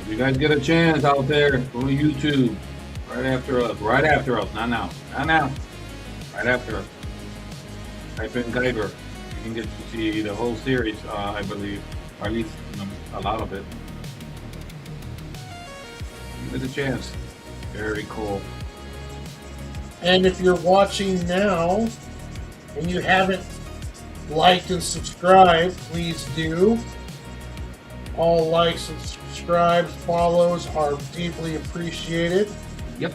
If you guys get a chance out there, go to YouTube right after us, not now, right after us. Type in Guyver. You can get to see the whole series, I believe, or at least a lot of it. Give it a chance. Very cool. And if you're watching now and you haven't liked and subscribed, please do. All likes and subscribes, follows are deeply appreciated. Yep.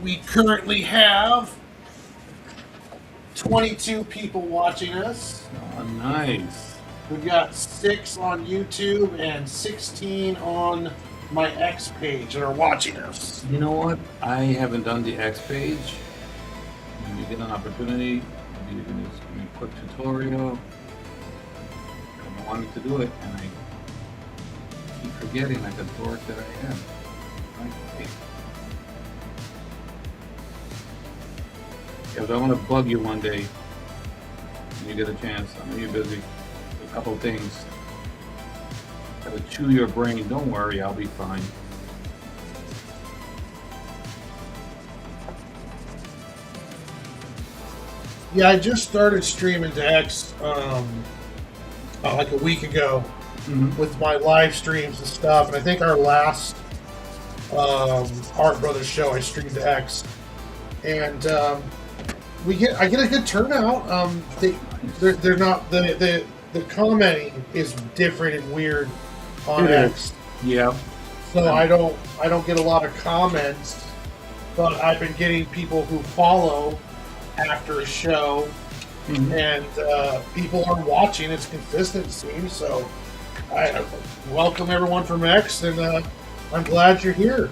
We currently have 22 people watching us. Oh, nice. We've got 6 on YouTube and 16 on my X page that are watching us. You know what? I haven't done the X page. When you get an opportunity, you can just give me a quick tutorial. I've been wanting to do it, and I keep forgetting like a dork that I am. Like, because I want to bug you one day when you get a chance. I know you're busy. A couple of things. Gotta chew your brain. Don't worry, I'll be fine. Yeah, I just started streaming to X like a week ago with my live streams and stuff. And I think our last Art Brothers show, I streamed to X, and I get a good turnout. They're not the commenting is different and weird on It is. X. Yeah. So I don't get a lot of comments, but I've been getting people who follow after a show, Mhm. and people are watching. It's consistent, it seems. So I welcome everyone from X, and I'm glad you're here.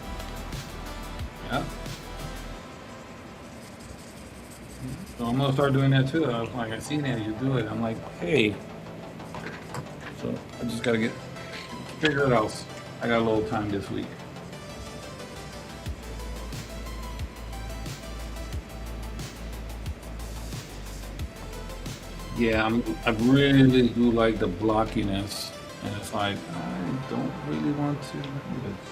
Yeah. So I'm gonna start doing that too. I was like, I seen that you do it. I'm like, hey. So I just gotta figure it out. I got a little time this week. Yeah, I really do like the blockiness, and it's like I don't really want to do this.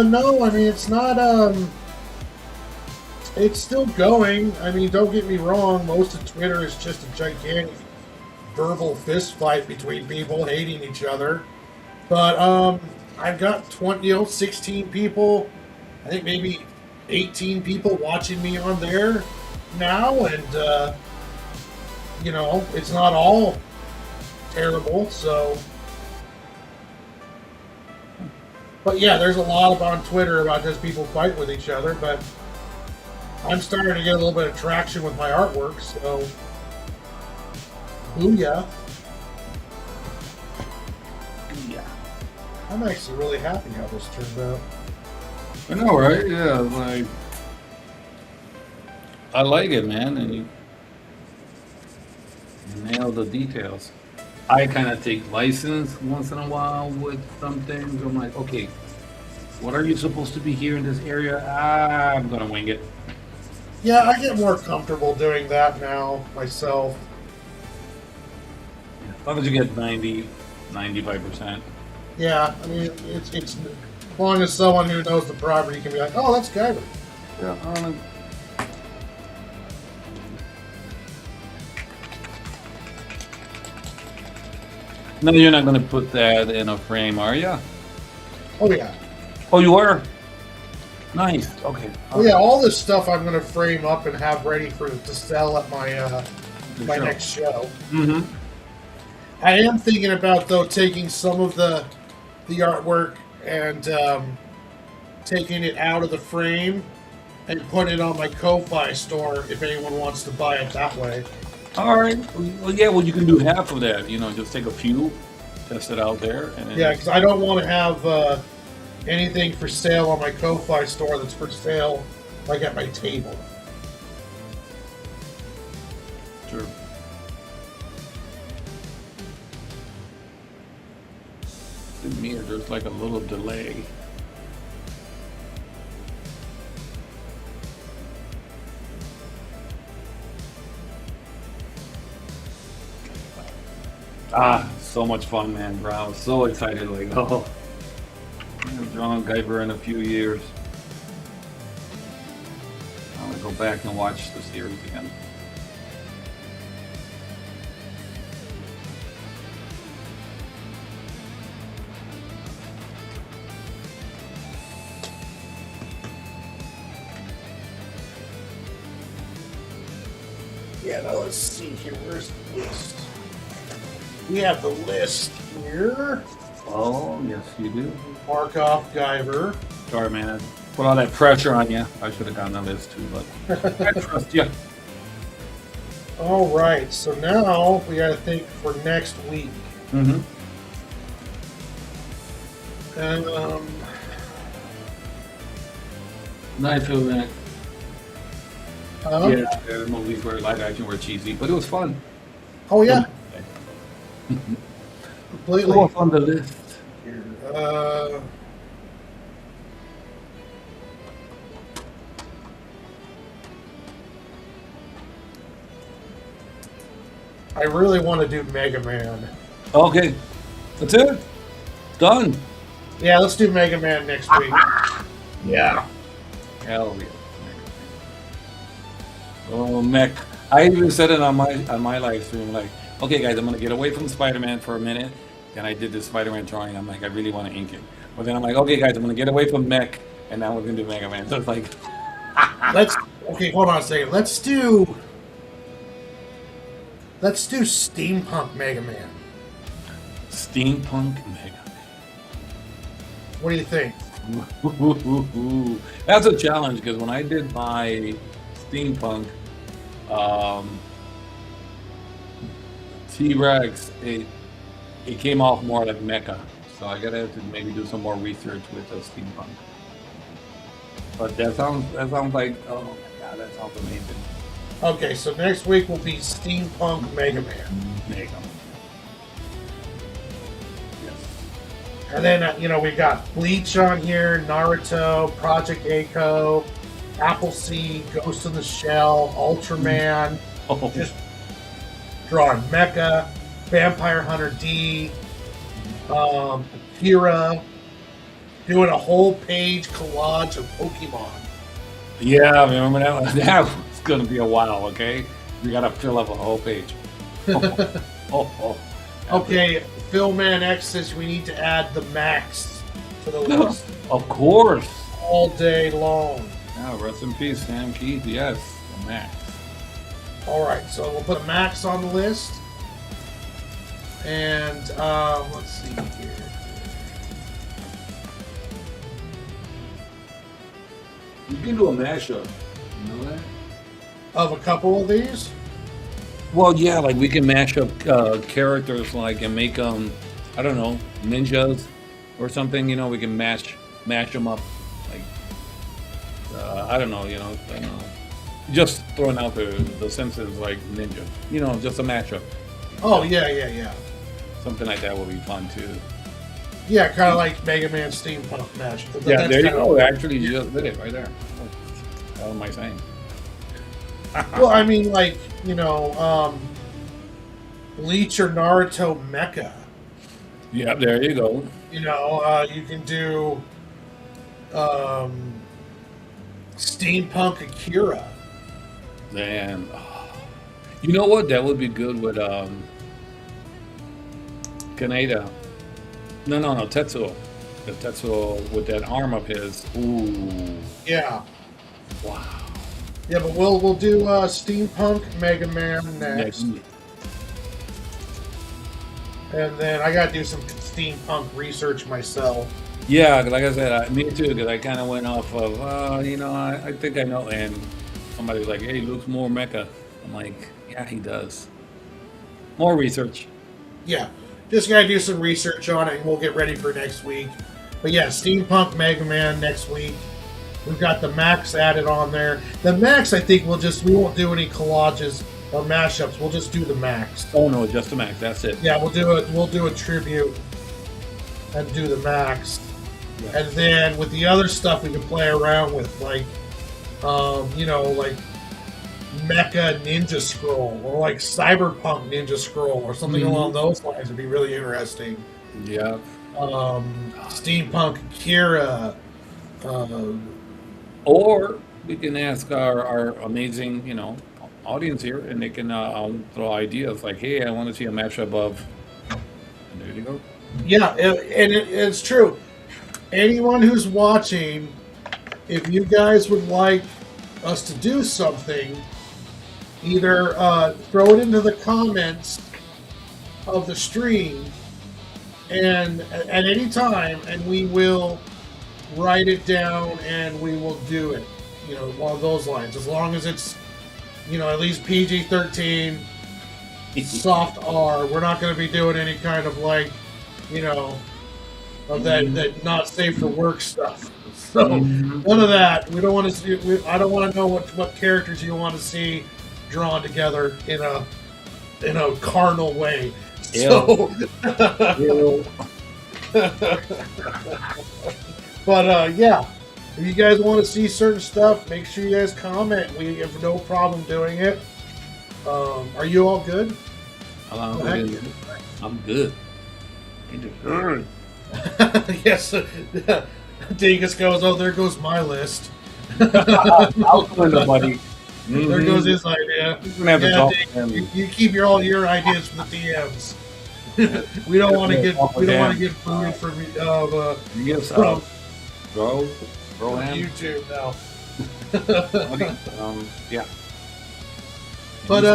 No, I mean it's not. It's still going. I mean, don't get me wrong. Most of Twitter is just a gigantic verbal fist fight between people hating each other. But I've got 16 people. I think maybe 18 people watching me on there now, and it's not all terrible. So, but yeah, there's a lot on Twitter about just people fighting with each other. But I'm starting to get a little bit of traction with my artwork. So, booyah! Yeah. I'm actually really happy how this turned out. I know, right? Yeah, like I like it, man, and you nail the details. I kind of take license once in a while with some things. I'm like, okay, what are you supposed to be here in this area? I'm gonna wing it. Yeah, I get more comfortable doing that now myself. As long as you get 90, 95%. Yeah, I mean, it's as long as someone who knows the property can be like, oh, that's Guyver. Yeah. No, you're not gonna put that in a frame, are you? Oh yeah, Oh, you are. Nice. Okay. oh yeah. All this stuff I'm going to frame up and have ready to sell at my next show. Mm-hmm. I am thinking about though taking some of the artwork and taking it out of the frame and putting it on my Ko-Fi store if anyone wants to buy it that way. All right. Well, yeah. Well, you can do half of that. Just take a few, test it out there, and then Yeah, because I don't want to have anything for sale on my Ko-Fi store that's for sale like at my table. Sure. In me, there's like a little delay. So much fun, man, bro. I was so excited, like, oh, I haven't drawn Guyver in a few years. I'm gonna go back and watch the series again. Yeah, now let's see here. Where's the list? We have the list here. Oh, yes, you do. Mark off Guyver. Sorry, man. I put all that pressure on you. I should have gotten on this too, but I trust you. All right, so now we got to think for next week. Mm-hmm. And Nice feeling. huh? Yeah, the movies were live action were cheesy, but it was fun. Oh yeah, completely. What's on the list? Here, I really want to do Mega Man. Okay, that's it. Done. Yeah, let's do Mega Man next week. Yeah. Hell yeah. Oh, mech. I even said it on my live stream, like, okay, guys, I'm gonna get away from Spider-Man for a minute. Then I did the Spider-Man drawing. I'm like, I really want to ink it. But then I'm like, okay, guys, I'm gonna get away from mech, and now we're gonna do Mega Man. So it's like, Okay, hold on a second. Let's do Steampunk Mega Man. steampunk Mega What do you think? Man. That's a challenge because when I did my steampunk T-Rex, it came off more like mecha. So I gotta have to maybe do some more research with the steampunk. But that sounds like, oh my god, that sounds amazing. Okay, so next week will be Steampunk Mega Man. Mega. Yes. And then, we got Bleach on here, Naruto, Project Echo, Appleseed, Ghost in the Shell, Ultraman, Oh, just drawing Mecha, Vampire Hunter D, Akira, doing a whole page collage of Pokemon. yeah, remember that one? That was gonna be a while, okay? We gotta fill up a whole page. Oh. Okay, Philman X says we need to add the Max to the list Of course. all day long. Yeah, rest in peace, Sam Keith. Yes, the Max. All right, so we'll put a Max on the list. And let's see here. You can do a mashup. You know that? Of a couple of these? Well, yeah, like we can mash up characters, like, and make I don't know, ninjas or something. We can mash them up, like, I don't know, just throwing out the Simpsons like ninja. Just a mashup. Oh, yeah. Something like that would be fun too. Yeah, kind of like Mega Man Steampunk Match. Yeah, there you go. Actually, you just did it right there. What am I saying? Well, I mean, like, Bleach or Naruto Mecha. Yeah, there you go. You can do Steampunk Akira. And you know what? That would be good with Kaneda. No, Tetsuo. The Tetsuo with that arm of his. Ooh. Yeah. Wow. Yeah, but we'll do Steampunk Mega Man next. And then I gotta do some steampunk research myself. Yeah, like I said, me too, because I kind of went off of, I think I know. And somebody was like, hey, he looks more mecha. I'm like, yeah, he does. More research. Yeah, just gotta do some research on it, and we'll get ready for next week. But yeah, Steampunk Mega Man next week. We've got the Max added on there. The Max, I think we won't do any collages or mashups. We'll just do the Max. Oh no, just the Max. That's it. Yeah, we'll do a tribute and do the Max. Yeah. And then with the other stuff we can play around with, like, like Mecha Ninja Scroll or like Cyberpunk Ninja Scroll or something along those lines would be really interesting. Yeah. Steampunk Akira. Or we can ask our amazing, audience here, and they can throw ideas like, hey, I want to see a mashup of. And there you go. Yeah, it's true. Anyone who's watching, if you guys would like us to do something, either throw it into the comments of the stream and at any time, and we will write it down and we will do it. Along those lines. As long as it's, at least PG-13, soft R. We're not going to be doing any kind of of that not safe for work stuff. So none of that. We don't want to see. I don't want to know what characters you want to see drawn together in a carnal way. So, but yeah, if you guys want to see certain stuff, make sure you guys comment. We have no problem doing it. Are you all good? Alonzo heck didn't- I'm good. He did good. Yes. Dingus goes, oh, there goes my list. I'll go in the buddy. There goes his idea. We're gonna have to Yeah, talk Dink, to him. you keep all your ideas for the DMs. we don't want to get booted from Yes, from bro him. YouTube now. Yeah. But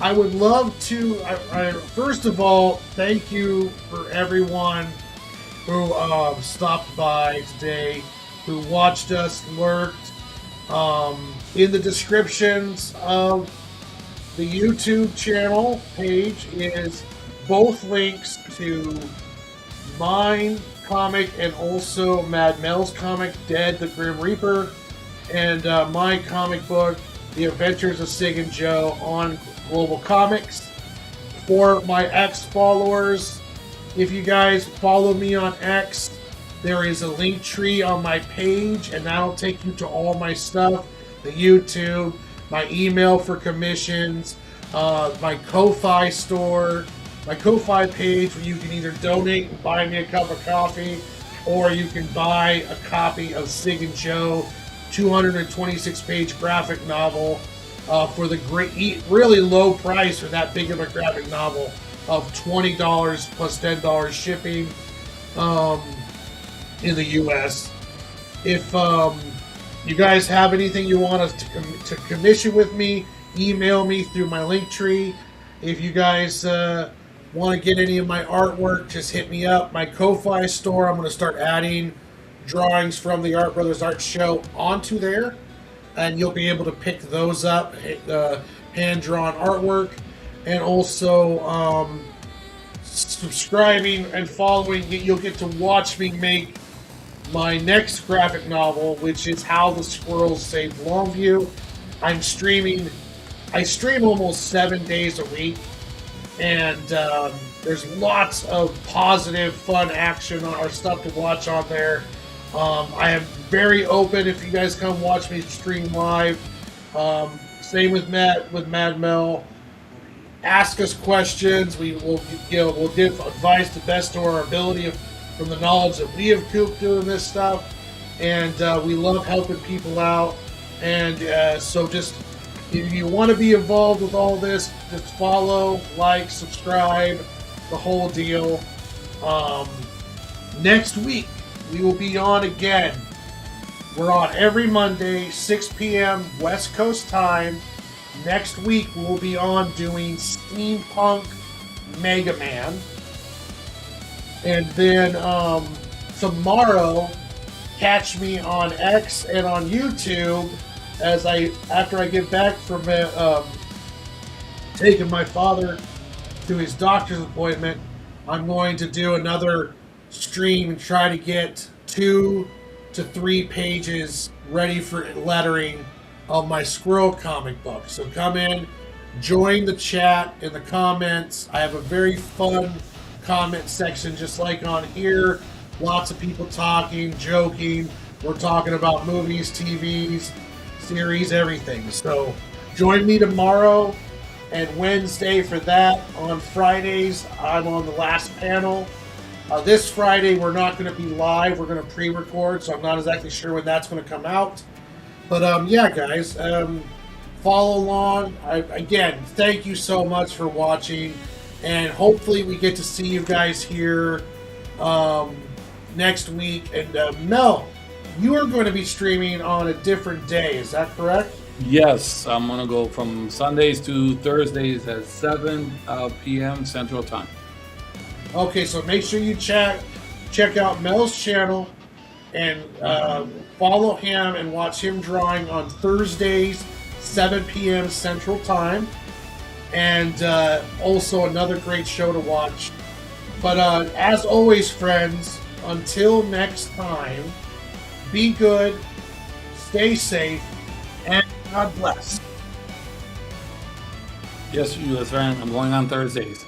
I would love to. I first of all, thank you for everyone who stopped by today, who watched us, lurked. In the descriptions of the YouTube channel page is both links to mine comic and also Mad Mel's comic, Dead the Grim Reaper, and my comic book, The Adventures of Sig and Joe, on Global Comix. For my X followers, if you guys follow me on X, there is a link tree on my page, and that'll take you to all my stuff, the YouTube, my email for commissions, my Ko-Fi store, my Ko-Fi page where you can either donate and buy me a cup of coffee, or you can buy a copy of Sig and Joe 226-page graphic novel for the really low price for that big of a graphic novel of $20 plus $10 shipping in the U.S. If you guys have anything you want us to commission with me, email me through my link tree. If you guys want to get any of my artwork, just hit me up. My Ko-Fi store, I'm going to start adding drawings from the Art Brothers Art Show onto there, and you'll be able to pick those up, hand-drawn artwork, and also subscribing and following, you'll get to watch me make my next graphic novel, which is How the Squirrels Saved Longview. I stream almost 7 days a week, and there's lots of positive, fun action or stuff to watch on there. I am very open if you guys come watch me stream live. Same with Mad Mel. Ask us questions. We'll give advice to best of our ability from the knowledge that we have cooped doing this stuff, and we love helping people out. And so just if you want to be involved with all this, just follow, like, subscribe, the whole deal. Next week we will be on again. We're on every Monday, 6 p.m. West Coast time. Next week we'll be on doing Steampunk Mega Man. And then tomorrow, catch me on X and on YouTube after I get back from taking my father to his doctor's appointment. I'm going to do another stream and try to get 2 to 3 pages ready for lettering of my Squirrel comic book. So come in, join the chat in the comments. I have a very fun comment section just like on here. Lots of people talking, joking. We're talking about movies, TVs, series, everything. So join me tomorrow and Wednesday for that. On Fridays, I'm on the last panel. This Friday, we're not going to be live. We're going to pre-record, so I'm not exactly sure when that's going to come out. But yeah, guys, follow along. Again, thank you so much for watching, and hopefully we get to see you guys here next week. And Mel, you are going to be streaming on a different day. Is that correct? Yes, I'm gonna go from Sundays to Thursdays at 7 p.m. Central Time. Okay, so make sure you check out Mel's channel and follow him and watch him drawing on Thursdays, 7 p.m. Central Time. And also another great show to watch. But as always, friends, until next time, be good, stay safe, and God bless. Yes, U.S. fan. I'm going on Thursdays.